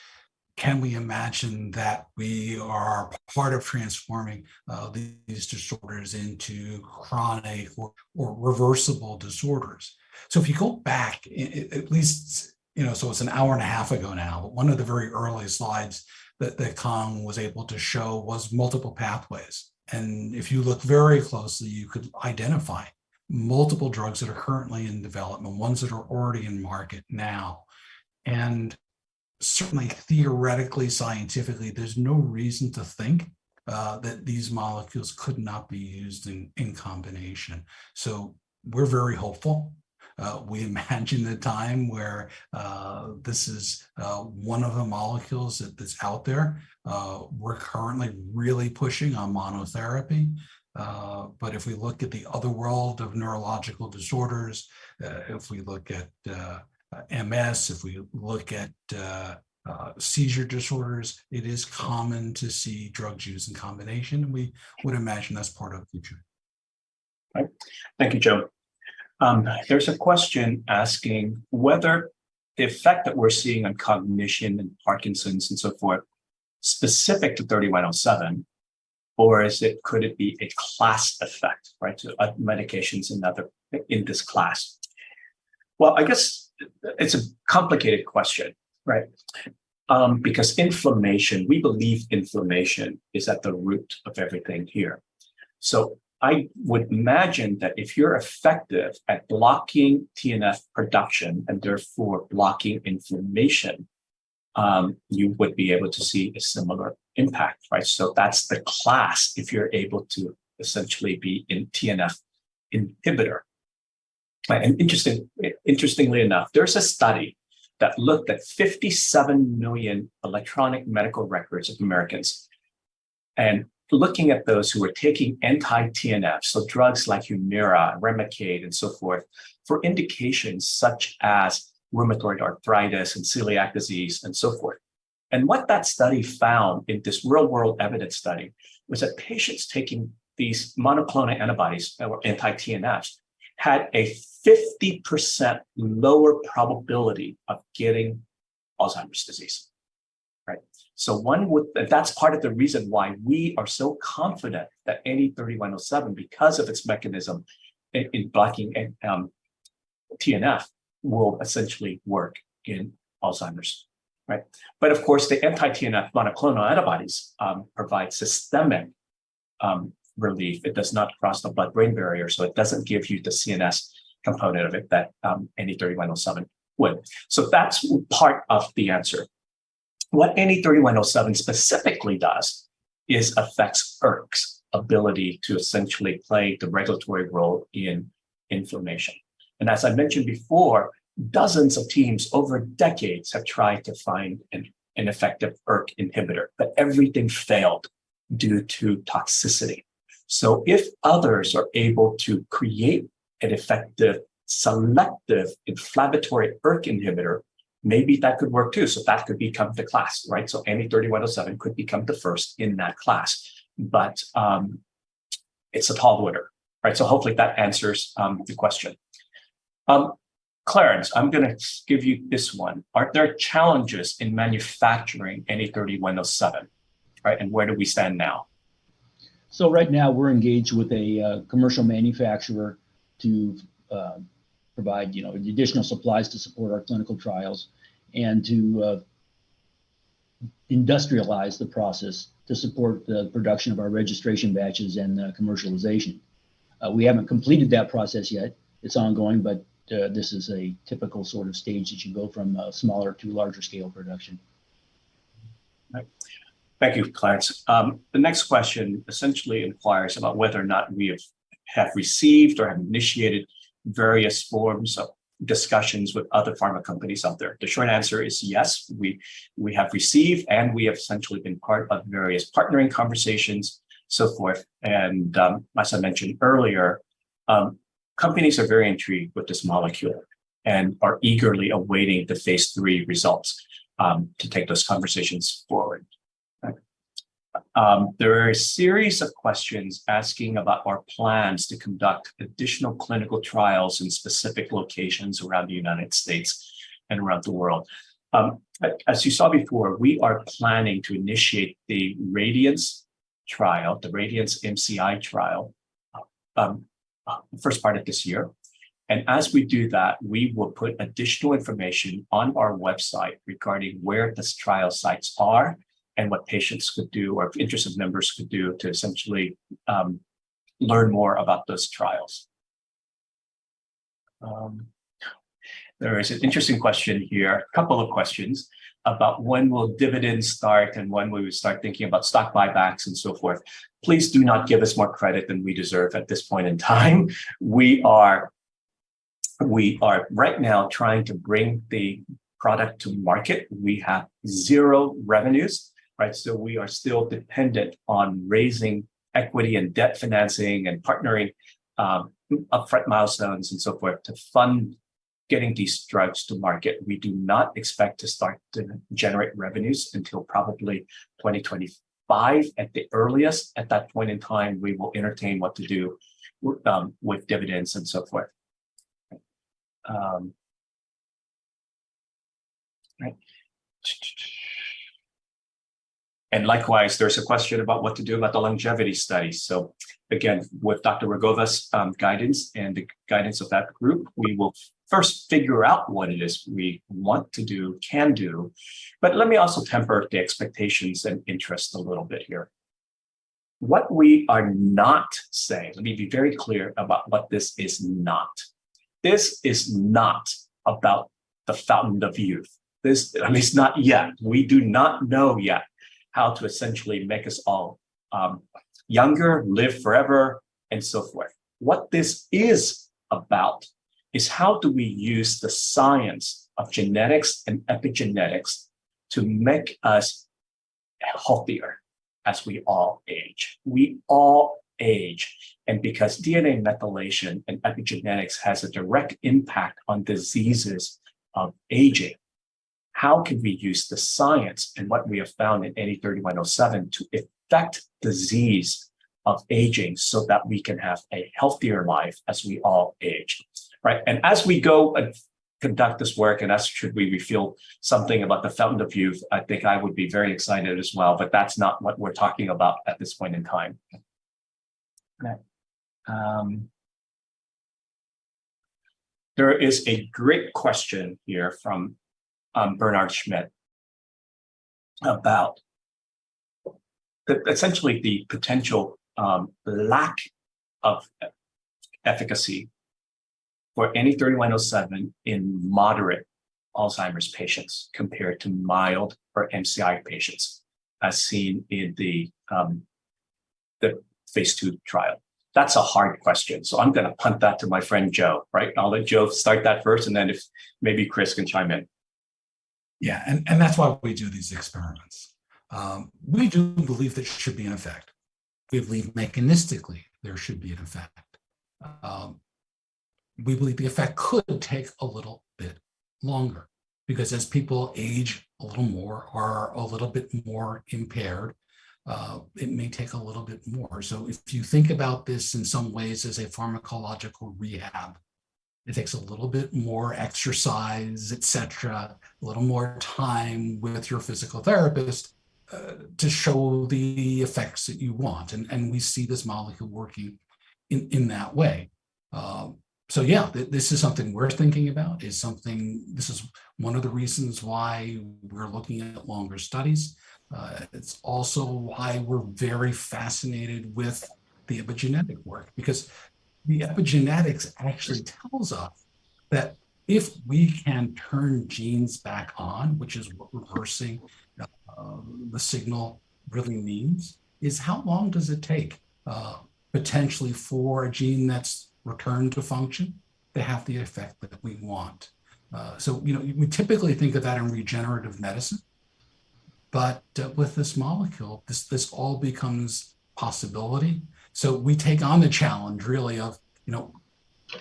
can we imagine that we are part of transforming these disorders into chronic or reversible disorders? So if you go back, at least, so it's an hour and a half ago now, but one of the very early slides that Kong was able to show was multiple pathways. And if you look very closely, you could identify multiple drugs that are currently in development, ones that are already in market now. And certainly theoretically, scientifically, there's no reason to think that these molecules could not be used in combination. So we're very hopeful. We imagine a time where this is one of the molecules that's out there. We're currently really pushing on monotherapy. But if we look at the other world of neurological disorders, if we look at MS, if we look at seizure disorders, it is common to see drugs used in combination. And we would imagine that's part of the future. Right. Thank you, Joe. There's a question asking whether the effect that we're seeing on cognition and Parkinson's and so forth, specific to 3107, or could it be a class effect, right? To medications in this class? Well, I guess it's a complicated question, right? Because inflammation, we believe inflammation is at the root of everything here. So I would imagine that if you're effective at blocking TNF production and therefore blocking inflammation, you would be able to see a similar impact, right? So that's the class if you're able to essentially be in TNF inhibitor. And interestingly enough, there's a study that looked at 57 million electronic medical records of Americans, and looking at those who were taking anti-TNF, so drugs like Humira, Remicade, and so forth, for indications such as rheumatoid arthritis and celiac disease and so forth. And what that study found in this real-world evidence study was that patients taking these monoclonal antibodies or anti-TNFs had a 50% lower probability of getting Alzheimer's disease, right? So that's part of the reason why we are so confident that any 3107, because of its mechanism in blocking TNF, will essentially work in Alzheimer's, right? But of course, the anti-TNF monoclonal antibodies provide systemic relief. It does not cross the blood-brain barrier, so it doesn't give you the CNS component of it that any 3107 would. So that's part of the answer. What NE3107 specifically does is affects ERK's ability to essentially play the regulatory role in inflammation. And as I mentioned before, dozens of teams over decades have tried to find an effective ERK inhibitor, but everything failed due to toxicity. So if others are able to create an effective selective inflammatory ERK inhibitor, maybe that could work too. So that could become the class, right? So NE3107 could become the first in that class, but it's a tall order, right? So hopefully that answers the question. Clarence, I'm going to give you this one. Are there challenges in manufacturing NE3107, right? And where do we stand now? So right now we're engaged with a commercial manufacturer to provide, the additional supplies to support our clinical trials and to industrialize the process to support the production of our registration batches and commercialization. We haven't completed that process yet. It's ongoing, but this is a typical sort of stage that you go from smaller to larger scale production. Right. Thank you, Clarence. The next question essentially inquires about whether or not we have received or have initiated various forms of discussions with other pharma companies out there. The short answer is yes, we have received, and we have essentially been part of various partnering conversations, so forth. And as I mentioned earlier, companies are very intrigued with this molecule and are eagerly awaiting the phase 3 results to take those conversations forward. There are a series of questions asking about our plans to conduct additional clinical trials in specific locations around the United States and around the world. As you saw before, we are planning to initiate the Radiance trial, the Radiance MCI trial, first part of this year. And as we do that, we will put additional information on our website regarding where the trial sites are and what patients could do or interested members could do to essentially learn more about those trials. There is an interesting question here, a couple of questions about when will dividends start and when we will start thinking about stock buybacks and so forth. Please do not give us more credit than we deserve at this point in time. We are right now trying to bring the product to market. We have zero revenues, right? So we are still dependent on raising equity and debt financing and partnering upfront milestones and so forth to fund getting these drugs to market. We do not expect to start to generate revenues until probably 2025 at the earliest. At that point in time, we will entertain what to do with dividends and so forth. Right. And likewise, there's a question about what to do about the longevity study. So again, with Dr. Ragova's guidance and the guidance of that group, we will first figure out what it is we want to do, can do. But let me also temper the expectations and interest a little bit here. What we are not saying, let me be very clear about what this is not. This is not about the fountain of youth. This, at least not yet. We do not know yet how to essentially make us all younger, live forever, and so forth. What this is about is how do we use the science of genetics and epigenetics to make us healthier as we all age. We all age. And because DNA methylation and epigenetics has a direct impact on diseases of aging, how can we use the science and what we have found in NE3107 to affect disease of aging so that we can have a healthier life as we all age, right? And as we go and conduct this work, and as should we reveal something about the fountain of youth, I think I would be very excited as well, but that's not what we're talking about at this point in time. Okay. There is a great question here from Bernard Schmidt about essentially the potential lack of efficacy for NE3107 in moderate Alzheimer's patients compared to mild or MCI patients, as seen in the phase 2 trial? That's a hard question. So I'm going to punt that to my friend Joe, right? I'll let Joe start that first, and then if maybe Chris can chime in. Yeah, and that's why we do these experiments. We do believe there should be an effect. We believe mechanistically there should be an effect. We believe the effect could take a little bit longer because as people age a little more or are a little bit more impaired, it may take a little bit more. So if you think about this in some ways as a pharmacological rehab, it takes a little bit more exercise, etc., a little more time with your physical therapist to show the effects that you want. And we see this molecule working in that way. So yeah, this is something we're thinking about. This is one of the reasons why we're looking at longer studies. It's also why we're very fascinated with the epigenetic work, because the epigenetics actually tells us that if we can turn genes back on, which is what reversing the signal really means, is how long does it take potentially for a gene that's returned to function to have the effect that we want. So, we typically think of that in regenerative medicine, but with this molecule, this all becomes possibility. So we take on the challenge really of,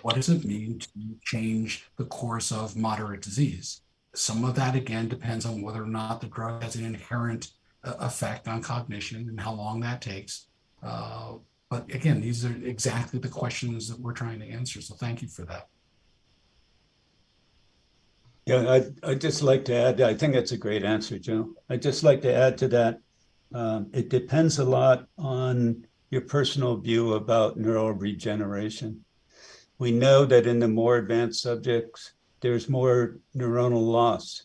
what does it mean to change the course of moderate disease? Some of that, again, depends on whether or not the drug has an inherent effect on cognition and how long that takes. But again, these are exactly the questions that we're trying to answer. So thank you for that. Yeah, I'd just like to add, I think that's a great answer, Joe. I'd just like to add to that. It depends a lot on your personal view about neural regeneration. We know that in the more advanced subjects, there's more neuronal loss.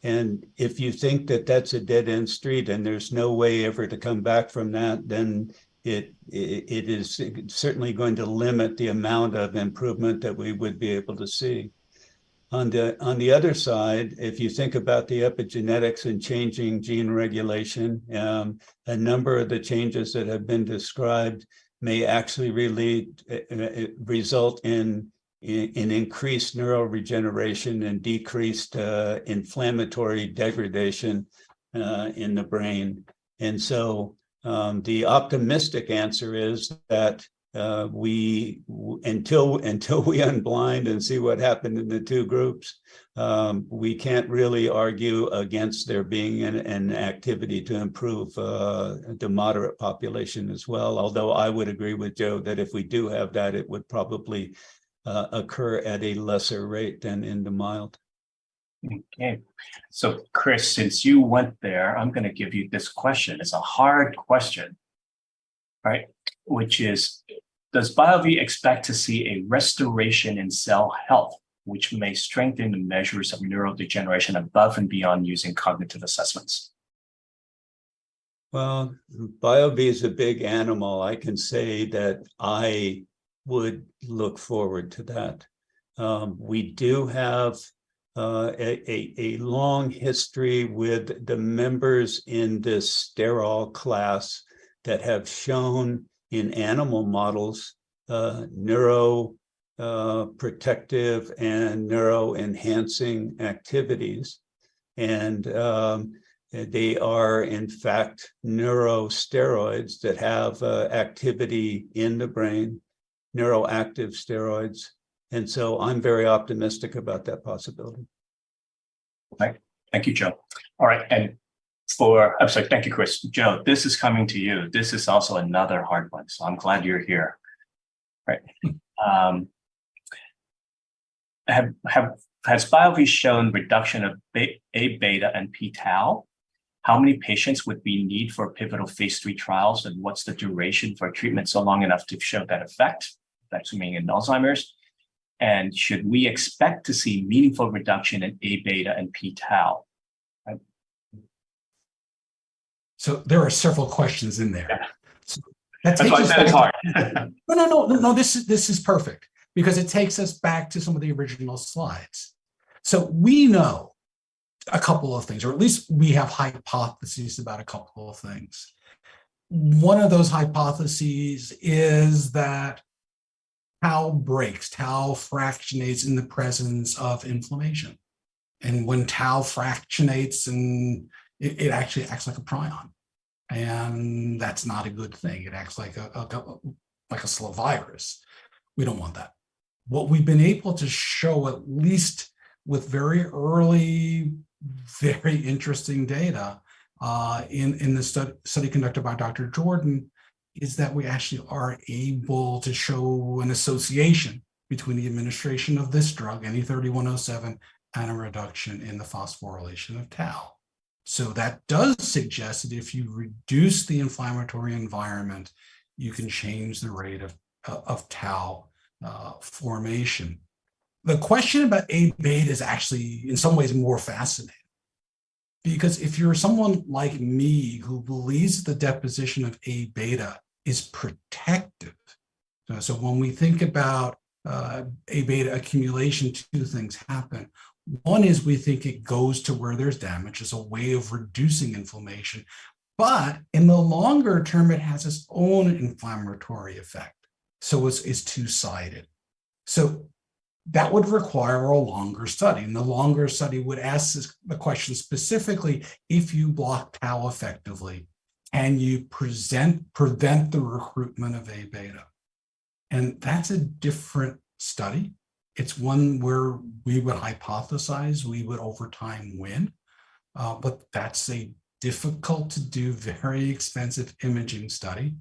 And if you think that that's a dead end street and there's no way ever to come back from that, then it is certainly going to limit the amount of improvement that we would be able to see. On the other side, if you think about the epigenetics and changing gene regulation, a number of the changes that have been described may actually really result in increased neural regeneration and decreased inflammatory degradation in the brain. And so the optimistic answer is that until we unblind and see what happened in the two groups, we can't really argue against there being an activity to improve the moderate population as well. Although I would agree with Joe that if we do have that, it would probably occur at a lesser rate than in the mild. Okay, so Chris, since you went there, I'm going to give you this question. It's a hard question, right? Which is, does BioVie expect to see a restoration in cell health, which may strengthen the measures of neurodegeneration above and beyond using cognitive assessments? Well, BioVie is a big animal. I can say that I would look forward to that. We do have a long history with the members in this sterol class that have shown in animal models neuroprotective and neuro-enhancing activities. And they are, in fact, neurosteroids that have activity in the brain, neuroactive steroids. And so I'm very optimistic about that possibility. Right. Thank you, Joe. All right. And I'm sorry, thank you, Chris. Joe, this is coming to you. This is also another hard one. So I'm glad you're here. Right. Has BioVie shown reduction of A beta and p-tau? How many patients would we need for pivotal phase 3 trials? And what's the duration for treatment so long enough to show that effect? That's meaning in Alzheimer's. And should we expect to see meaningful reduction in A beta and p-tau? Right. So there are several questions in there. Yeah. So that's why I said it's hard. No. This is perfect because it takes us back to some of the original slides. So we know a couple of things, or at least we have hypotheses about a couple of things. One of those hypotheses is that tau breaks, tau fractionates in the presence of inflammation. And when tau fractionates, and it actually acts like a prion. And that's not a good thing. It acts like a slow virus. We don't want that. What we've been able to show, at least with very early, very interesting data in the study conducted by Dr. Jordan, is that we actually are able to show an association between the administration of this drug, NE3107, and a reduction in the phosphorylation of tau. So that does suggest that if you reduce the inflammatory environment, you can change the rate of tau formation. The question about A beta is actually in some ways more fascinating, because if you're someone like me who believes the deposition of A beta is protective, so when we think about A beta accumulation, two things happen. One is we think it goes to where there's damage as a way of reducing inflammation, but in the longer term, it has its own inflammatory effect. So it's two-sided. So that would require a longer study, and the longer study would ask the question specifically: if you block tau effectively, can you prevent the recruitment of A beta? And that's a different study. It's one where we would hypothesize we would over time win, but that's a difficult to do, very expensive imaging study,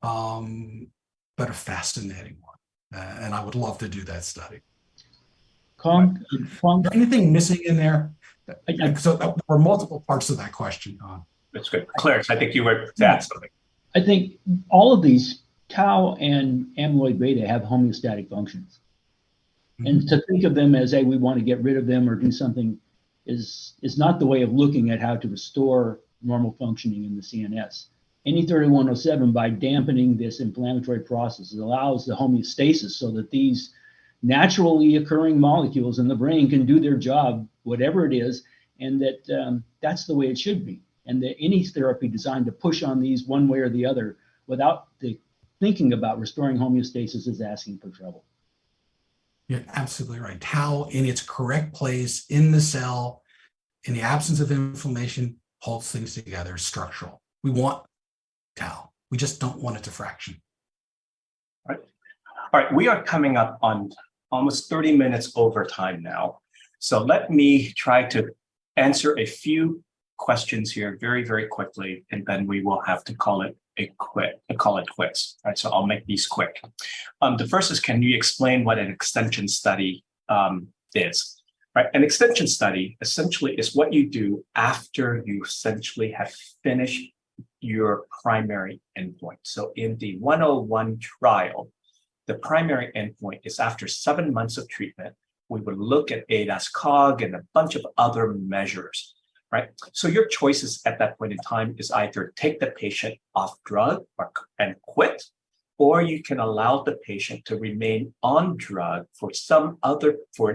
but a fascinating one. And I would love to do that study. Con, Is there anything missing in there? So there were multiple parts of that question, Con. That's good. Clarence, I think you were to add something. I think all of these tau and amyloid beta have homeostatic functions. And to think of them as, hey, we want to get rid of them or do something is not the way of looking at how to restore normal functioning in the CNS. NE3107, by dampening this inflammatory process, it allows the homeostasis so that these naturally occurring molecules in the brain can do their job, whatever it is, and that that's the way it should be. And that any therapy designed to push on these one way or the other without the thinking about restoring homeostasis is asking for trouble. You're absolutely right. Tau in its correct place in the cell, in the absence of inflammation, holds things together, structural. We want tau. We just don't want it to fraction. All right. We are coming up on almost 30 minutes over time now. So let me try to answer a few questions here very, very quickly, and then we will have to call it quits. Right, so I'll make these quick. The first is, can you explain what an extension study is? Right, an extension study essentially is what you do after you essentially have finished your primary endpoint. So in the 101 trial, the primary endpoint is after 7 months of treatment, we would look at ADAS-Cog and a bunch of other measures. Right? So your choices at that point in time is either take the patient off drug and quit, or you can allow the patient to remain on drug for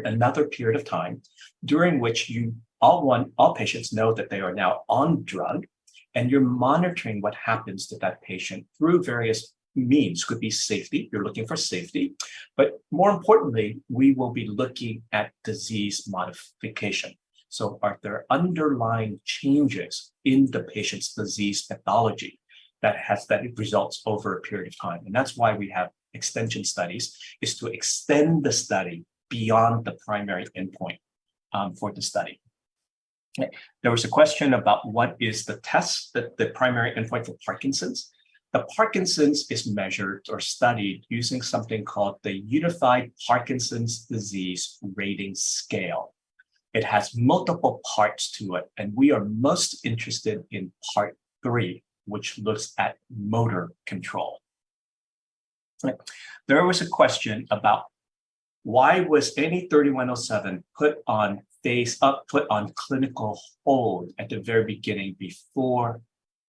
another period of time, during which all patients know that they are now on drug, and you're monitoring what happens to that patient through various means. Could be safety, you're looking for safety, but more importantly, we will be looking at disease modification. So are there underlying changes in the patient's disease pathology that results over a period of time? And that's why we have extension studies, is to extend the study beyond the primary endpoint for the study. There was a question about what is the test, the primary endpoint for Parkinson's. The Parkinson's is measured or studied using something called the Unified Parkinson's Disease Rating Scale. It has multiple parts to it, and we are most interested in part 3, which looks at motor control. There was a question about why was NE3107 put on clinical hold at the very beginning before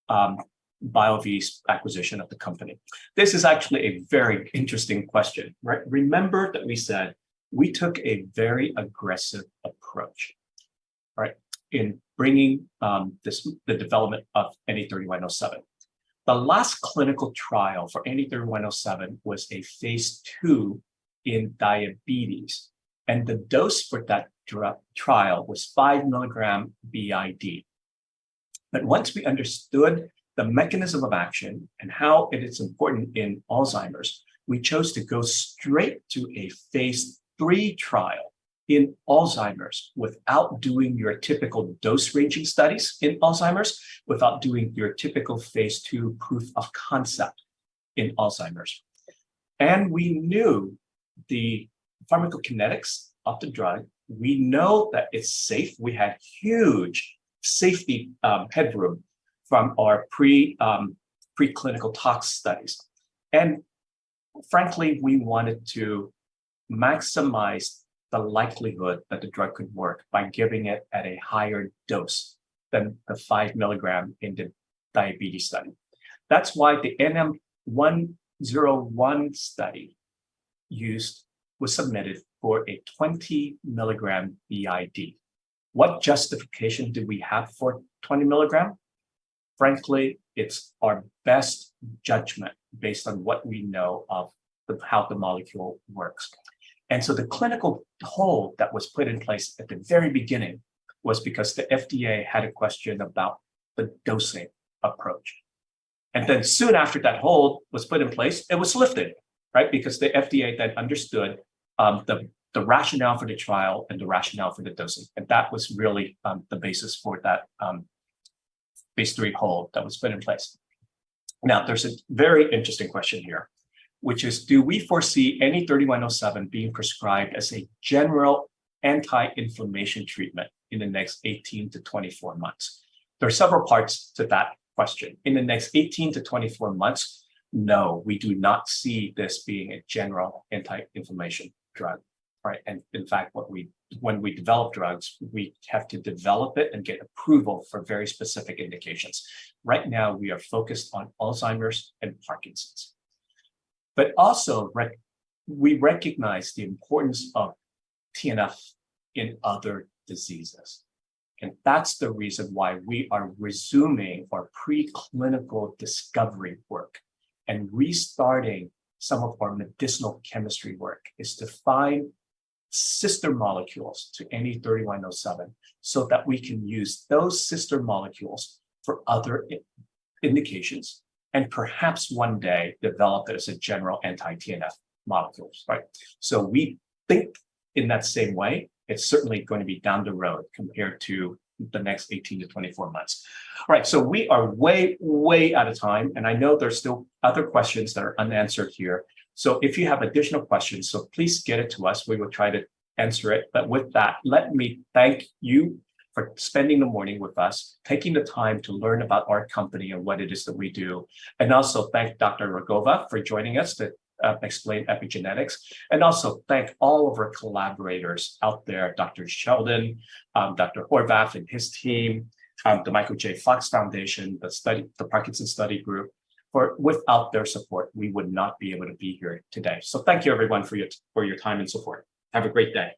BioVie's acquisition of the company. This is actually a very interesting question, right? Remember that we said we took a very aggressive approach approach, right, in bringing the development of NE3107. The last clinical trial for NE3107 was a phase 2 in diabetes. And the dose for that trial was 5 milligram BID. But once we understood the mechanism of action and how it is important in Alzheimer's, we chose to go straight to a phase 3 trial in Alzheimer's without doing your typical dose ranging studies in Alzheimer's, without doing your typical phase 2 proof of concept in Alzheimer's. And we knew the pharmacokinetics of the drug. We know that it's safe. We had huge safety headroom from our preclinical tox studies. And frankly, we wanted to maximize the likelihood that the drug could work by giving it at a higher dose than the 5 milligram in the diabetes study. That's why the NM101 study was submitted for a 20 milligram BID. What justification do we have for 20 milligram? Frankly, it's our best judgment based on what we know of how the molecule works. And so the clinical hold that was put in place at the very beginning was because the FDA had a question about the dosing approach. And then soon after that hold was put in place, it was lifted, right? Because the FDA then understood the rationale for the trial and the rationale for the dosing. And that was really the basis for that phase 3 hold that was put in place. Now, there's a very interesting question here, which is, do we foresee NE3107 being prescribed as a general anti-inflammation treatment in the next 18 to 24 months? There are several parts to that question. In the next 18 to 24 months, no, we do not see this being a general anti-inflammation drug, right? And in fact, when we develop drugs, we have to develop it and get approval for very specific indications. Right now, we are focused on Alzheimer's and Parkinson's. But also, we recognize the importance of TNF in other diseases. And that's the reason why we are resuming our preclinical discovery work and restarting some of our medicinal chemistry work, is to find sister molecules to NE3107 so that we can use those sister molecules for other indications, and perhaps one day develop it as a general anti-TNF molecules, right? So we think in that same way. It's certainly going to be down the road compared to the next 18 to 24 months. All right, so we are way, way out of time, and I know there's still other questions that are unanswered here. So if you have additional questions, so please get it to us. We will try to answer it. But with that, let me thank you for spending the morning with us, taking the time to learn about our company and what it is that we do. And also thank Dr. Ragova for joining us to explain epigenetics. And also thank all of our collaborators out there, Dr. Sheldon, Dr. Horvath and his team, the Michael J. Fox Foundation, the Parkinson's Study Group. Without their support, we would not be able to be here today. So thank you everyone for your time and support. Have a great day.